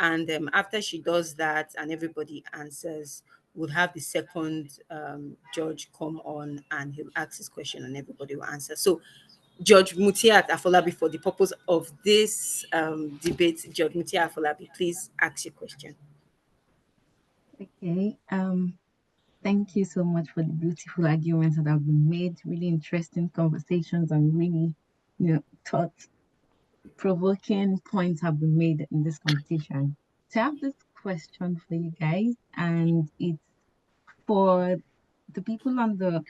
And after she does that and everybody answers, we'll have the second judge come on and he'll ask his question and everybody will answer. So Judge Mutiat Afolabi, for the purpose of this debate, Judge Mutiat Afolabi, please ask your question. Okay. Thank you so much for the beautiful arguments that have been made. Really interesting conversations and really, thought provoking points have been made in this competition. So I have this question for you guys, and it's for the people on the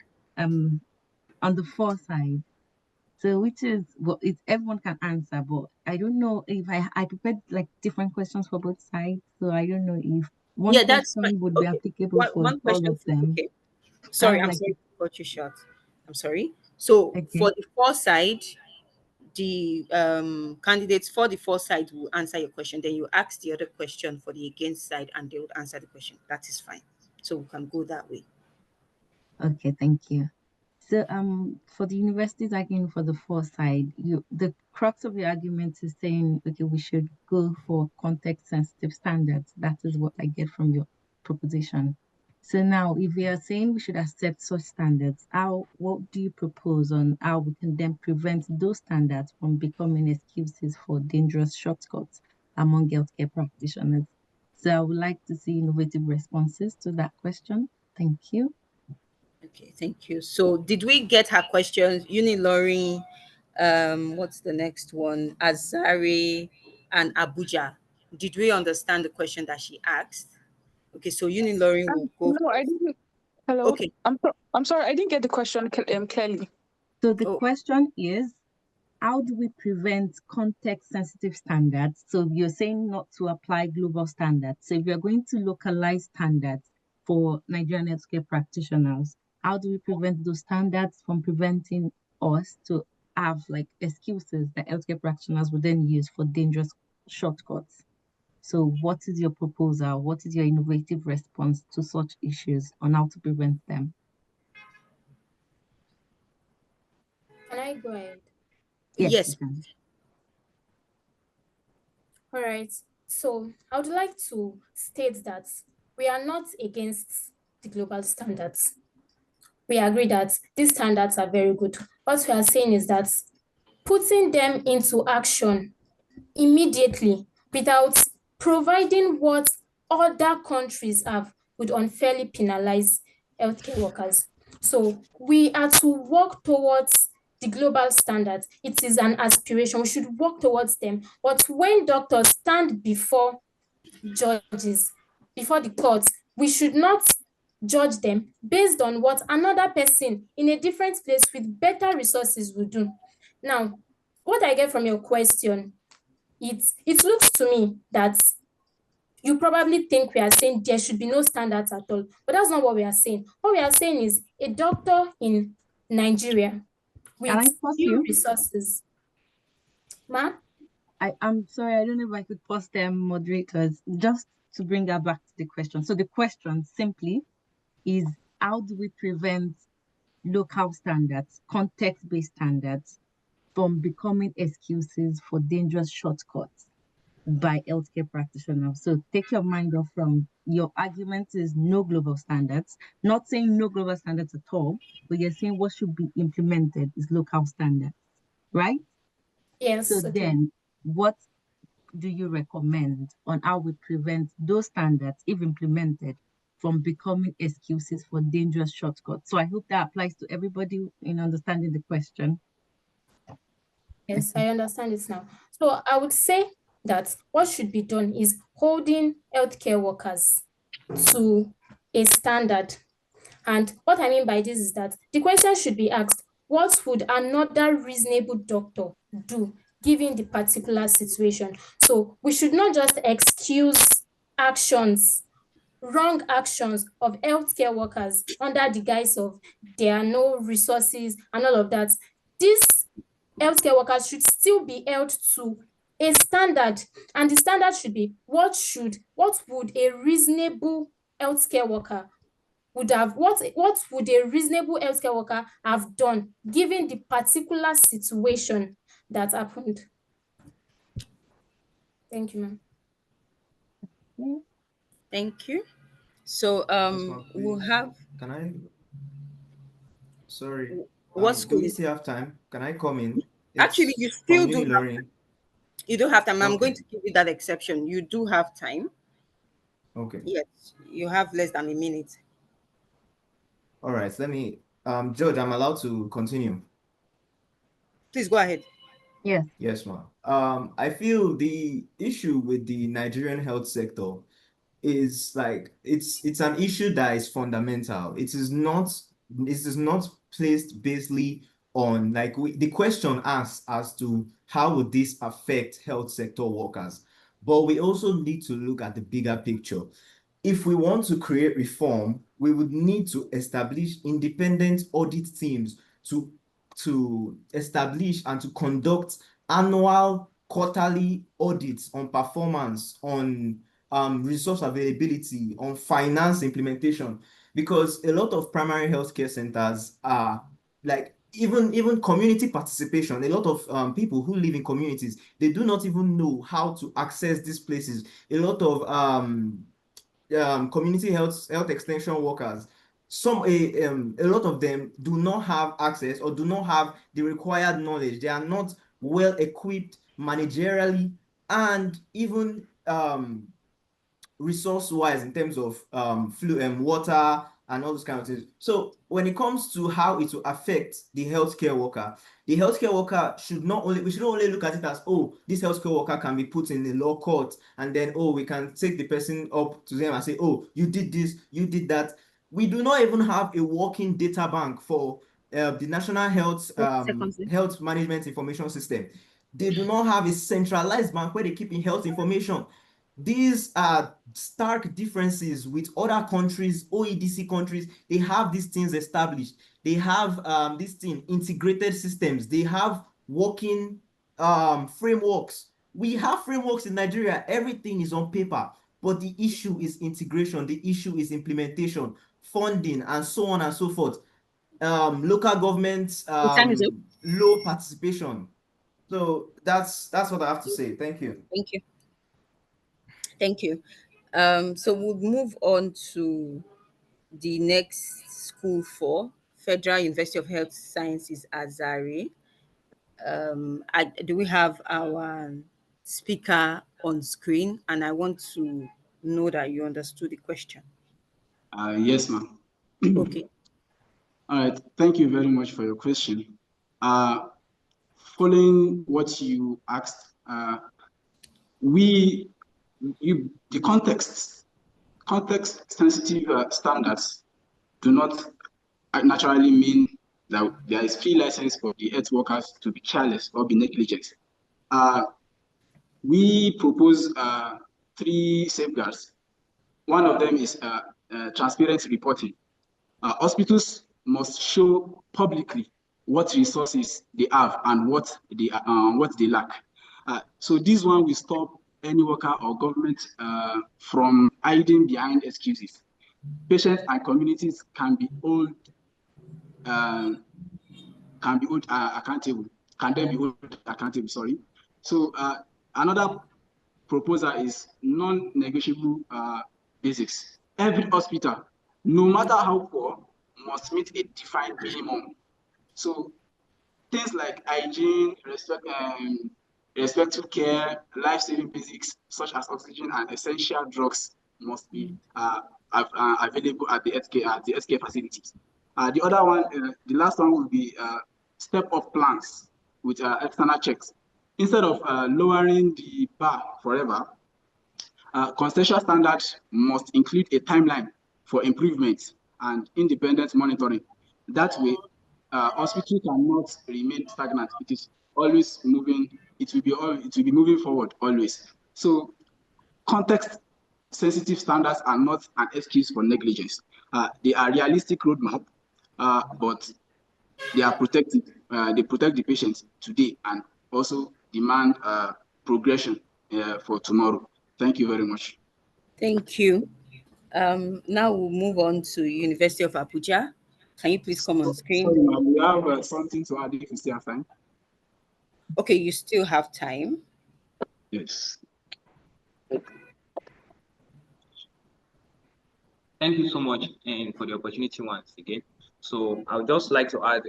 for side. So which is well, it's everyone can answer, but I don't know if I prepared like different questions for both sides. So I don't know if one Yeah, that's fine. question would be Okay. applicable for One all question. of them. Okay. I Sorry, have I'm like sorry to cut you short. I'm sorry. So okay, for the for side, the candidates for the for side will answer your question. Then you ask the other question for the against side, and they would answer the question. That is fine. So we can go that way. okay, thank you. So for the universities arguing for the foresight, the crux of the argument is saying okay we should go for context sensitive standards. That is what I get from your proposition. So now if we are saying we should accept such standards, what do you propose on how we can then prevent those standards from becoming excuses for dangerous shortcuts among healthcare practitioners? So I would like to see innovative responses to that question. Thank you. Okay, thank you. So did we get her questions? Ilorin, what's the next one? Azare and Abuja. Did we understand the question that she asked? Okay, so Ilorin will go. No, I didn't. Hello. Okay. I'm sorry, I didn't get the question clearly. So the Oh, question is, how do we prevent context sensitive standards? So you're saying not to apply global standards. So if you're going to localize standards for Nigerian healthcare practitioners, how do we prevent those standards from preventing us to have like excuses that healthcare practitioners would then use for dangerous shortcuts? So what is your proposal? What is your innovative response to such issues on how to prevent them? Can I go ahead? Yes, you yes. can. All right. So I would like to state that we are not against the global standards. We agree that these standards are very good. What we are saying is that putting them into action immediately without providing what other countries have would unfairly penalize healthcare workers. So we are to work towards the global standards. It is an aspiration. We should work towards them. But when doctors stand before judges, before the courts, we should not judge them based on what another person in a different place with better resources will do. Now, what I get from your question, it looks to me that you probably think we are saying there should be no standards at all, but that's not what we are saying. What we are saying is a doctor in Nigeria Can I with pause few you? resources. Ma? I'm sorry, I don't know if I could pause them, moderators, just to bring that back to the question. So the question simply is, how do we prevent local standards, context-based standards, from becoming excuses for dangerous shortcuts by healthcare practitioners? So take your mind off from your argument is no global standards, not saying no global standards at all, but you're saying what should be implemented is local standards, right? So Yes, okay. then what do you recommend on how we prevent those standards, if implemented, from becoming excuses for dangerous shortcuts? So I hope that applies to everybody in understanding the question. Yes, I understand it now. So I would say that what should be done is holding healthcare workers to a standard. And what I mean by this is that the question should be asked, what would another reasonable doctor do given the particular situation? So we should not just excuse actions, wrong actions of healthcare workers under the guise of there are no resources and all of that. These healthcare workers should still be held to a standard, and the standard should be what would a reasonable healthcare worker would have, what would a reasonable healthcare worker have done given the particular situation that happened. Thank you, ma'am. Thank you. So we'll have Can I? Sorry. what Do we school? still have time? Can I come in? Actually, you It's from still do have Unilorin. you do have time. I'm going Okay. to give you that exception. You do have time. Okay. Yes, you have less than a minute. All right. Let me. George, I'm allowed to continue. Please go ahead. Yes. Yes, ma'am. I feel the issue with the Nigerian health sector is like it's an issue that is fundamental. It is not placed basely on like the question asks as to how would this affect health sector workers, but we also need to look at the bigger picture. If we want to create reform, we would need to establish independent audit teams to establish and to conduct annual, quarterly audits on performance, on resource availability, on finance implementation, because a lot of primary healthcare centers are like even community participation. A lot of people who live in communities, they do not even know how to access these places. A lot of community health extension workers, a lot of them do not have access or do not have the required knowledge. They are not well equipped managerially and even resource wise in terms of water and all those kind of things. So when it comes to how it will affect the healthcare worker we should not only look at it as, oh, this healthcare worker can be put in the law court and then, oh, we can take the person up to them and say, oh, you did this, you did that. We do not even have a working data bank for the National Health Management Information System. They do not have a centralized bank where they keep in health information. These are stark differences with other countries, OECD countries. They have these things established. They have integrated systems. They have working frameworks. We have frameworks in Nigeria. Everything is on paper, but the issue is integration. The issue is implementation, funding, and so on and so forth. Local governments, low participation. So that's what I have to say. Thank you. Thank you. Thank you. So we'll move on to the next school for Federal University of Health Sciences, Azare. Do we have our speaker on screen? And I want to know that you understood the question. Yes, ma'am. Okay. All right. Thank you very much for your question. Following what you asked, the context-sensitive standards do not naturally mean that there is free license for the health workers to be careless or be negligent. We propose 3 safeguards. One of them is transparent reporting. Hospitals must show publicly what resources they have and what they lack. So this one will stop any worker or government from hiding behind excuses. Patients and communities can be held accountable. Can then be held accountable? Sorry. So another proposal is non-negotiable basics. Every hospital, no matter how poor, must meet a defined minimum. So things like hygiene, respectful care, life-saving basics such as oxygen and essential drugs must be available at the healthcare facilities. The other one, the last one will be step-up plans with external checks. Instead of lowering the bar forever, consensual standards must include a timeline for improvement and independent monitoring. That way, hospital cannot remain stagnant. It is always moving. It will be moving forward always. So, context-sensitive standards are not an excuse for negligence. They are realistic roadmap, but they are protective. They protect the patients today and also demand progression for tomorrow. Thank you very much. Thank you. Now we'll move on to University of Abuja. Can you please come on screen? Sorry, ma'am, we have something to add if you still have time. Okay, you still have time. Yes. Thank you so much for the opportunity once again. So I would just like to add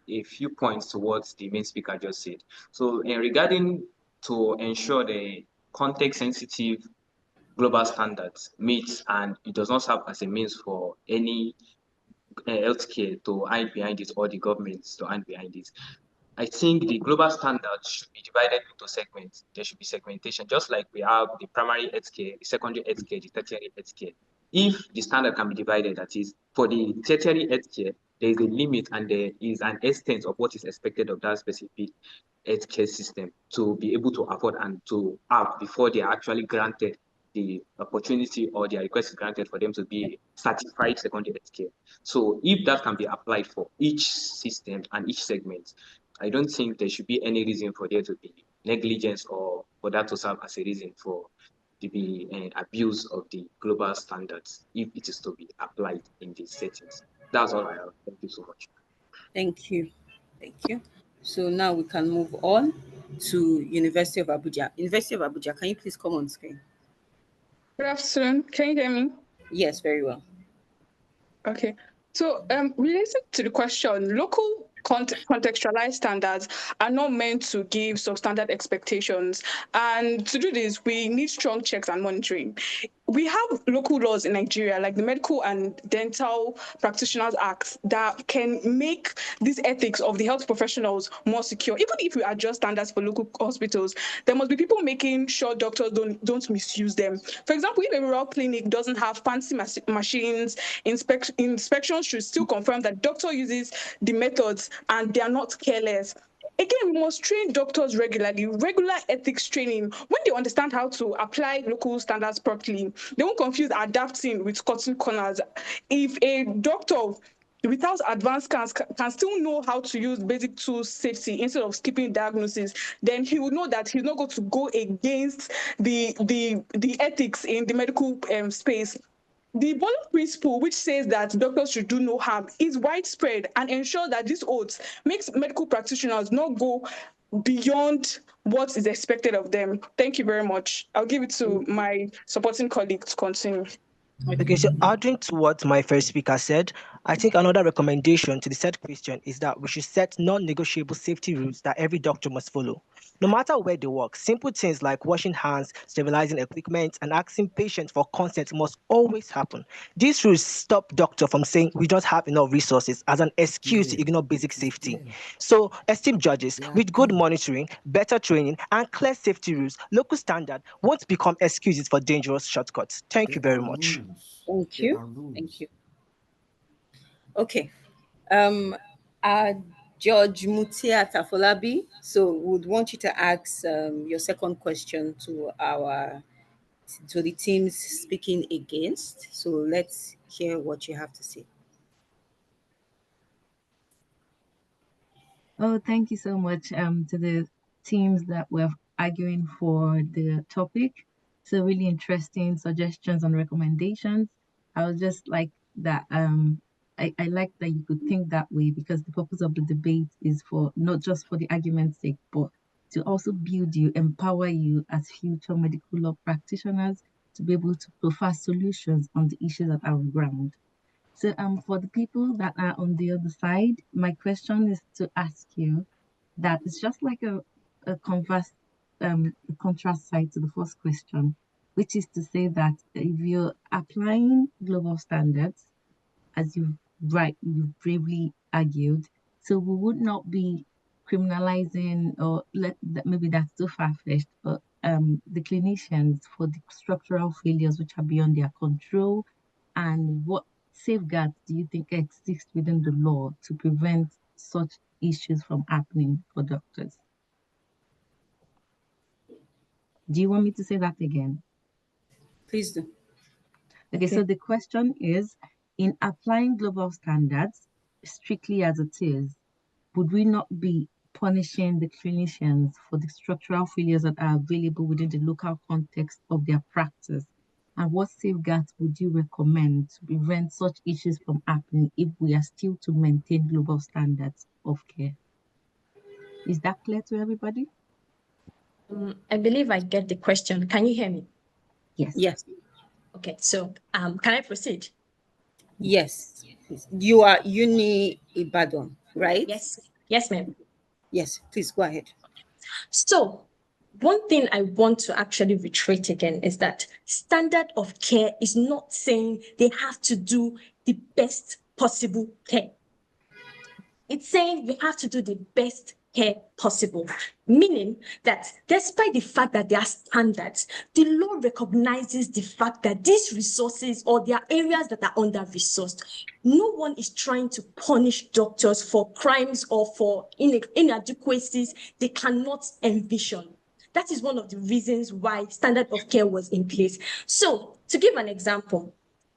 a few points towards the main speaker just said. So regarding to ensure the context-sensitive global standards meets and it does not serve as a means for any healthcare to hide behind it or the governments to hide behind it. I think the global standards should be divided into segments. There should be segmentation, just like we have the primary healthcare, the secondary healthcare, the tertiary healthcare. If the standard can be divided, that is, for the tertiary healthcare, there is a limit and there is an extent of what is expected of that specific healthcare system to be able to afford and to have before they are actually granted the opportunity or their request is granted for them to be certified secondary healthcare. So if that can be applied for each system and each segment, I don't think there should be any reason for there to be negligence or for that to serve as a reason for to be an abuse of the global standards if it is to be applied in these settings. That's all I have. Thank you so much. Thank you. Thank you. So now we can move on to University of Abuja. University of Abuja, can you please come on screen? Good afternoon. Can you hear me? Yes, very well. Okay. So, related to the question, local contextualized standards are not meant to give substandard expectations. And to do this, we need strong checks and monitoring. We have local laws in Nigeria, like the Medical and Dental Practitioners Act, that can make these ethics of the health professionals more secure. Even if we adjust standards for local hospitals, there must be people making sure doctors don't misuse them. For example, if a rural clinic doesn't have fancy machines, inspections should still confirm that doctor uses the methods and they are not careless. Again, we must train doctors regularly, regular ethics training. When they understand how to apply local standards properly, they won't confuse adapting with cutting corners. If a doctor without advanced scans can still know how to use basic tool safety instead of skipping diagnosis, then he will know that he's not going to go against the ethics in the medical space. The Bolo principle, which says that doctors should do no harm, is widespread and ensure that these oaths makes medical practitioners not go beyond what is expected of them. Thank you very much. I'll give it to my supporting colleague to continue. Okay, so adding to what my first speaker said, I think another recommendation to the said question is that we should set non-negotiable safety rules that every doctor must follow. No matter where they work, simple things like washing hands, sterilizing equipment, and asking patients for consent must always happen. These rules stop doctor from saying we don't have enough resources as an excuse to ignore basic safety. So, esteemed judges, with good monitoring, better training, and clear safety rules, local standard won't become excuses for dangerous shortcuts. Thank you very much. Thank There you. are rules. Thank you. Okay. Judge Mutia Tafolabi, so would want you to ask your second question to the teams speaking against. So let's hear what you have to say. Oh, thank you so much to the teams that were arguing for the topic. So really interesting suggestions and recommendations. I was just like that I like that you could think that way, because the purpose of the debate is for not just for the argument's sake, but to also build you, empower you as future medical law practitioners to be able to provide solutions on the issues that are on ground. So for the people that are on the other side, my question is to ask you that it's just like a converse a contrast side to the first question, which is to say that if you're applying global standards, as you bravely argued, so we would not be criminalizing, or maybe that's too far-fetched, but the clinicians for the structural failures which are beyond their control. And what safeguards do you think exist within the law to prevent such issues from happening for doctors? Do you want me to say that again? Please do. Okay, so the question is, in applying global standards strictly as it is, would we not be punishing the clinicians for the structural failures that are available within the local context of their practice? And what safeguards would you recommend to prevent such issues from happening if we are still to maintain global standards of care? Is that clear to everybody? I believe I get the question. Can you hear me? Yes. Yes. Okay, so can I proceed? Yes. You are Uni Ibadan, right? Yes, ma'am. Yes, please go ahead. So, one thing I want to actually reiterate again is that standard of care is not saying they have to do the best possible care. It's saying we have to do the best care possible, meaning that despite the fact that there are standards, the law recognizes the fact that these resources or there are areas that are under-resourced. No one is trying to punish doctors for crimes or for inadequacies they cannot envision. That is one of the reasons why standard of care was in place. So to give an example,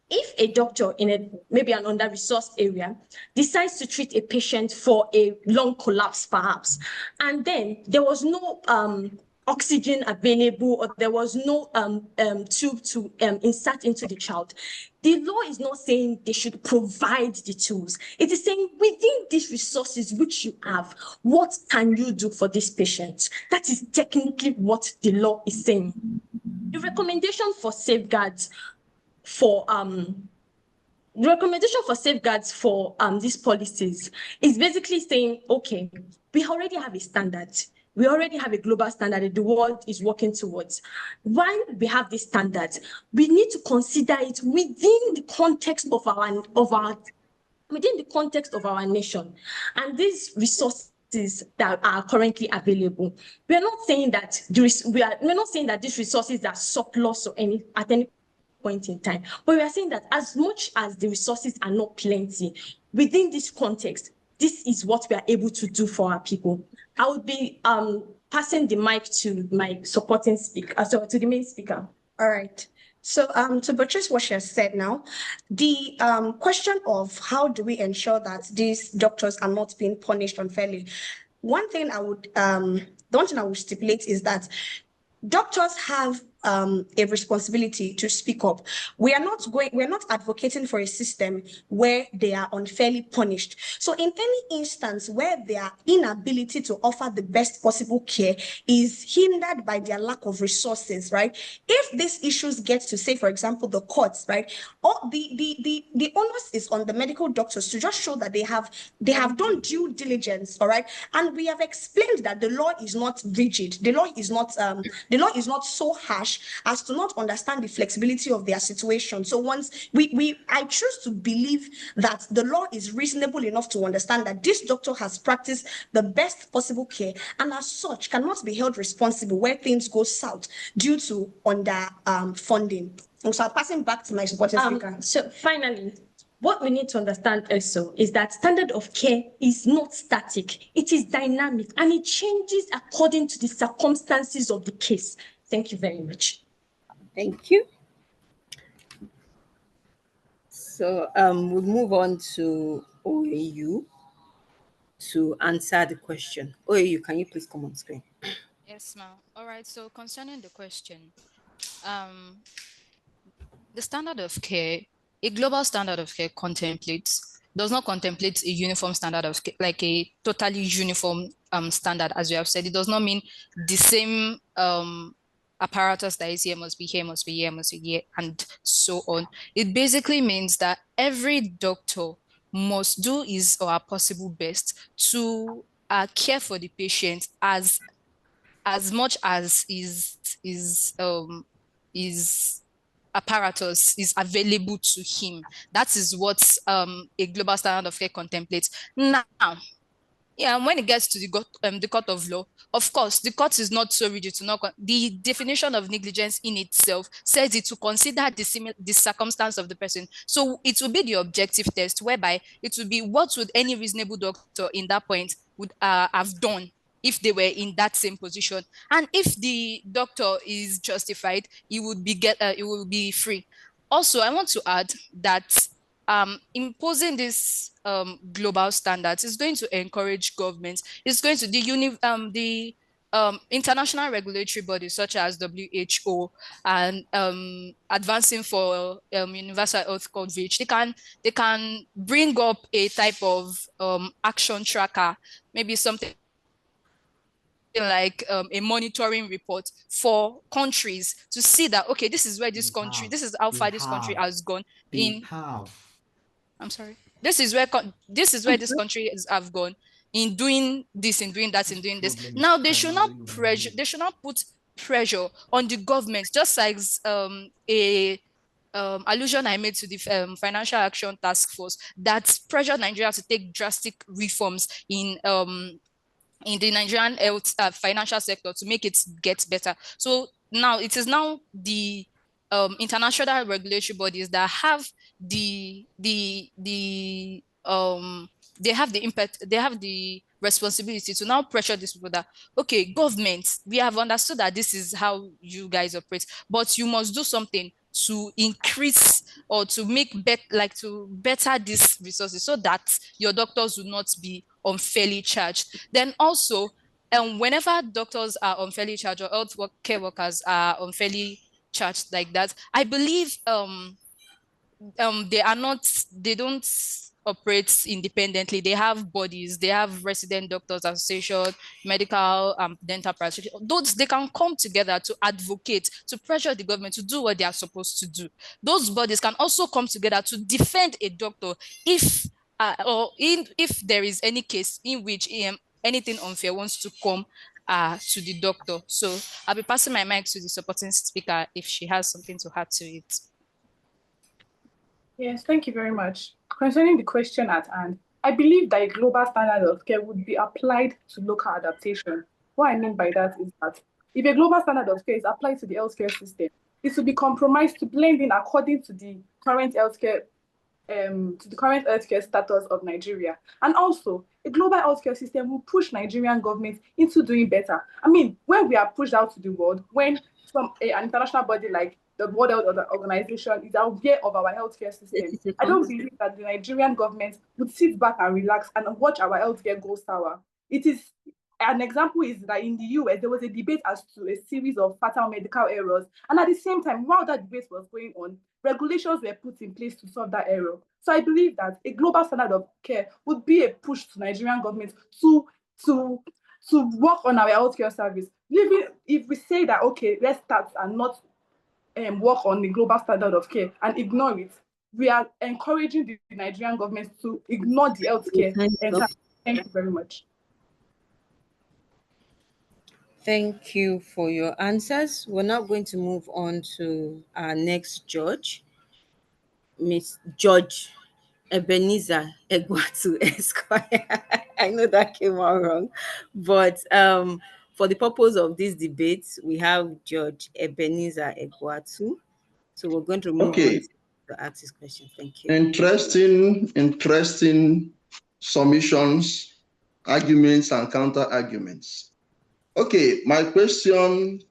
if a doctor in maybe an under-resourced area decides to treat a patient for a lung collapse, perhaps, and then there was no oxygen available or there was no tube to insert into the child, the law is not saying they should provide the tools. It is saying within these resources which you have, what can you do for this patient? That is technically what the law is saying. The recommendation for safeguards for these policies is basically saying, okay, we already have a standard. We already have a global standard that the world is working towards. While we have this standard, we need to consider it within the context of our nation and these resources that are currently available. We are not saying that these resources are surplus or at any point in time. But we are saying that as much as the resources are not plenty, within this context, this is what we are able to do for our people. I would be passing the mic to my supporting speaker, to the main speaker. All right. So to buttress what she has said now, the question of how do we ensure that these doctors are not being punished unfairly, the one thing I would stipulate is that doctors have a responsibility to speak up. We're not advocating for a system where they are unfairly punished. So in any instance where their inability to offer the best possible care is hindered by their lack of resources, right? If these issues get to, say, for example, the courts, right? Or the onus is on the medical doctors to just show that they have done due diligence, all right? And we have explained that the law is not rigid. The law is not so harsh as to not understand the flexibility of their situation. So once I choose to believe that the law is reasonable enough to understand that this doctor has practiced the best possible care and as such cannot be held responsible where things go south due to under funding. So I'm passing back to my supporting speaker. So finally, what we need to understand also is that standard of care is not static. It is dynamic and it changes according to the circumstances of the case. Thank you very much. Thank you. So we'll move on to OAU to answer the question. OAU, can you please come on screen? Yes, ma'am. All right. So concerning the question, the standard of care, a global standard of care does not contemplate a uniform standard of care, like a totally uniform standard, as you have said. It does not mean the same apparatus that is here must be here, must be here, must be here, and so on. It basically means that every doctor must do his or her possible best to care for the patient as much as is apparatus is available to him. That is what a global standard of care contemplates. Now, yeah, when it gets to the court of law, of course, the court is not so rigid to not. The definition of negligence in itself says it to consider the circumstance of the person. So it will be the objective test, whereby it will be what would any reasonable doctor in that point would have done if they were in that same position. And if the doctor is justified, he will be free. Also, I want to add that imposing this global standards is going to encourage governments. It's going to the international regulatory bodies such as WHO and advancing for universal health coverage. They can bring up a type of action tracker, maybe something like a monitoring report for countries to see that, okay, this is where this country, this is how far this country has gone in. I'm sorry. This is where this country have gone in doing this, in doing that, in doing this. Now they should not put pressure on the government, just like a allusion I made to the Financial Action Task Force that pressure Nigeria to take drastic reforms in in the Nigerian health financial sector to make it get better. So now it is now the international regulatory bodies that have they have the impact, they have the responsibility to now pressure these people that, okay, government, we have understood that this is how you guys operate, but you must do something to increase or to make to better these resources so that your doctors will not be unfairly charged. Then also, whenever doctors are unfairly charged or care workers are unfairly charged like that, I believe they don't operate independently. They have bodies, they have resident doctors association, medical dental practitioners. Those, they can come together to advocate, to pressure the government to do what they are supposed to do. Those bodies can also come together to defend a doctor if if there is any case in which anything unfair wants to come to the doctor. So I'll be passing my mic to the supporting speaker if she has something to add to it. Yes, thank you very much. Concerning the question at hand, I believe that a global standard of care would be applied to local adaptation. What I mean by that is that if a global standard of care is applied to the healthcare system, it will be compromised to blend in according to the current healthcare status of Nigeria. And also, a global healthcare system will push Nigerian government into doing better. I mean, when we are pushed out to the world, when an international body like the World Health Organization is aware of our healthcare system, I don't believe that the Nigerian government would sit back and relax and watch our healthcare go sour. It is an example is that in the US, there was a debate as to a series of fatal medical errors. And at the same time, while that debate was going on, regulations were put in place to solve that error. So I believe that a global standard of care would be a push to Nigerian government to work on our healthcare service. If we say that, okay, let's start and not work on the global standard of care and ignore it, we are encouraging the Nigerian government to ignore the healthcare. Thank you very much. Thank you for your answers. We're now going to move on to our next judge, Miss Judge Ebenezer Egwatu Esquire. I know that came out wrong, but for the purpose of this debate, we have Judge Ebenezer Egwatu. So we're going to move on to ask this question. Thank you. Interesting submissions, arguments, and counter arguments. Okay, my question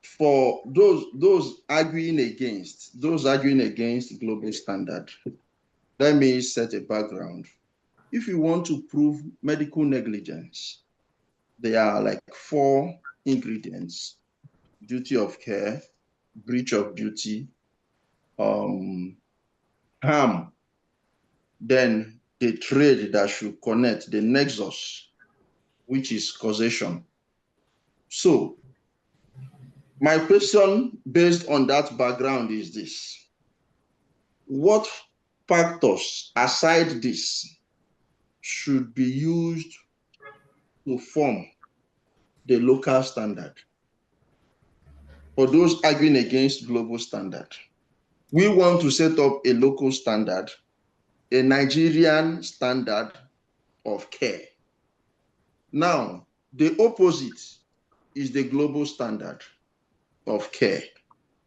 for those arguing against global standard, let me set a background. If you want to prove medical negligence, there are like 4 ingredients: duty of care, breach of duty, harm, then the trade that should connect, the nexus, which is causation. So my question based on that background is this: what factors aside this should be used to form the local standard? For those arguing against global standard, we want to set up a local standard, a Nigerian standard of care. Now, the opposite is the global standard of care.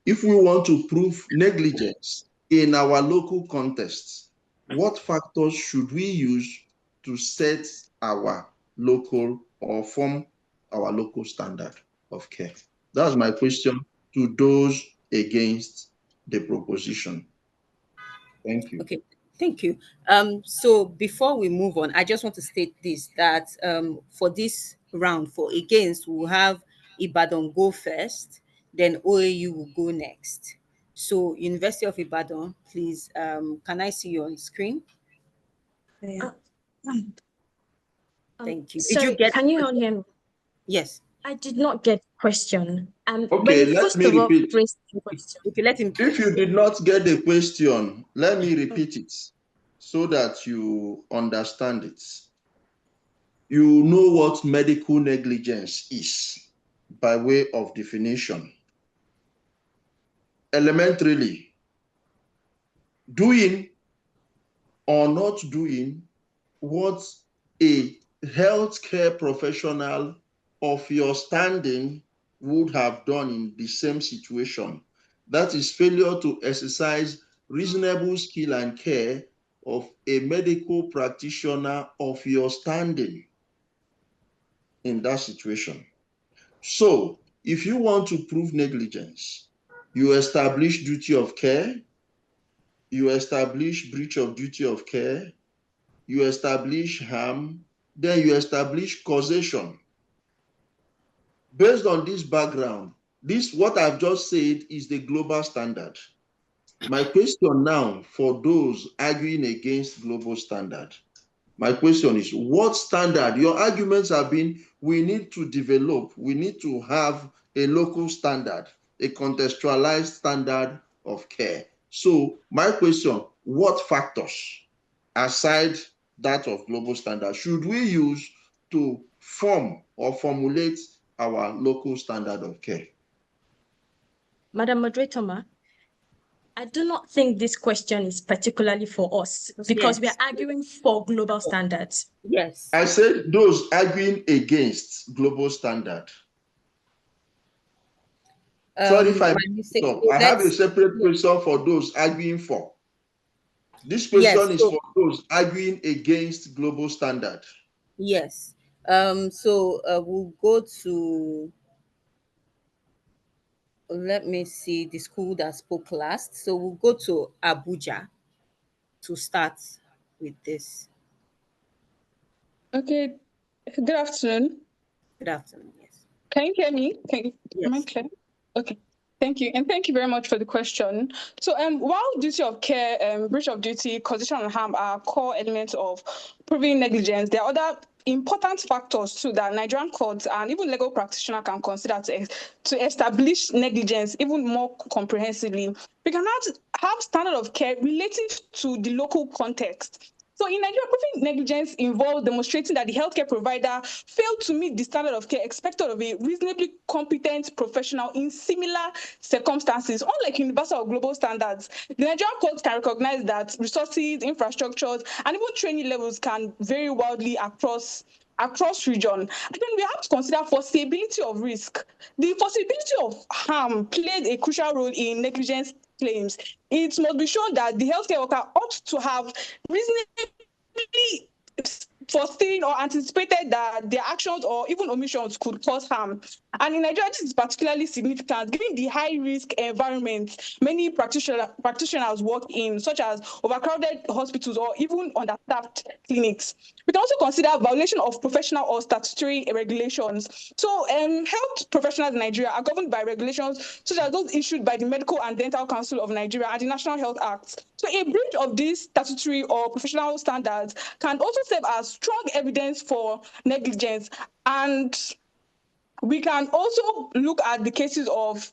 If we want to prove negligence in our local context, what factors should we use to set our local or form our local standard of care? That's my question to those against the proposition. Thank you. Okay, thank you. So before we move on, I just want to state this, that for this round, for against, we'll have Ibadan go first, then OAU will go next. So University of Ibadan, please, can I see you on screen? Yeah. Thank you. Sorry, can you all hear me? Yes. I did not get the question. Okay, let me repeat. Okay, let him. If you did not get the question, let me repeat it so that you understand it. You know what medical negligence is by way of definition. Elementarily, doing or not doing what a healthcare professional of your standing would have done in the same situation. That is failure to exercise reasonable skill and care of a medical practitioner of your standing in that situation. So if you want to prove negligence, you establish duty of care, you establish breach of duty of care, you establish harm, then you establish causation. Based on this background, what I've just said is the global standard. My question now for those arguing against global standard, my question is, what standard? Your arguments have been, we need to develop, we need to have a local standard, a contextualized standard of care. So my question, what factors, aside that of global standard, should we use to form or formulate our local standard of care? Madam Moderator, I do not think this question is particularly for us because we are arguing for global standards. Yes. I said those arguing against global standard. Sorry if I mixed up. I have a separate question for those arguing for. This question is for those arguing against global standard. Yes. So we'll go to, let me see, the school that spoke last. So we'll go to Abuja to start with this. Okay. Good afternoon. Good afternoon. Yes. Can you hear me? Yes. Am I clear? Okay. Thank you. And thank you very much for the question. So while duty of care, breach of duty, causation and harm are core elements of proving negligence, there are other important factors too that Nigerian courts and even legal practitioners can consider to establish negligence even more comprehensively. We can have standard of care relative to the local context. So in Nigeria, proving negligence involves demonstrating that the healthcare provider failed to meet the standard of care expected of a reasonably competent professional in similar circumstances. Unlike universal or global standards, the Nigerian courts can recognize that resources, infrastructures, and even training levels can vary wildly across region. And then we have to consider foreseeability of risk. The foreseeability of harm played a crucial role in negligence claims. It must be shown that the healthcare worker ought to have reasonably foreseen or anticipated that their actions or even omissions could cause harm. And in Nigeria, this is particularly significant given the high-risk environment many practitioners work in, such as overcrowded hospitals or even understaffed clinics. We can also consider violation of professional or statutory regulations. So health professionals in Nigeria are governed by regulations such as those issued by the Medical and Dental Council of Nigeria and the National Health Act. So a breach of these statutory or professional standards can also serve as strong evidence for negligence. And we can also look at the cases of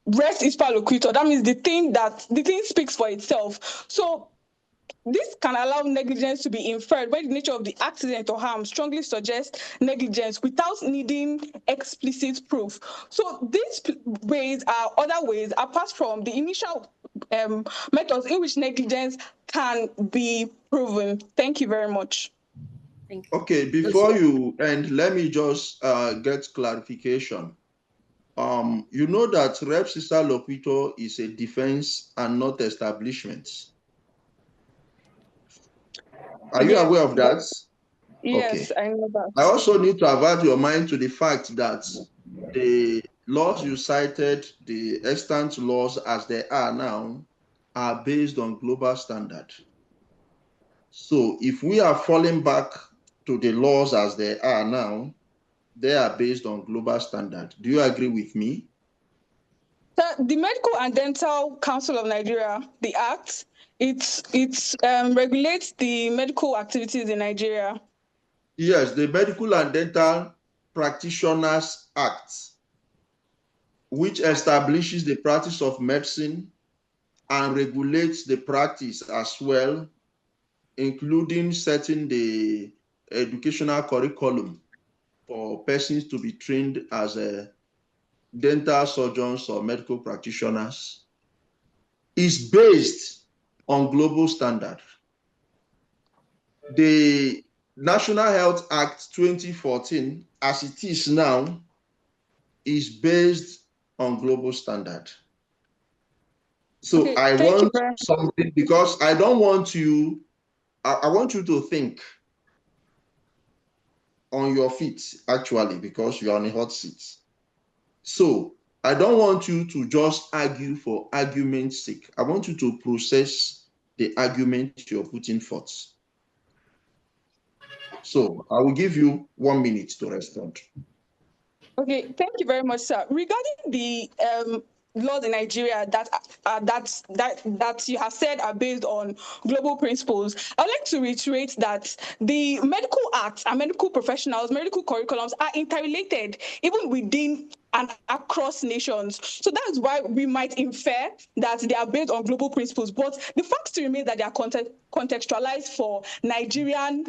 res ipsa loquitur. That means the thing speaks for itself. So this can allow negligence to be inferred when the nature of the accident or harm strongly suggests negligence without needing explicit proof. So these ways are other ways apart from the initial methods in which negligence can be proven. Thank you very much. Thank you. Okay, before you end, let me just get clarification. You know that res ipsa loquitur is a defense and not establishment. Are you aware of that? Yes, okay. I know that. I also need to avert your mind to the fact that the laws you cited, the extant laws as they are now, are based on global standard. So if we are falling back to the laws as they are now, they are based on global standard. Do you agree with me? The Medical and Dental Council of Nigeria, the Act, it regulates the medical activities in Nigeria. Yes, the Medical and Dental Practitioners Act, which establishes the practice of medicine and regulates the practice as well, including setting the educational curriculum for persons to be trained as dental surgeons or medical practitioners, is based on global standard. The National Health Act 2014, as it is now, is based on global standard. So Okay, I thank you want very something, because I don't want you, I want you to think on your feet, actually, because you're on a hot seat. So I don't want you to just argue for argument's sake. I want you to process the argument you're putting forth. So I will give you 1 minute to respond. Okay, thank you very much, sir. Regarding the laws in Nigeria that you have said are based on global principles, I'd like to reiterate that the medical acts and medical professionals, medical curriculums are interrelated, even within and across nations. So that's why we might infer that they are based on global principles. But the fact still remains that they are contextualized for Nigerian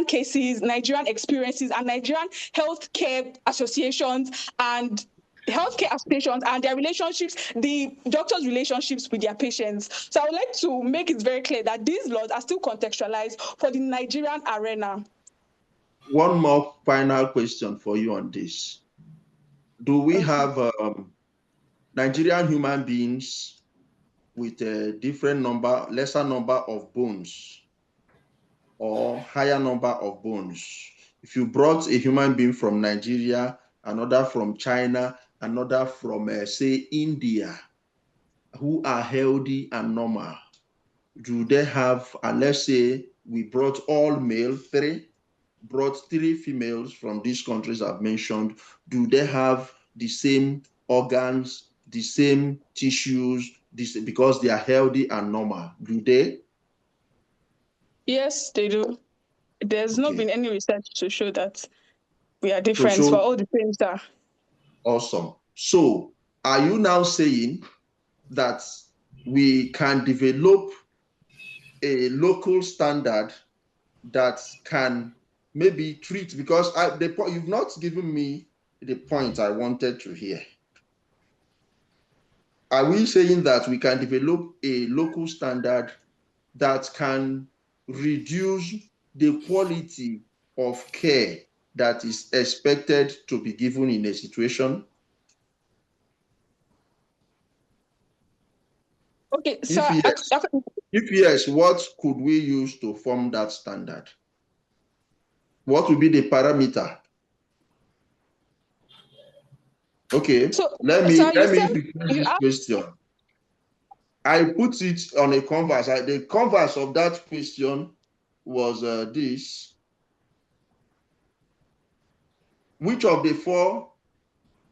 cases, Nigerian experiences, and Nigerian healthcare associations and their relationships, the doctors' relationships with their patients. So I would like to make it very clear that these laws are still contextualized for the Nigerian arena. One more final question for you on this. Do we have Nigerian human beings with a different number, lesser number of bones or higher number of bones? If you brought a human being from Nigeria, another from China, another from, say, India, who are healthy and normal, do they have, and let's say we brought all male, brought 3 females from these countries I've mentioned, do they have the same organs, the same tissues, because they are healthy and normal? Do they? Yes, they do. There's not been any research to show that we are To different show, for all the same, sir. awesome. So are you now saying that we can develop a local standard that can maybe treat, because you've not given me the point I wanted to hear. Are we saying that we can develop a local standard that can reduce the quality of care that is expected to be given in a situation? Okay, sir. If yes, what could we use to form that standard? What would be the parameter? Okay, So, let me sir, rephrase this question. I put it on a canvas. The canvas of that question was this. Which of the 4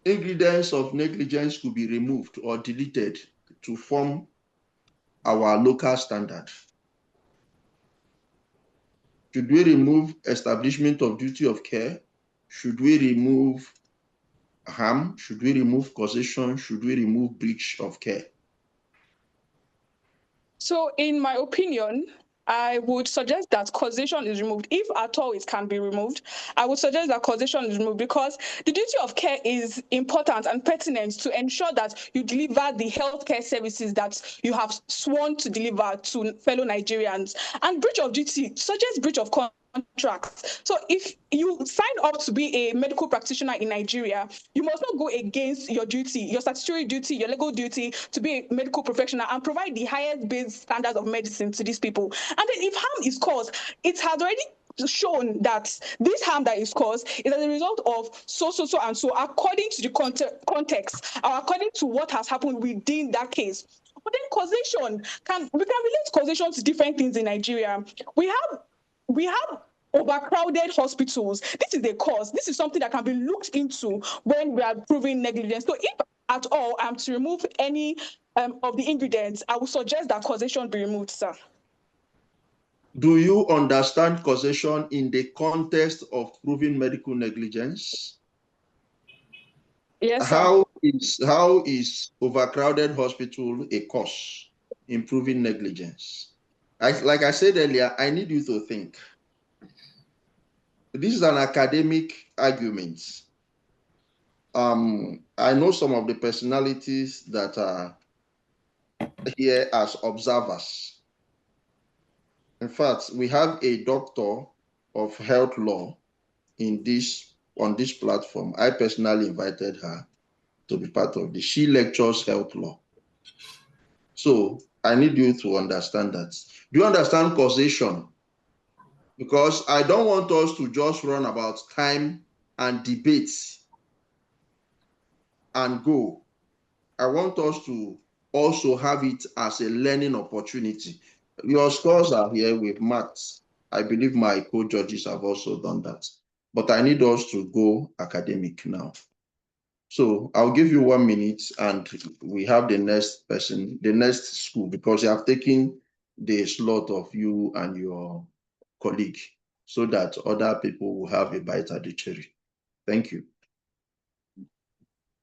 ingredients of negligence could be removed or deleted to form our local standard? Should we remove establishment of duty of care? Should we remove harm? Should we remove causation? Should we remove breach of care? So, in my opinion, I would suggest that causation is removed. If at all it can be removed, I would suggest that causation is removed, because the duty of care is important and pertinent to ensure that you deliver the healthcare services that you have sworn to deliver to fellow Nigerians. And breach of duty suggests breach of contracts. So if you sign up to be a medical practitioner in Nigeria, you must not go against your duty, your statutory duty, your legal duty to be a medical professional and provide the highest base standards of medicine to these people. And then if harm is caused, it has already shown that this harm that is caused is as a result of so and so, according to the context or according to what has happened within that case. But then causation, we can relate causation to different things in Nigeria. We have overcrowded hospitals. This is a cause. This is something that can be looked into when we are proving negligence. So if at all I'm to remove any of the ingredients, I would suggest that causation be removed, sir. Do you understand causation in the context of proving medical negligence? Yes, sir. How is overcrowded hospital a cause in proving negligence? Like I said earlier, I need you to think. This is an academic argument. I know some of the personalities that are here as observers. In fact, we have a doctor of health law on this platform. I personally invited her to be part of this. She lectures health law. So I need you to understand that. Do you understand causation? Because I don't want us to just run about time and debate and go. I want us to also have it as a learning opportunity. Your scores are here with maths. I believe my co-judges have also done that. But I need us to go academic now. So I'll give you 1 minute and we have the next person, the next school, because you have taken the slot of you and your colleague so that other people will have a bite at the cherry. Thank you.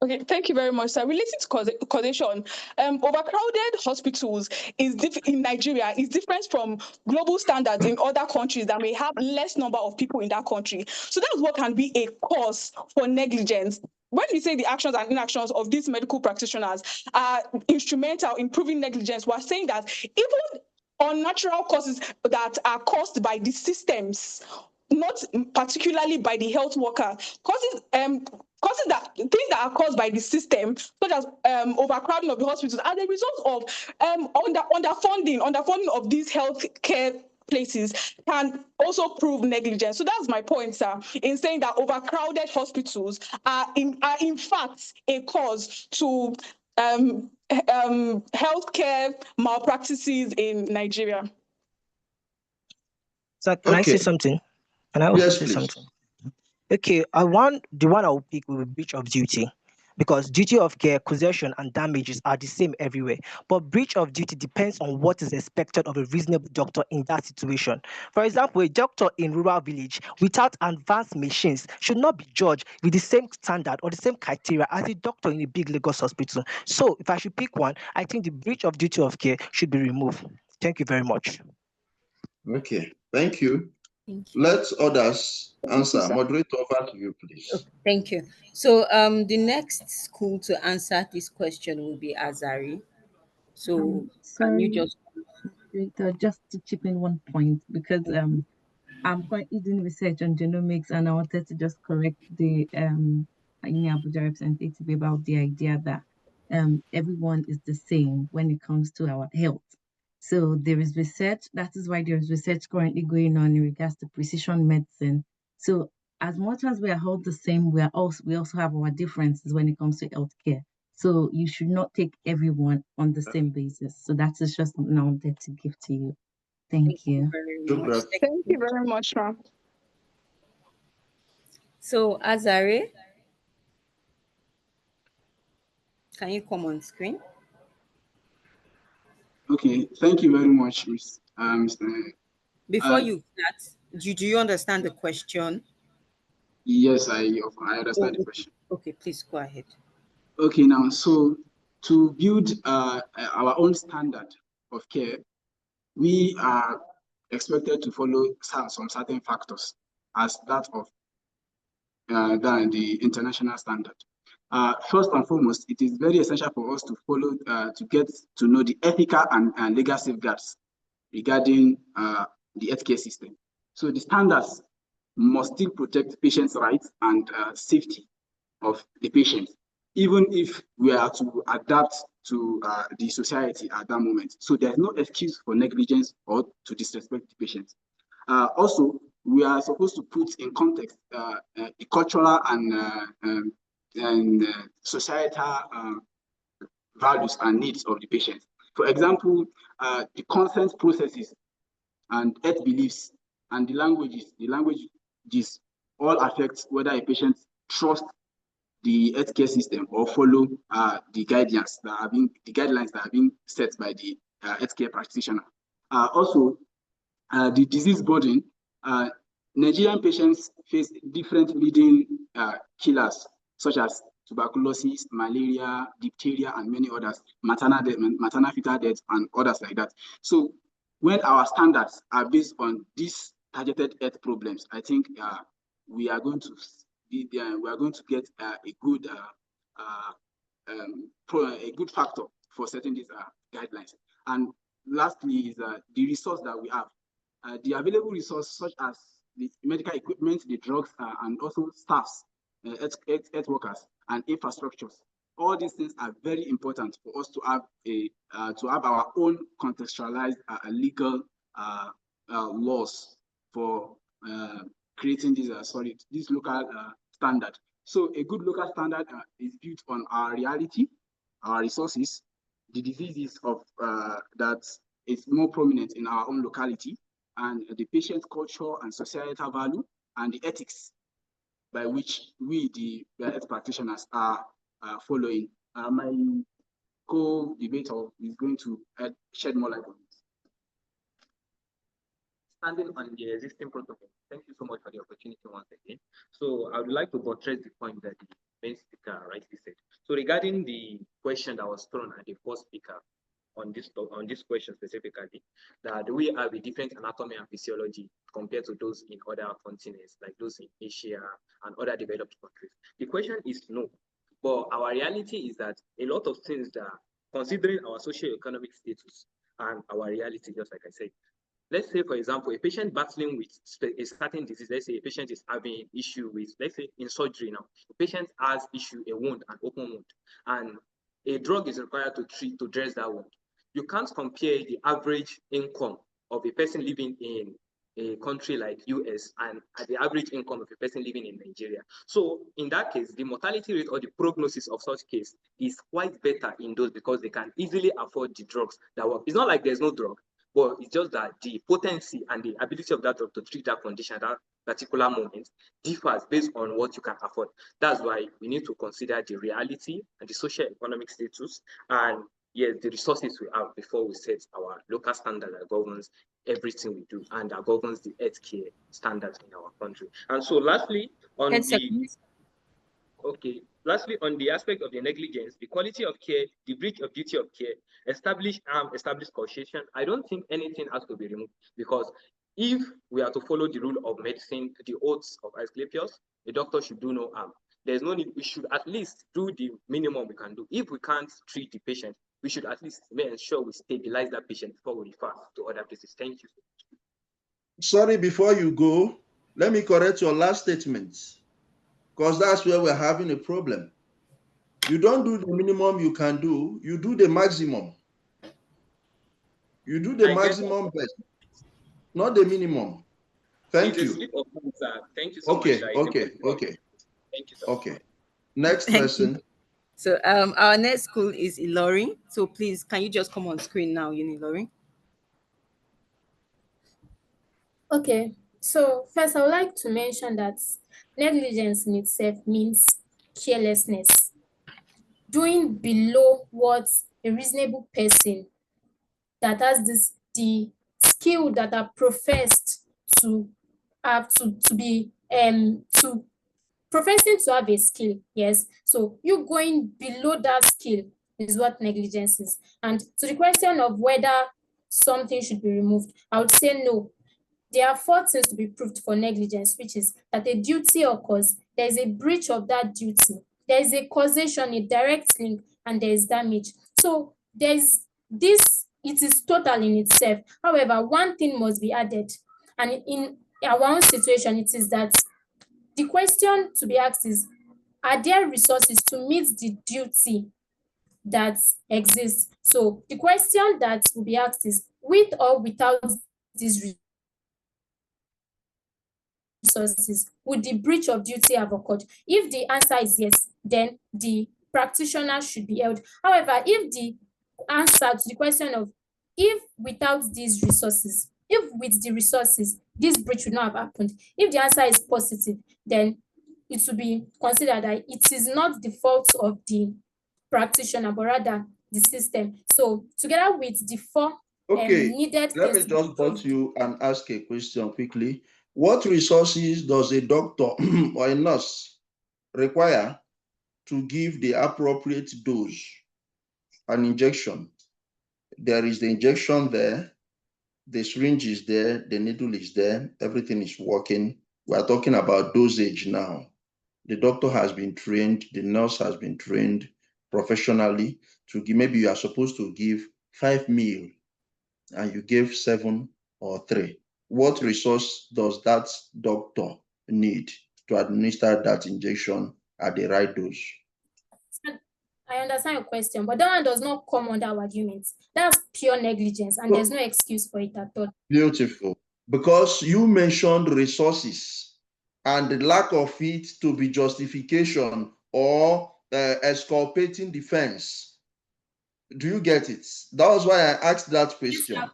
Okay, thank you very much, sir. Relating to causation, overcrowded hospitals in Nigeria is different from global standards in other countries that may have less number of people in that country. So that's what can be a cause for negligence. When we say the actions and inactions of these medical practitioners are instrumental in proving negligence, we're saying that even unnatural causes that are caused by the systems, not particularly by the health worker, causes that things that are caused by the system, such as overcrowding of the hospitals, are the result of underfunding of these health care places, can also prove negligence. So that's my point, sir, in saying that overcrowded hospitals are in fact a cause to healthcare malpractices in Nigeria. So can I say something? Can I also say please. something? Okay, the one I will pick will be breach of duty, because duty of care, causation, and damages are the same everywhere. But breach of duty depends on what is expected of a reasonable doctor in that situation. For example, a doctor in rural village without advanced machines should not be judged with the same standard or the same criteria as a doctor in a big Lagos hospital. So if I should pick one, I think the breach of duty of care should be removed. Thank you very much. Okay, thank you. Thank you. Let others answer. Moderator, over to you, please. Okay, thank you. So the next school to answer this question will be Azare. So can you just just to chip in one point, because I'm currently doing research on genomics, and I wanted to just correct the Abuja representative about the idea that everyone is the same when it comes to our health. So there is research. That is why there is research currently going on in regards to precision medicine. So as much as we are all the same, we also have our differences when it comes to healthcare. So you should not take everyone on the same basis. So that is just something I wanted to give to you. Thank you. very much. Thank you very much, ma'am. So Azare, can you come on screen? Okay, thank you very much, Mr. Before you start, do you understand the question? Yes, I understand the question. Okay, please go ahead. Okay, now, so to build our own standard of care, we are expected to follow some certain factors as that of than the international standard. First and foremost, it is very essential for us to follow, to get to know the ethical and legal safeguards regarding the healthcare system. So the standards must still protect patients' rights and safety of the patient, even if we are to adapt to the society at that moment. So there's no excuse for negligence or to disrespect the patient. Also, we are supposed to put in context the cultural and societal values and needs of the patient. For example, the consent processes and health beliefs and the languages all affect whether a patient trusts the healthcare system or follow the guidelines that are being set by the healthcare practitioner. Also, the disease burden. Nigerian patients face different leading killers, such as tuberculosis, malaria, diphtheria, and many others, maternal fetal death, and others like that. So when our standards are based on these targeted health problems, I think we are going to get a good factor for setting these guidelines. And lastly is the resource that we have. The available resources such as the medical equipment, the drugs, and also staffs, health workers, and infrastructures. All these things are very important for us to have our own contextualized legal laws for creating this local standard. So a good local standard is built on our reality, our resources, the diseases of that is more prominent in our own locality, and the patient culture and societal value, and the ethics by which we, the health practitioners, are following. My co-debater is going to shed more light on this. Standing on the existing protocol, thank you so much for the opportunity once again. So I would like to buttress the point that the main speaker rightly said. So regarding the question that was thrown at the first speaker on this question specifically, that we have a different anatomy and physiology compared to those in other continents, like those in Asia and other developed countries. The question is no, but our reality is that a lot of things that, considering our socio-economic status and our reality, just like I said, let's say, for example, a patient battling with a certain disease, let's say a patient is having issue with, let's say in surgery now, the patient has issue, a wound, an open wound, and a drug is required to dress that wound. You can't compare the average income of a person living in a country like US and the average income of a person living in Nigeria. So in that case, the mortality rate or the prognosis of such case is quite better in those, because they can easily afford the drugs that work. It's not like there's no drug, but it's just that the potency and the ability of that drug to treat that condition at that particular moment differs based on what you can afford. That's why we need to consider the reality and the social economic status, and yes, the resources we have before we set our local standard that governs everything we do and that governs the healthcare standards in our country. And so lastly, on lastly, on the aspect of the negligence, the quality of care, the breach of duty of care, established causation, I don't think anything has to be removed, because if we are to follow the rule of medicine, the oaths of Asclepius, the doctor should do no harm. There's no need, we should at least do the minimum we can do. If we can't treat the patient, we should at least make sure we stabilize that patient before we refer to other places. Thank you. Sorry, before you go, let me correct your last statement, because that's where we're having a problem. You don't do the minimum you can do, you do the maximum. You do the maximum best, not the minimum. Thank you. Thank you so much. Okay. Thank you, sir. Okay. Next person. So our next school is Ilorin. So please, can you just come on screen now, Ilorin? Okay, so first I would like to mention that negligence in itself means carelessness, doing below what a reasonable person that has the skill that are professed to have to be to professing to have a skill, yes. So you going below that skill is what negligence is. And to the question of whether something should be removed, I would say no. There are 4 things to be proved for negligence, which is that a duty occurs, there is a breach of that duty, there is a causation, a direct link, and there is damage. So there's this, it is total in itself. However, one thing must be added, and in our own situation, it is that the question to be asked is, are there resources to meet the duty that exists? So the question that will be asked is, with or without these resources, would the breach of duty have occurred? If the answer is yes, then the practitioner should be held. However, if the answer to the question of if without these resources, if with the resources, this breach would not have happened, if the answer is positive, then it will be considered that it is not the fault of the practitioner, but rather the system. So together with the 4 needed let me just pause you and ask a question quickly. What resources does a doctor or a nurse require to give the appropriate dose, an injection? There is the injection there, the syringe is there, the needle is there, everything is working. We are talking about dosage now. The doctor has been trained, the nurse has been trained professionally to give. Maybe you are supposed to give 5 ml and you gave 7 or 3. what resource does that doctor need to administer that injection at the right dose? I understand your question, but that one does not come under our arguments. That's pure negligence, and there's no excuse for it at all. Beautiful. Because you mentioned resources and the lack of it to be justification or exculpating defense. Do you get it? That was why I asked that question. Yes,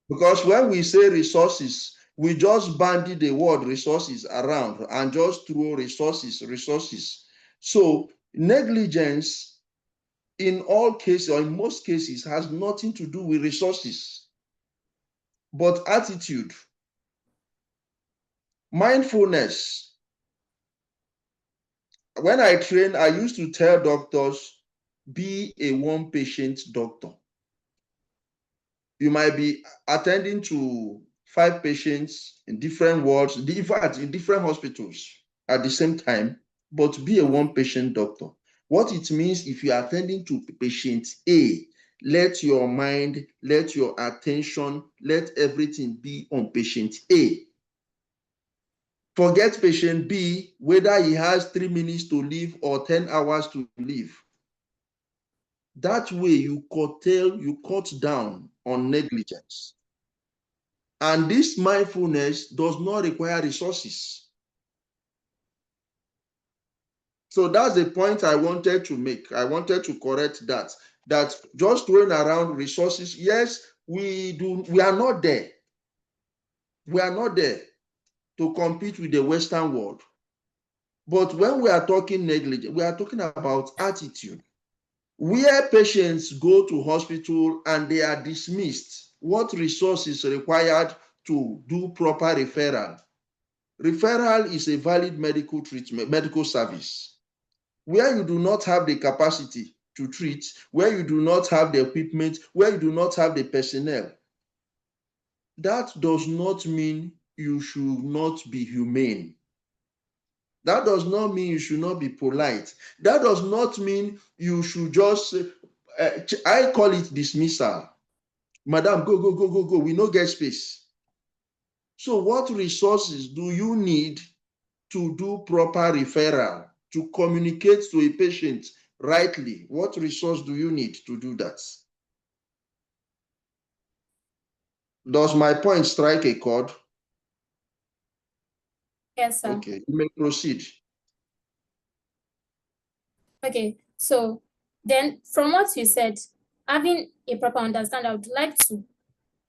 because when we say resources, we just bandy the word resources around and just throw resources. So negligence in all cases, or in most cases, has nothing to do with resources, but attitude. Mindfulness. When I train, I used to tell doctors, be a one patient doctor. You might be attending to 5 patients in different wards, in fact, in different hospitals at the same time, but be a one patient doctor. What it means, if you are attending to patient A, let your mind, let your attention, let everything be on patient A. Forget patient B, whether he has 3 minutes to live or 10 hours to live. That way you cut down on negligence. And this mindfulness does not require resources. So that's the point I wanted to make. I wanted to correct that just throwing around resources, yes, we are not there. We are not there to compete with the Western world. But when we are talking negligence, we are talking about attitude. Where patients go to hospital and they are dismissed, what resources are required to do proper referral? Referral is a valid medical treatment, medical service. Where you do not have the capacity to treat, where you do not have the equipment, where you do not have the personnel, that does not mean you should not be humane. That does not mean you should not be polite. That does not mean you should just, I call it dismissal. Madam, go. We no get space. So what resources do you need to do proper referral, to communicate to a patient rightly? What resource do you need to do that? Does my point strike a chord? Yes, sir. Okay, you may proceed. Okay, so then from what you said, having a proper understanding, I would like to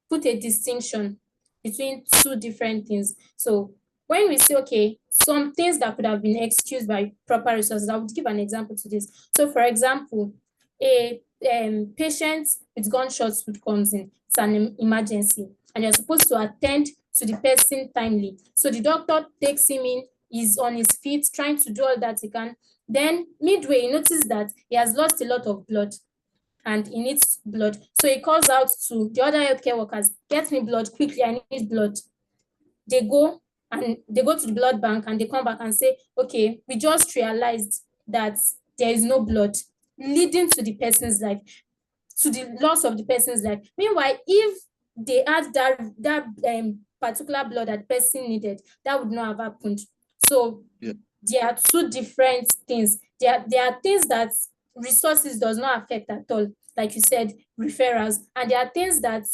put a distinction between two different things. So when we say, okay, some things that could have been excused by proper resources, I would give an example to this. So for example, a patient with gunshot wound comes in, it's an emergency, and you're supposed to attend to the person timely. So the doctor takes him in, he's on his feet, trying to do all that he can. Then midway, he notices that he has lost a lot of blood and he needs blood. So he calls out to the other healthcare workers, get me blood quickly, I need blood. They go to the blood bank and they come back and say, okay, we just realized that there is no blood, leading to the person's life, to the loss of the person's life. Meanwhile, if they had that particular blood that the person needed, that would not have happened. So there are two different things. There are things that resources does not affect at all, like you said, referrals, and there are things that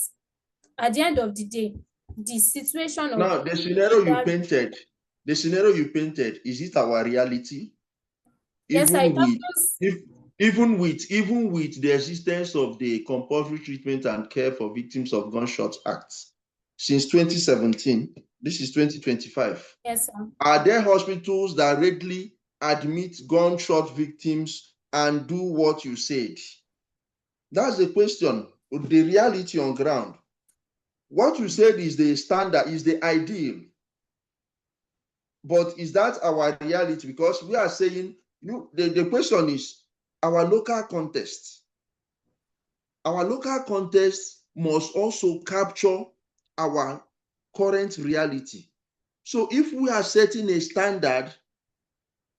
at the end of the day, the situation of now the scenario you painted, is it our reality? Yes, Even with the existence of the Compulsory Treatment and Care for Victims of Gunshot Act since 2017, this is 2025. Yes, sir. Are there hospitals that readily admit gunshot victims and do what you said? That's the question, the reality on ground. What you said is the standard, is the ideal. But is that our reality? Because we are saying, the question is our local context. Our local context must also capture our current reality. So if we are setting a standard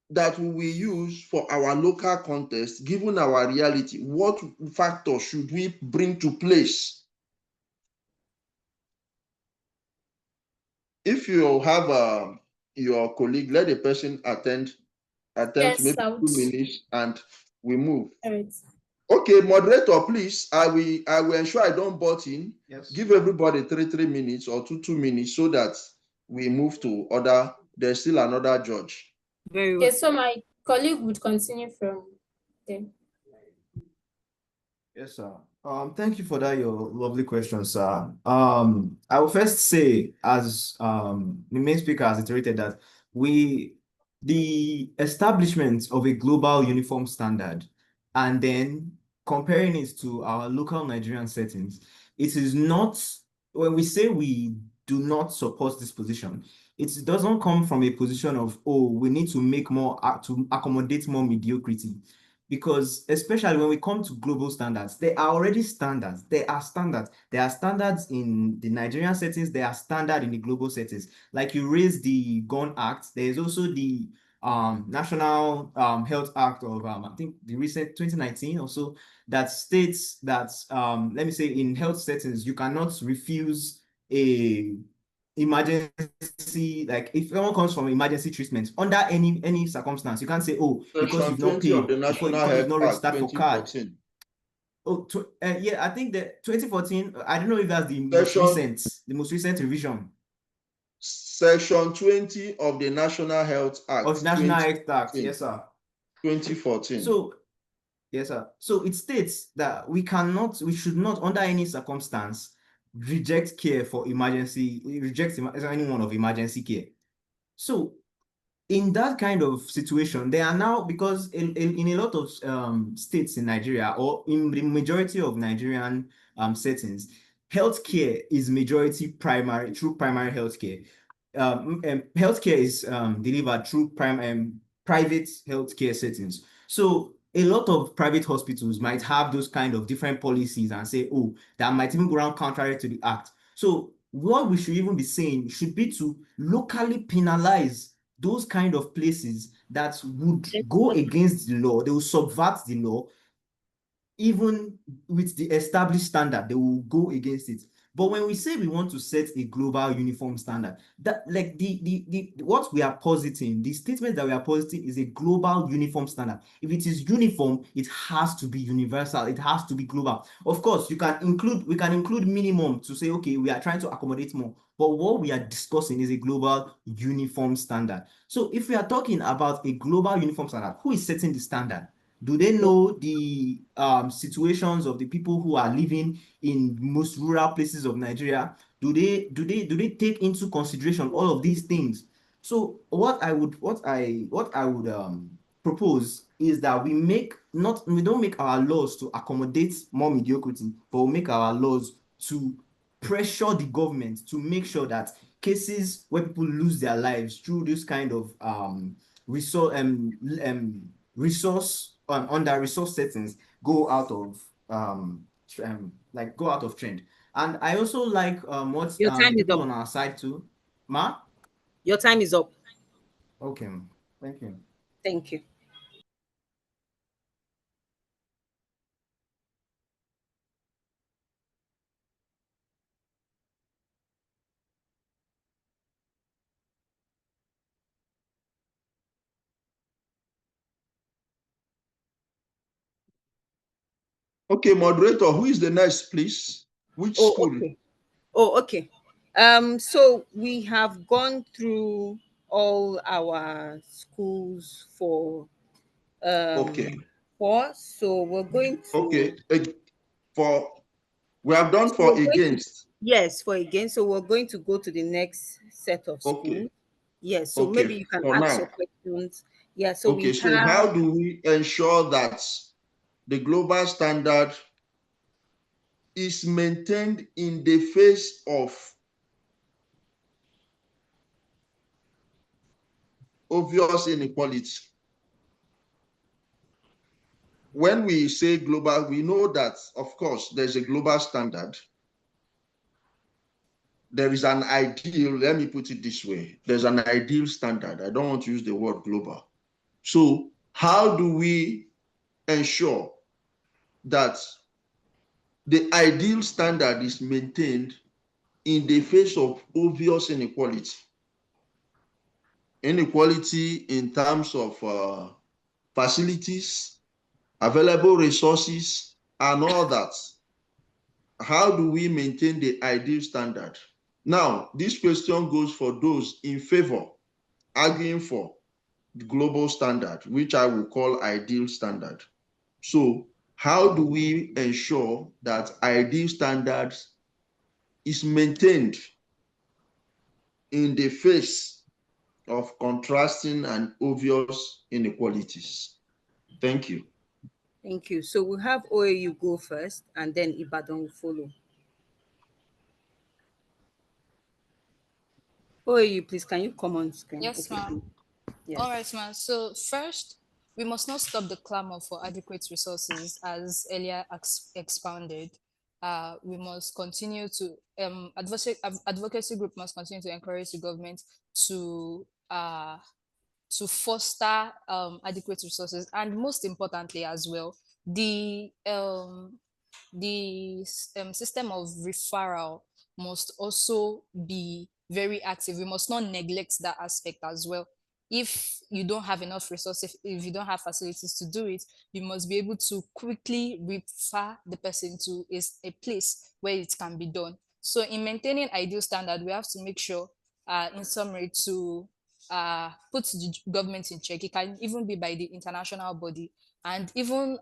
that we will use for our local context, given our reality, what factors should we bring to place? if you have your colleague, let the person attempt Yes, maybe I 2 would. minutes and we move. All right. Okay, moderator, please. I will ensure I don't butt in. Yes. Give everybody 3 minutes or 2 minutes so that we move to other. There's still another judge. Very well. Okay, so my colleague would continue from there. Yes, sir. Thank you for that, your lovely question, sir. I will first say, as the main speaker has iterated, that the establishment of a global uniform standard and then comparing it to our local Nigerian settings, it is not, when we say we do not support this position, it doesn't come from a position of, oh, we need to make more, to accommodate more mediocrity. Because especially when we come to global standards, there are already standards. There are standards. There are standards in the Nigerian settings. There are standards in the global settings. Like you raised the Gun Act. There is also the National Health Act of I think the recent 2019 also, that states that let me say, in health settings you cannot refuse a emergency, like if someone comes from emergency treatment under any circumstance, you can't say, oh, because Section you've not 20 of the paid before, National because you've Health not Act registered for card. 2014. Oh, yeah, I think that 2014, I don't know if that's the most recent revision Section 20 of the National Health Act of the National Health Act. Yes, sir. 2014. So yes, sir. So it states that we should not, under any circumstance, reject care for emergency, reject anyone of emergency care. So in that kind of situation, they are now, because in a lot of states in Nigeria, or in the majority of Nigerian settings, healthcare is majority primary, through primary healthcare. Healthcare is delivered through private healthcare settings. So a lot of private hospitals might have those kind of different policies and say, oh, that might even go around contrary to the act. So what we should even be saying should be to locally penalize those kind of places that would go against the law. They will subvert the law. Even with the established standard, they will go against it. But when we say we want to set a global uniform standard, that like the what we are positing, the statement that we are positing is a global uniform standard. If it is uniform, it has to be universal, it has to be global. Of course, we can include minimum to say, okay, we are trying to accommodate more. But what we are discussing is a global uniform standard. So if we are talking about a global uniform standard, who is setting the standard? Do they know the situations of the people who are living in most rural places of Nigeria? Do they take into consideration all of these things? So what I would propose is that we don't make our laws to accommodate more mediocrity, but we make our laws to pressure the government to make sure that cases where people lose their lives through this kind of under resource settings go out of trend. And I also like what Your time the is people up. on our side too. Ma? Your time is up. Okay, thank you. Thank you. Okay, moderator, who is the next, please? Which school? Okay. Oh, okay. So we have gone through all our schools for Okay. so we're going to Okay. We have done so for we're going to, against. yes, for again. So we're going to go to the next set of schools. Okay. Yes, so Okay. maybe you can For ask now. your questions. Yeah, so Okay. we So have how do we ensure that the global standard is maintained in the face of obvious inequality? When we say global, we know that, of course, there's a global standard. There is an ideal, let me put it this way. There's an ideal standard. I don't want to use the word global. So how do we ensure that the ideal standard is maintained in the face of obvious inequality. Inequality in terms of facilities, available resources, and all that. How do we maintain the ideal standard? Now, this question goes for those in favor, arguing for the global standard, which I will call ideal standard. So, how do we ensure that ideal standards is maintained in the face of contrasting and obvious inequalities? Thank you. Thank you. So we'll have OAU go first, and then Ibadan will follow. OAU, please, can you come on screen? Yes, Okay. ma'am. Yes. All right, ma'am. So first, we must not stop the clamor for adequate resources, as earlier expounded. We must continue to advocacy group must continue to encourage the government to foster adequate resources, and most importantly as well, the system of referral must also be very active. We must not neglect that aspect as well. If you don't have enough resources, if you don't have facilities to do it, you must be able to quickly refer the person to a place where it can be done. So in maintaining ideal standard, we have to make sure, in summary, to put the government in check. It can even be by the international body, and even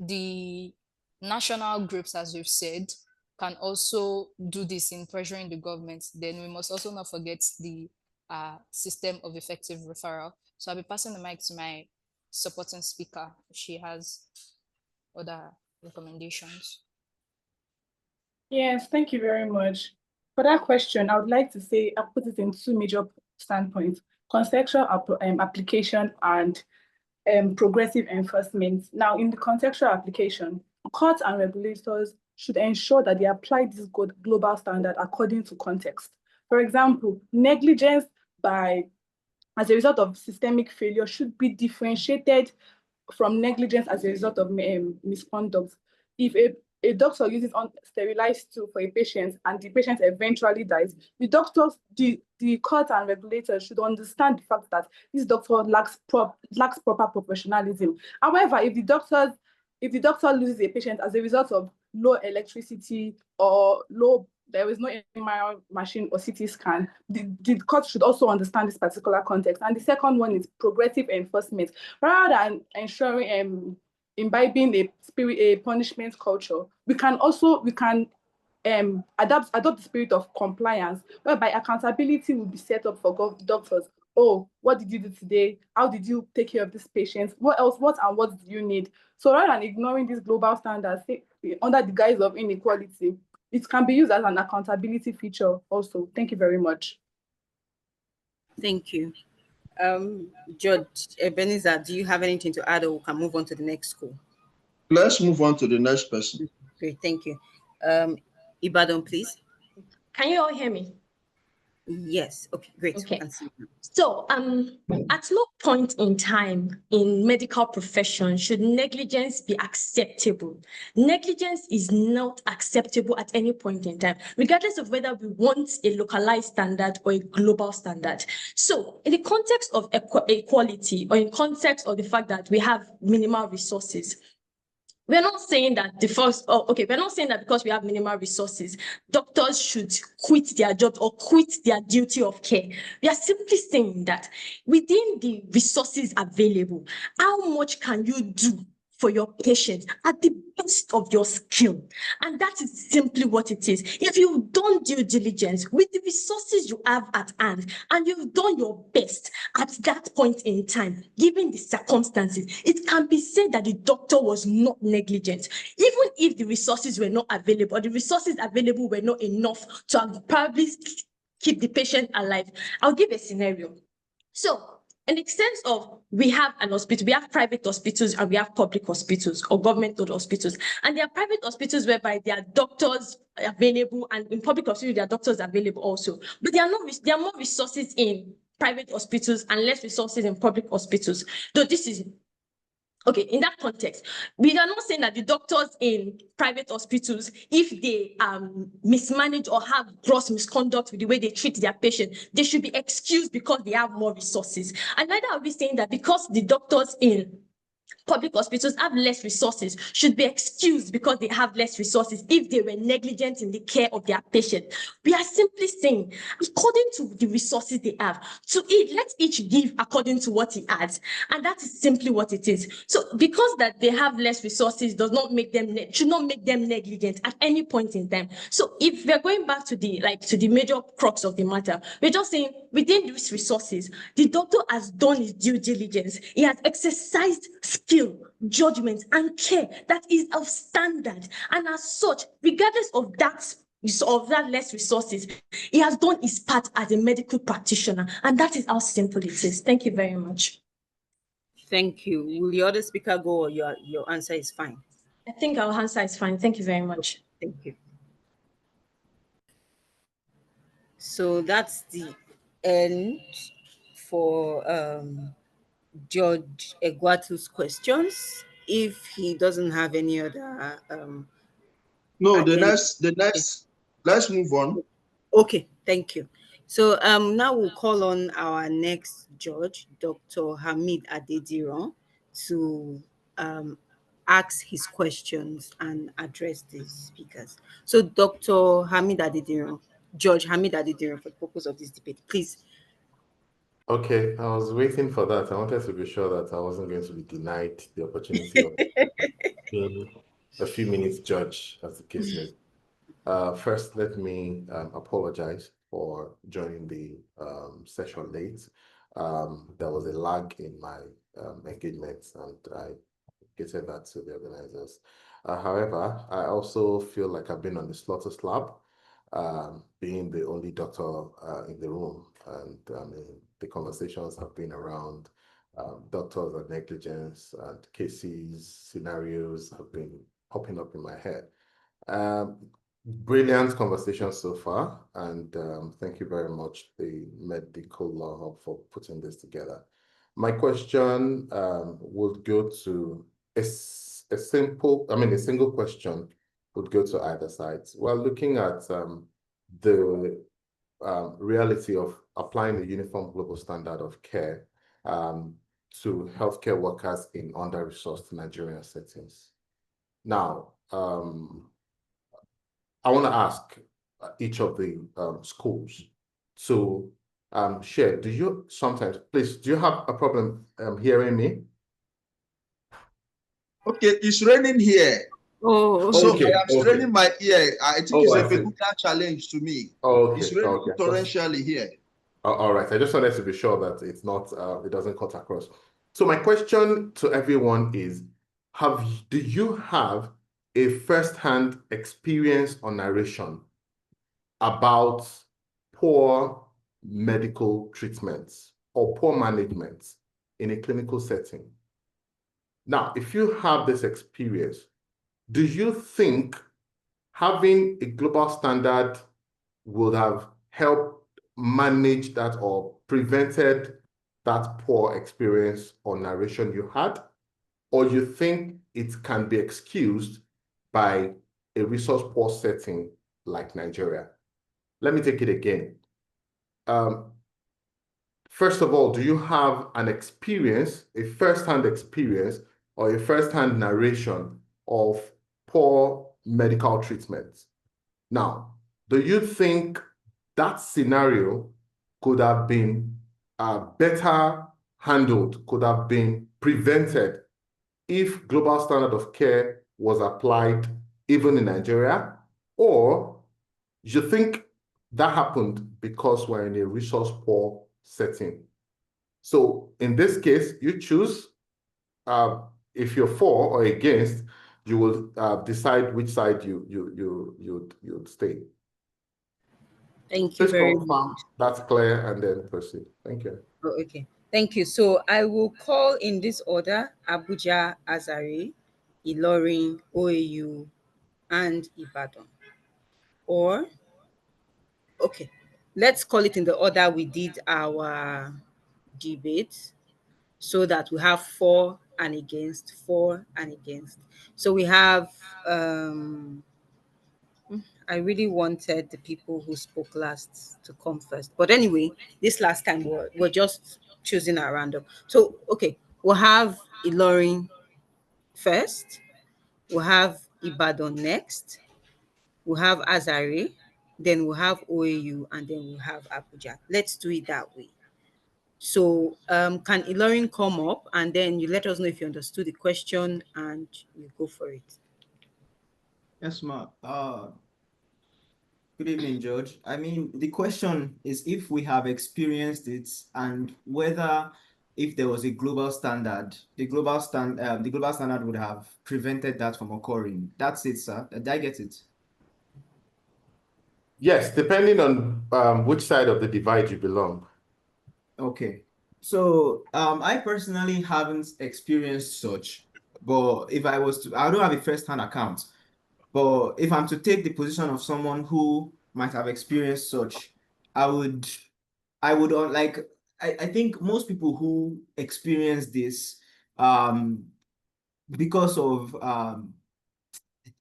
the national groups, as we've said, can also do this in pressuring the government. Then we must also not forget the system of effective referral. So I'll be passing the mic to my supporting speaker if she has other recommendations. Yes, thank you very much. For that question, I would like to say I put it in two major standpoints: contextual application and progressive enforcement. Now, in the contextual application, courts and regulators should ensure that they apply this global standard according to context. For example, negligence as a result of systemic failure should be differentiated from negligence as a result of misconduct. If a doctor uses unsterilized tool for a patient and the patient eventually dies, the court and regulators should understand the fact that this doctor lacks proper professionalism. However, if the doctor loses a patient as a result of low electricity or there is no MRI machine or CT scan, the court should also understand this particular context. And the second one is progressive enforcement. Rather than ensuring imbibing a punishment culture, we can adopt the spirit of compliance, whereby accountability will be set up for doctors. Oh, what did you do today? How did you take care of this patient? What do you need? So rather than ignoring these global standards under the guise of inequality, it can be used as an accountability feature also. Thank you very much. Thank you. Judge Ebenezer, do you have anything to add, or we can move on to the next school? Let's move on to the next person. Great, thank you. Ibadan, please. Can you all hear me? Yes. Okay, great. Okay. So at no point in time in medical profession should negligence be acceptable. Negligence is not acceptable at any point in time, regardless of whether we want a localized standard or a global standard. So in the context of equality, or in context of the fact that we have minimal resources, we're not saying that we're not saying that because we have minimal resources, doctors should quit their job or quit their duty of care. We are simply saying that within the resources available, how much can you do for your patient at the best of your skill? And that is simply what it is. If you've done due diligence with the resources you have at hand, and you've done your best at that point in time, given the circumstances, it can be said that the doctor was not negligent. Even if the resources were not available, or the resources available were not enough to probably keep the patient alive. I'll give a scenario. So, in the sense of we have an hospital, we have private hospitals and we have public hospitals or government-owned hospitals. And there are private hospitals whereby there are doctors available, and in public hospitals, there are doctors available also. But there are more resources in private hospitals and less resources in public hospitals. Though this is Okay, in that context, we are not saying that the doctors in private hospitals, if they mismanage or have gross misconduct with the way they treat their patient, they should be excused because they have more resources. And neither are we saying that because the doctors in public hospitals have less resources should be excused because they have less resources if they were negligent in the care of their patient. We are simply saying, according to the resources they have, let each give according to what he adds. And that is simply what it is. So because that they have less resources does not make them should not make them negligent at any point in time. So if we're going back to the major crux of the matter, we're just saying within these resources, the doctor has done his due diligence. He has exercised skill, judgment, and care that is of standard. And as such, regardless of that less resources, he has done his part as a medical practitioner. And that is how simple it is. Thank you very much. Thank you. Will the other speaker go, or your answer is fine? I think our answer is fine. Thank you very much. Thank you. So that's the end for Judge Egwatu's questions. If he doesn't have any other no, let's move on. Okay, thank you. So now we'll call on our next judge, Dr. Hamid Adediran, to ask his questions and address the speakers. So Dr. Hamid Adediran, Judge Hamid Adediran, for the purpose of this debate, please. Okay, I was waiting for that. I wanted to be sure that I wasn't going to be denied the opportunity of being a few minutes judge, as the case may be. First, let me apologize for joining the session late. There was a lag in my engagements, and I gave that to the organizers. However, I also feel like I've been on the slaughter slab, being the only doctor in the room, and the conversations have been around doctors and negligence, and cases, scenarios have been popping up in my head. Brilliant conversation so far, and thank you very much, the Medical Law Hub, for putting this together. My question would go to a single question would go to either side. We're looking at the reality of applying a uniform global standard of care to healthcare workers in under-resourced Nigerian settings. Now, I want to ask each of the schools to share. Do you have a problem hearing me? Okay, it's raining here. Oh, so okay, I am straining my ear. I think it's a peculiar challenge to me. Okay, it's raining torrentially here. All right, I just wanted to be sure that it's not, it doesn't cut across. So my question to everyone is, do you have a first-hand experience or narration about poor medical treatments or poor management in a clinical setting? Now, if you have this experience, do you think having a global standard would have helped manage that or prevented that poor experience or narration you had? Or you think it can be excused by a resource poor setting like Nigeria? Let me take it again. First of all, do you have an experience, a first-hand experience, or a first-hand narration of poor medical treatment? Now, do you think that scenario could have been better handled, could have been prevented if global standard of care was applied even in Nigeria? Or you think that happened because we're in a resource poor setting? So in this case, you choose, if you're for or against, you will decide which side you'd stay. Thank you very much. That's clear, and then proceed. Thank you. Oh, okay. Thank you. So I will call in this order: Abuja, Azare, Ilorin, OAU, and Ibadan. Or, okay, let's call it in the order we did our debate, so that we have 4 and against, for and against. So we have I really wanted the people who spoke last to come first. But anyway, this last time we're just choosing at random. So okay, we'll have Ilorin first, we'll have Ibadan next, we'll have Azare, then we'll have OAU, and then we'll have Abuja. Let's do it that way. So can Ilorin come up and then you let us know if you understood the question and you go for it. Yes, ma'am. Good evening, George. I mean, the question is if we have experienced it and whether if there was a global standard, the global standard would have prevented that from occurring. That's it, sir. Did I get it? Yes, depending on which side of the divide you belong. Okay. So I personally haven't experienced such, but if I was to, I don't have a first-hand account. But if I'm to take the position of someone who might have experienced such, I would, like, I think most people who experience this, because of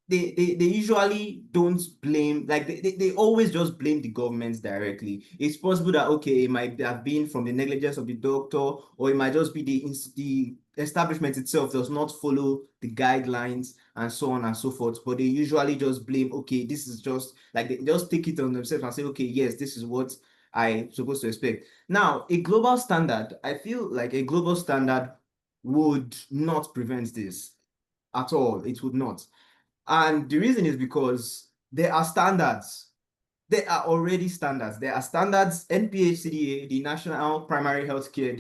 they usually don't blame, like they always just blame the government directly. It's possible that okay, it might have been from the negligence of the doctor, or it might just be the establishment itself does not follow the guidelines and so on and so forth. But they usually just blame, okay, this is just like they just take it on themselves and say, okay, yes, this is what I'm supposed to expect. Now, a global standard, I feel like a global standard would not prevent this at all. It would not. And the reason is because there are standards. There are already standards. There are standards. NPHCDA, the National Primary Healthcare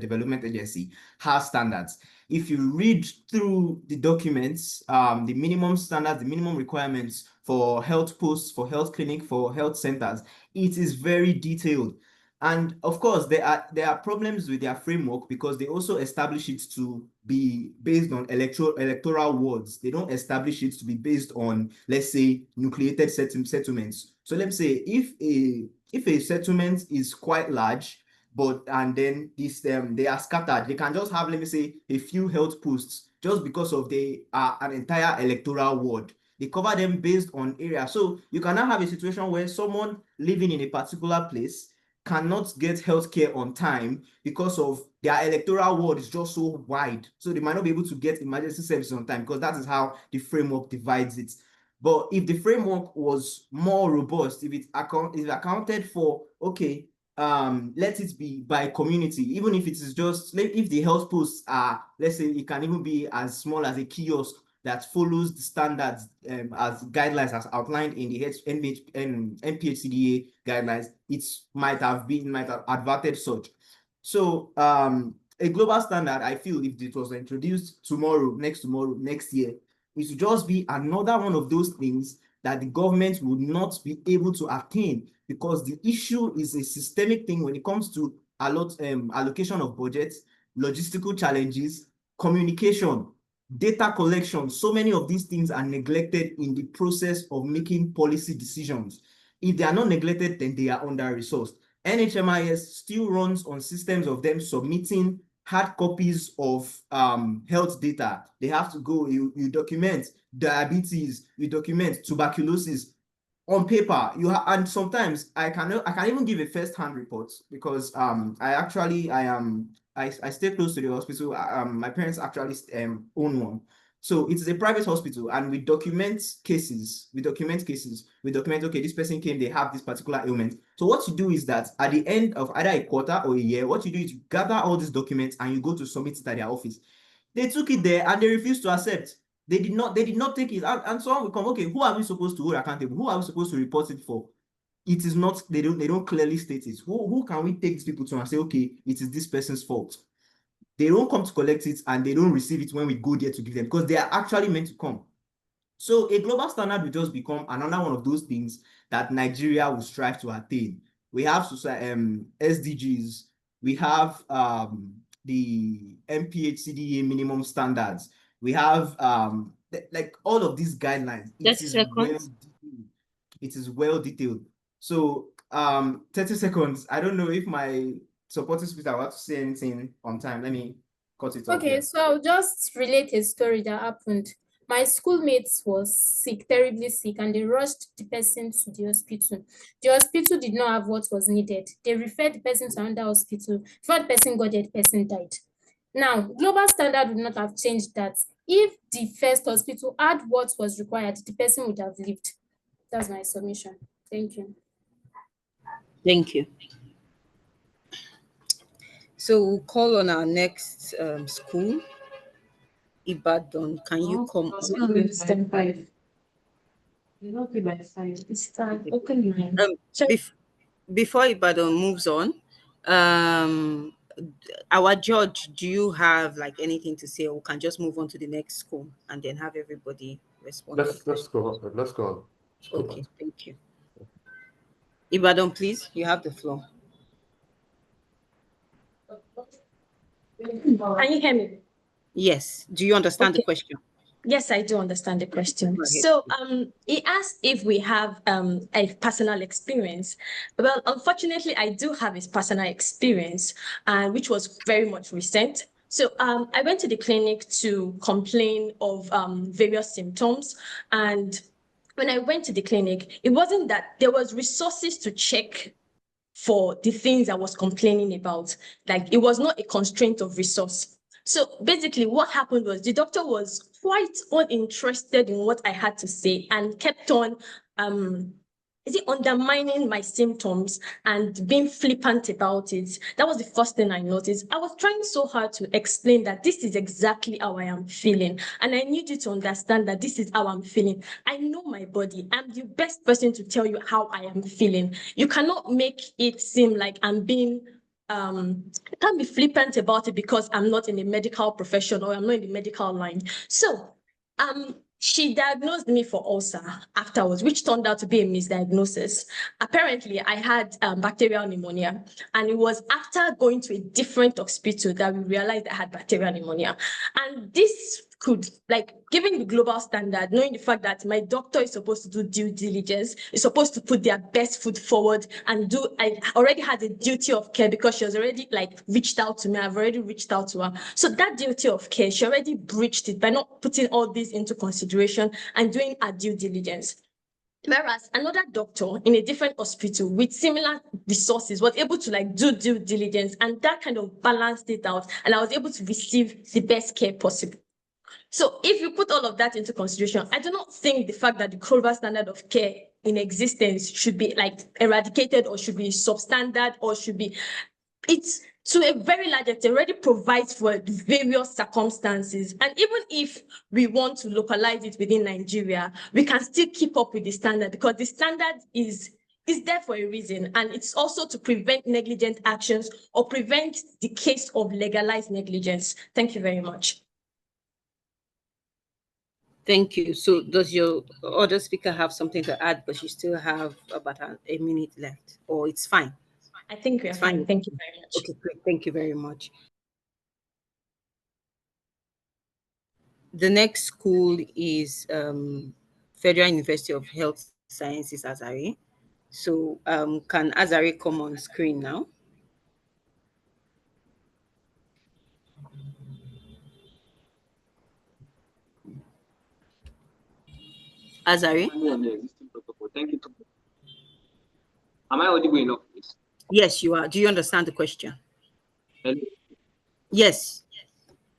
Development Agency, has standards. If you read through the documents, the minimum standards, the minimum requirements for health posts, for health clinic, for health centers, it is very detailed. And of course, there are problems with their framework because they also establish it to be based on electoral wards. They don't establish it to be based on, let's say, nucleated settlements. So let's say if a settlement is quite large, and then they are scattered, they can just have, let me say, a few health posts just because of they are an entire electoral ward. They cover them based on area. So you cannot have a situation where someone living in a particular place cannot get healthcare on time because of their electoral ward is just so wide. So they might not be able to get emergency services on time because that is how the framework divides it. But if the framework was more robust, if it accounted for, okay, let it be by community, even if it is just, if the health posts are, let's say it can even be as small as a kiosk that follows the standards as guidelines as outlined in the NPHCDA guidelines, it might have adverted such. So a global standard, I feel if it was introduced tomorrow, next year, it should just be another one of those things that the government would not be able to attain, because the issue is a systemic thing when it comes to allocation of budgets, logistical challenges, communication, data collection. So many of these things are neglected in the process of making policy decisions. If they are not neglected, then they are under-resourced. NHMIS still runs on systems of them submitting hard copies of health data. They have to go, you document diabetes, you document tuberculosis on paper. And sometimes I can even give a first-hand report because I stay close to the hospital. My parents actually own one. So it is a private hospital, and we document cases. We document, okay, this person came, they have this particular ailment. So what you do is that at the end of either a quarter or a year, what you do is you gather all these documents and you go to submit it at their office. They took it there and they refused to accept. They did not take it. And someone will come, okay, who are we supposed to hold accountable? Who are we supposed to report it for? It is not, they don't clearly state it. Who can we take these people to and say, okay, it is this person's fault? They don't come to collect it and they don't receive it when we go there to give them, because they are actually meant to come. So a global standard will just become another one of those things that Nigeria will strive to attain. We have SDGs, we have the NPHCDA minimum standards, we have like all of these guidelines. It is well detailed. So 30 seconds. I don't know if my supporting speaker want to say anything on time. Let me cut it off Okay, here. so I'll just relate a story that happened. My schoolmates was sick, terribly sick, and they rushed the person to the hospital. The hospital did not have what was needed. They referred the person to another hospital. Before the person got there, the person died. Now, global standard would not have changed that. If the first hospital had what was required, the person would have lived. That's my submission. Thank you. Thank you. So we'll call on our next school, Ibadan. Can you come on? Stand by. You not be by side. It's time. Open your hand. Before Ibadan moves on, our judge, do you have like anything to say, or we can just move on to the next school and then have everybody respond? Let's go. Let's go on. Okay, thank you. Ibadan, please, you have the floor. Can you hear me? Yes. Do you understand the question? Yes, I do understand the question. So he asked if we have a personal experience. Well, unfortunately, I do have his personal experience, which was very much recent. So I went to the clinic to complain of various symptoms. And when I went to the clinic, it wasn't that there was resources to check for the things I was complaining about. Like, it was not a constraint of resource. So basically what happened was the doctor was quite uninterested in what I had to say and kept on undermining my symptoms and being flippant about it. That was the first thing I noticed. I was trying so hard to explain that this is exactly how I am feeling. And I need you to understand that this is how I'm feeling. I know my body. I'm the best person to tell you how I am feeling. You cannot make it seem like I'm being I can't be flippant about it because I'm not in the medical profession or I'm not in the medical line. So she diagnosed me for ulcer afterwards, which turned out to be a misdiagnosis. Apparently, I had bacterial pneumonia, and it was after going to a different hospital that we realized I had bacterial pneumonia. And this could, like, given the global standard, knowing the fact that my doctor is supposed to do due diligence, is supposed to put their best foot forward and I already had a duty of care because she has already reached out to me. I've already reached out to her. So that duty of care, she already breached it by not putting all this into consideration and doing her due diligence. Whereas another doctor in a different hospital with similar resources was able to do due diligence, and that kind of balanced it out, and I was able to receive the best care possible. So if you put all of that into consideration, I do not think the fact that the global standard of care in existence should be eradicated or should be substandard or should be, it's to a very large extent already provides for various circumstances. And even if we want to localize it within Nigeria, we can still keep up with the standard because the standard is there for a reason. And it's also to prevent negligent actions or prevent the case of legalized negligence. Thank you very much. Thank you. So does your other speaker have something to add, but you still have about a minute left, or it's fine? I think we're fine. Thank you very much. Okay, great. Thank you very much. The next school is Federal University of Health Sciences, Azare. So can Azare come on screen now? Azare? Thank you. Am I audible enough, please? Yes, you are. Do you understand the question? Hello? Yes,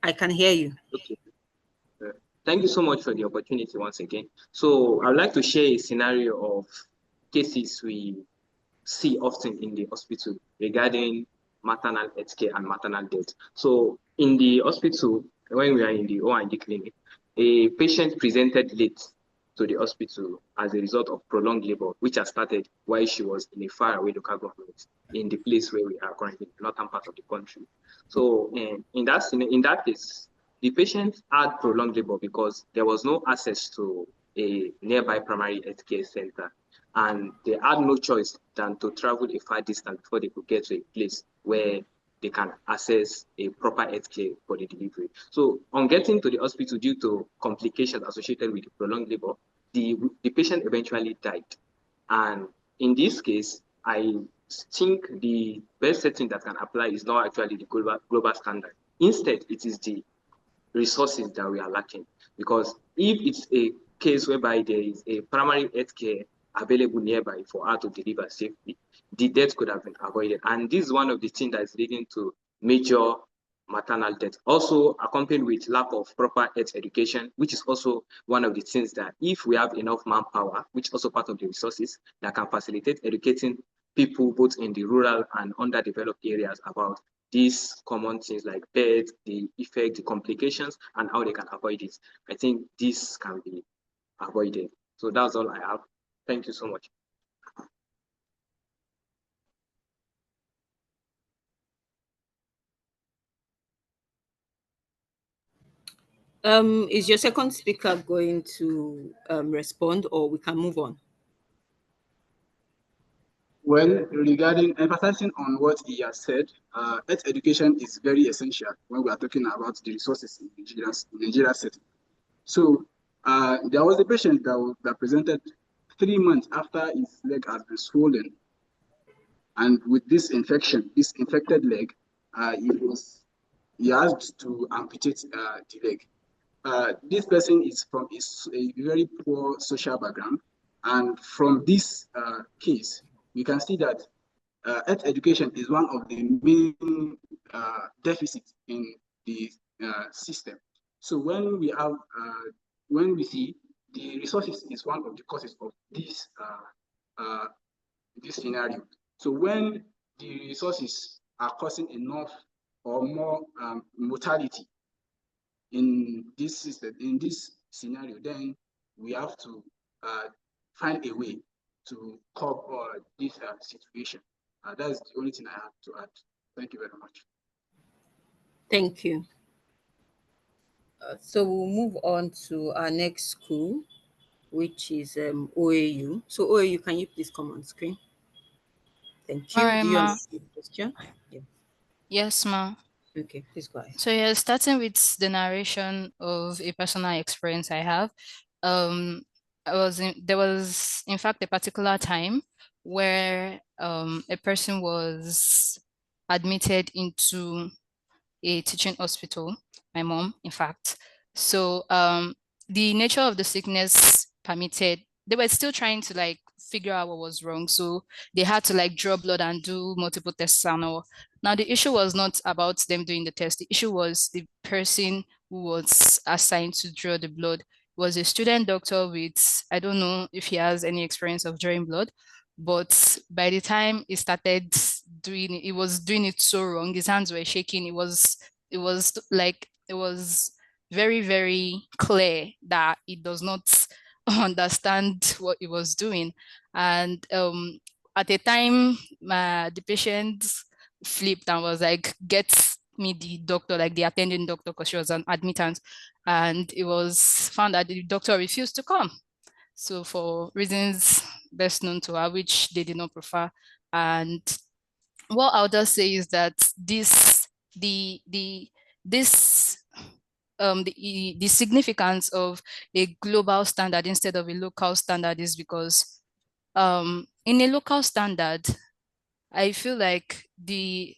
I can hear you. Okay. Thank you so much for the opportunity once again. So I'd like to share a scenario of cases we see often in the hospital regarding maternal health care and maternal death. So in the hospital, when we are in the O&D clinic, a patient presented late to the hospital as a result of prolonged labor, which has started while she was in a faraway local government in the place where we are currently, the northern part of the country. So in that case, the patient had prolonged labor because there was no access to a nearby primary health care center, and they had no choice than to travel a far distance before they could get to a place where they can access a proper health care for the delivery. So on getting to the hospital due to complications associated with the prolonged labor, the patient eventually died. And in this case, I think the best setting that can apply is not actually the global standard. Instead, it is the resources that we are lacking. Because if it's a case whereby there is a primary health care available nearby for her to deliver safely, the death could have been avoided. And this is one of the things that is leading to major maternal death. Also accompanied with lack of proper health education, which is also one of the things that if we have enough manpower, which is also part of the resources that can facilitate educating people both in the rural and underdeveloped areas about these common things like birth, the effect, the complications, and how they can avoid it. I think this can be avoided. So that's all I have. Thank you so much. Is your second speaker going to respond, or we can move on? Well, regarding emphasizing on what he has said, health education is very essential when we are talking about the resources in Nigeria setting. So there was a patient that presented 3 months after his leg has been swollen. And with this infection, this infected leg, he asked to amputate the leg. This person is from a very poor social background. And from this case, we can see that health education is one of the main deficits in the system. So when we see the resources is one of the causes of this scenario. So when the resources are causing enough or more mortality in this system, in this scenario, then we have to find a way to cope this situation. That's the only thing I have to add. Thank you very much. Thank you. So we'll move on to our next school, which is OAU. So OAU, can you please come on screen? Thank you. All right, Do you ma. understand the question? Yeah. Yes, ma. Okay, please go ahead. So yeah, starting with the narration of a personal experience I have. There was in fact a particular time where a person was admitted into a teaching hospital, my mom, in fact. So the nature of the sickness permitted, they were still trying to like figure out what was wrong. So they had to like draw blood and do multiple tests and all. Now the issue was not about them doing the test. The issue was the person who was assigned to draw the blood was a student doctor with, I don't know if he has any experience of drawing blood, but by the time he started doing it, he was doing it so wrong. His hands were shaking. It was very, very clear that he does not understand what he was doing. And at the time, the patient flipped and was like, get me the doctor, like the attending doctor, because she was an admittance. And it was found that the doctor refused to come. So for reasons best known to her, which they did not prefer. And what I'll just say is that the significance of a global standard instead of a local standard is because in a local standard, I feel like the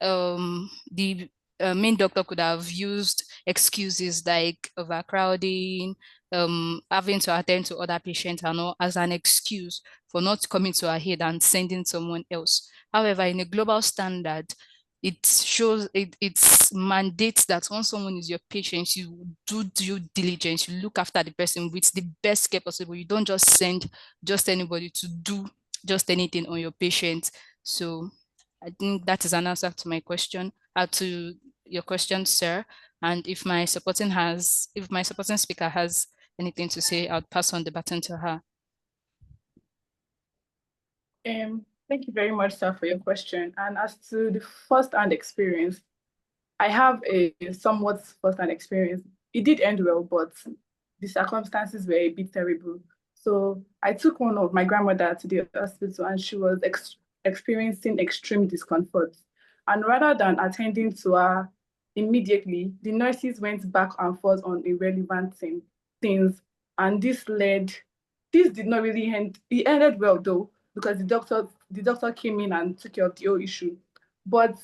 main doctor could have used excuses like overcrowding, having to attend to other patients and all as an excuse for not coming to her aid and sending someone else. However, in a global standard, it shows it mandates that once someone is your patient, you do due diligence, you look after the person with the best care possible. You don't just send just anybody to do just anything on your patient. So I think that is an answer to my question, to your question, sir. And if my supporting speaker has anything to say, I'll pass on the baton to her. Thank you very much, sir, for your question. And as to the first-hand experience, I have a somewhat first-hand experience. It did end well, but the circumstances were a bit terrible. So I took one of my grandmother to the hospital, and she was experiencing extreme discomfort. And rather than attending to her immediately, the nurses went back and forth on irrelevant things. And this did not really end. It ended well though, because the doctor came in and took care of the whole issue. But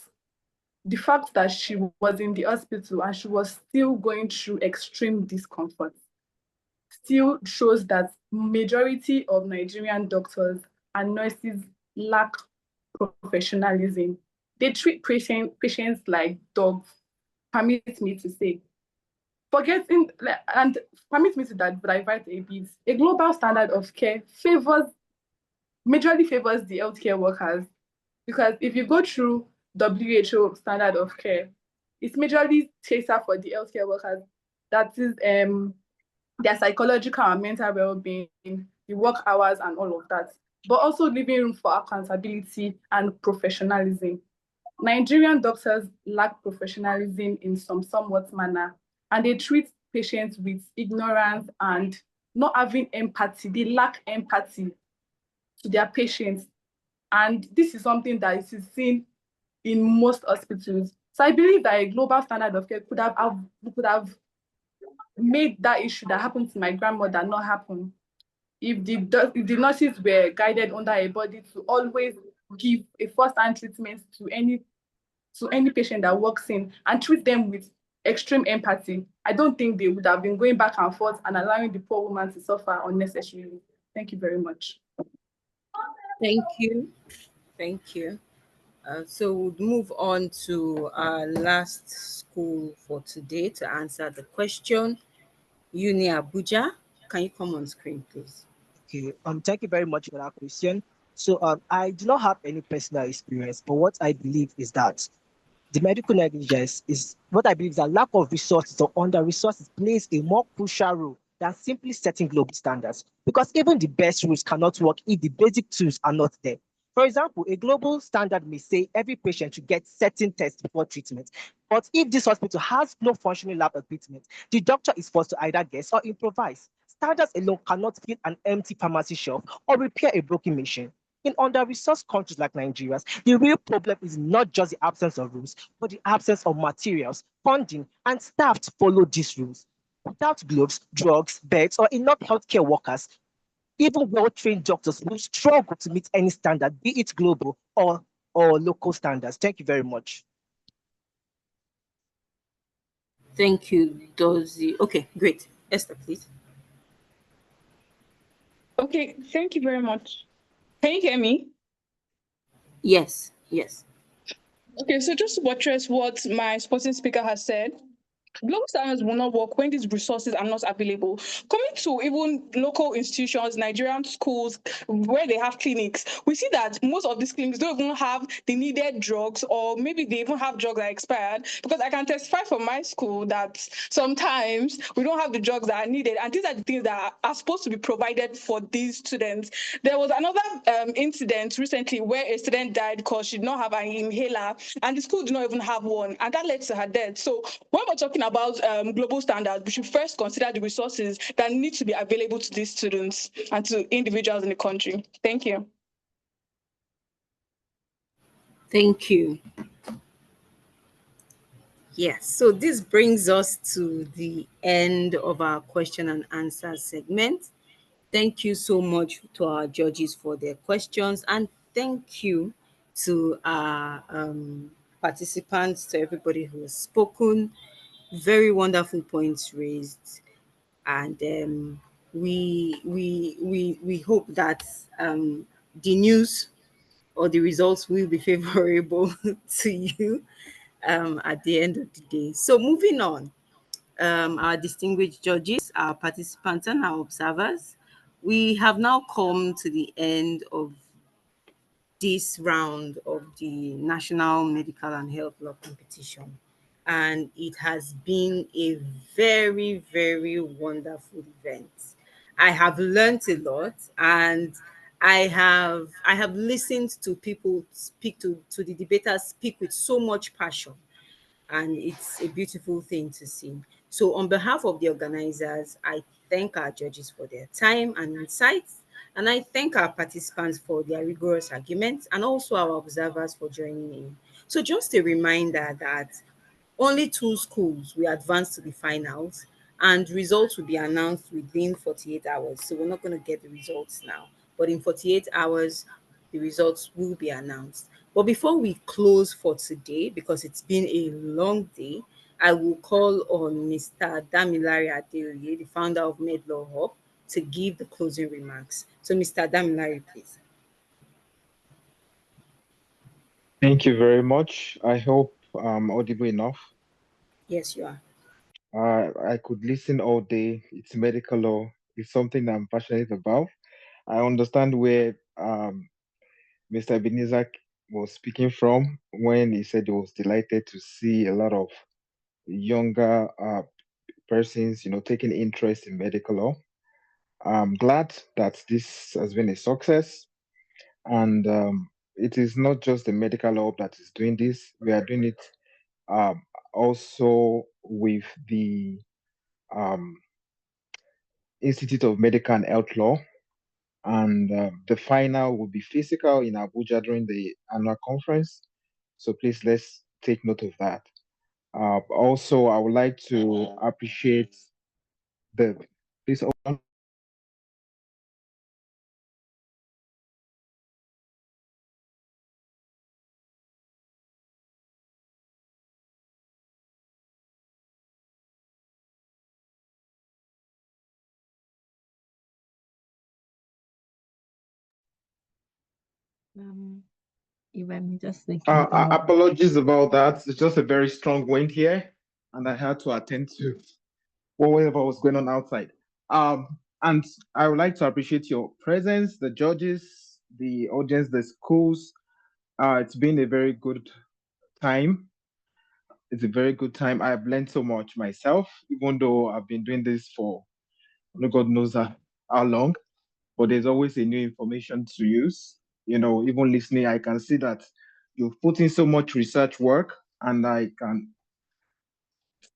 the fact that she was in the hospital and she was still going through extreme discomfort still shows that majority of Nigerian doctors and nurses lack professionalism. They treat patients like dogs, permit me to say. Forgetting, and permit me to divert a bit, a global standard of care majorly favors the healthcare workers, because if you go through WHO standard of care, it's majorly chaser for the healthcare workers. That is their psychological and mental well-being, the work hours and all of that, but also leaving room for accountability and professionalism. Nigerian doctors lack professionalism in some somewhat manner, and they treat patients with ignorance and not having empathy. They lack empathy to their patients. And this is something that is seen in most hospitals. So I believe that a global standard of care could have made that issue that happened to my grandmother not happen. If the nurses were guided under a body to always give a first-hand treatment to any patient that walks in and treat them with extreme empathy, I don't think they would have been going back and forth and allowing the poor woman to suffer unnecessarily. Thank you very much. Thank you. Thank you. So we'll move on to our last school for today to answer the question. Uni Abuja, can you come on screen, please? Okay, thank you very much for that question. So I do not have any personal experience, but what I believe is that the medical negligence is what I believe is that lack of resources or under resources plays a more crucial role than simply setting global standards, because even the best rules cannot work if the basic tools are not there. For example, a global standard may say every patient should get certain tests before treatment. But if this hospital has no functioning lab equipment, the doctor is forced to either guess or improvise. Standards alone cannot fill an empty pharmacy shelf or repair a broken machine. In under-resourced countries like Nigeria, the real problem is not just the absence of rules, but the absence of materials, funding, and staff to follow these rules. Without gloves, drugs, beds, or enough healthcare workers, even well-trained doctors will struggle to meet any standard, be it global or local standards. Thank you very much. Thank you, Dozie. Okay, great. Esther, please. Okay, thank you very much. Can you hear me? Yes, yes. Okay, so just to buttress what my supporting speaker has said, global standards will not work when these resources are not available. Coming to even local institutions, Nigerian schools, where they have clinics, we see that most of these clinics don't even have the needed drugs, or maybe they even have drugs that are expired. Because I can testify from my school that sometimes we don't have the drugs that are needed, and these are the things that are supposed to be provided for these students. There was another incident recently where a student died because she did not have an inhaler, and the school did not even have one, and that led to her death. So when we're talking about global standards, we should first consider the resources that need to be available to these students and to individuals in the country. Thank you. Thank you. Yes, so this brings us to the end of our question and answer segment. Thank you so much to our judges for their questions, and thank you to our participants, to everybody who has spoken. Very wonderful points raised, and we hope that the news or the results will be favorable to you at the end of the day. So moving on, our distinguished judges, our participants, and our observers, we have now come to the end of this round of the National Medical and Health Law Competition. And it has been a very, very wonderful event. I have learned a lot, and I have listened to people speak to the debaters speak with so much passion, and it's a beautiful thing to see. So, on behalf of the organizers, I thank our judges for their time and insights, and I thank our participants for their rigorous arguments, and also our observers for joining in. So, just a reminder that only two schools will advance to the finals, and results will be announced within 48 hours. So, we're not going to get the results now, but in 48 hours, the results will be announced. But before we close for today, because it's been a long day, I will call on Mr. Damilare Adeoye, the founder of MedLaw Hub, to give the closing remarks. So, Mr. Damilare, please. Thank you very much. I hope I'm audible enough. Yes, you are. I could listen all day. It's medical law. It's something I'm passionate about. I understand where Mr. Ebenezer was speaking from when he said he was delighted to see a lot of younger persons, taking interest in medical law. I'm glad that this has been a success, and it is not just the medical law that is doing this. We are doing it also with the um, Institute of Medical and Health Law, and the final will be physical in Abuja during the annual conference. So please let's take note of that. Also, I would like to appreciate the please. If I'm just like Apologies about that. It's just a very strong wind here, and I had to attend to whatever was going on outside. And I would like to appreciate your presence, the judges, the audience, the schools. It's been a very good time. It's a very good time. I've learned so much myself, even though I've been doing this for God knows how long. But there's always a new information to use. Even listening, I can see that you've put in so much research work, and I can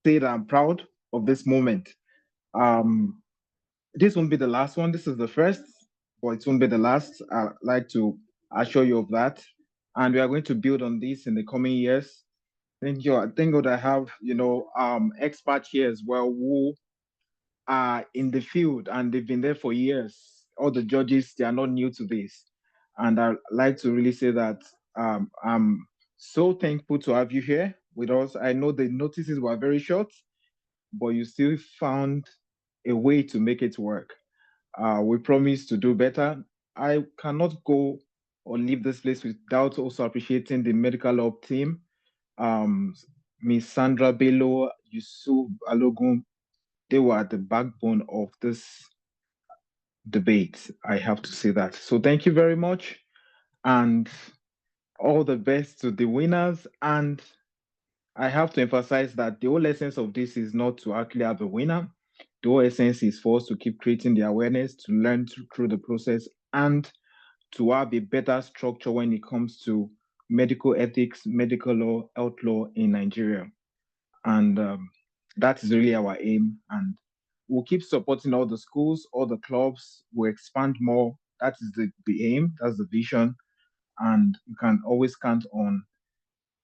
say that I'm proud of this moment. This won't be the last one. This is the first, but it won't be the last. I'd like to assure you of that. And we are going to build on this in the coming years. Thank you. Thank God I have, experts here as well who are in the field and they've been there for years. All the judges, they are not new to this. And I'd like to really say that I'm so thankful to have you here with us. I know the notices were very short, but you still found a way to make it work. We promise to do better. I cannot go or leave this place without also appreciating the medical law team. Miss Sandra Bello, Yusuf Alogun, they were at the backbone of this debate. I have to say that. So thank you very much, and all the best to the winners. And I have to emphasize that the whole essence of this is not to actually have a winner. The whole essence is for us to keep creating the awareness, to learn through the process, and to have a better structure when it comes to medical ethics, medical law, health law in Nigeria. And that is really our aim. And we'll keep supporting all the schools, all the clubs. We'll expand more. That is the aim. That's the vision. And you can always count on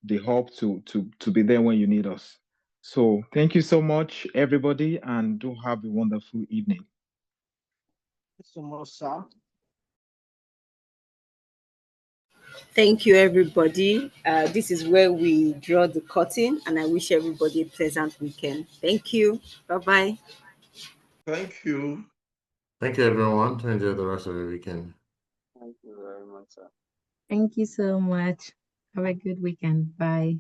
the hub to be there when you need us. So thank you so much, everybody, and do have a wonderful evening. So much, sir. Thank you, everybody. This is where we draw the curtain, and I wish everybody a pleasant weekend. Thank you. Bye-bye. Thank you. Thank you, everyone. Enjoy the rest of your weekend. Thank you very much, sir. Thank you so much. Have a good weekend. Bye.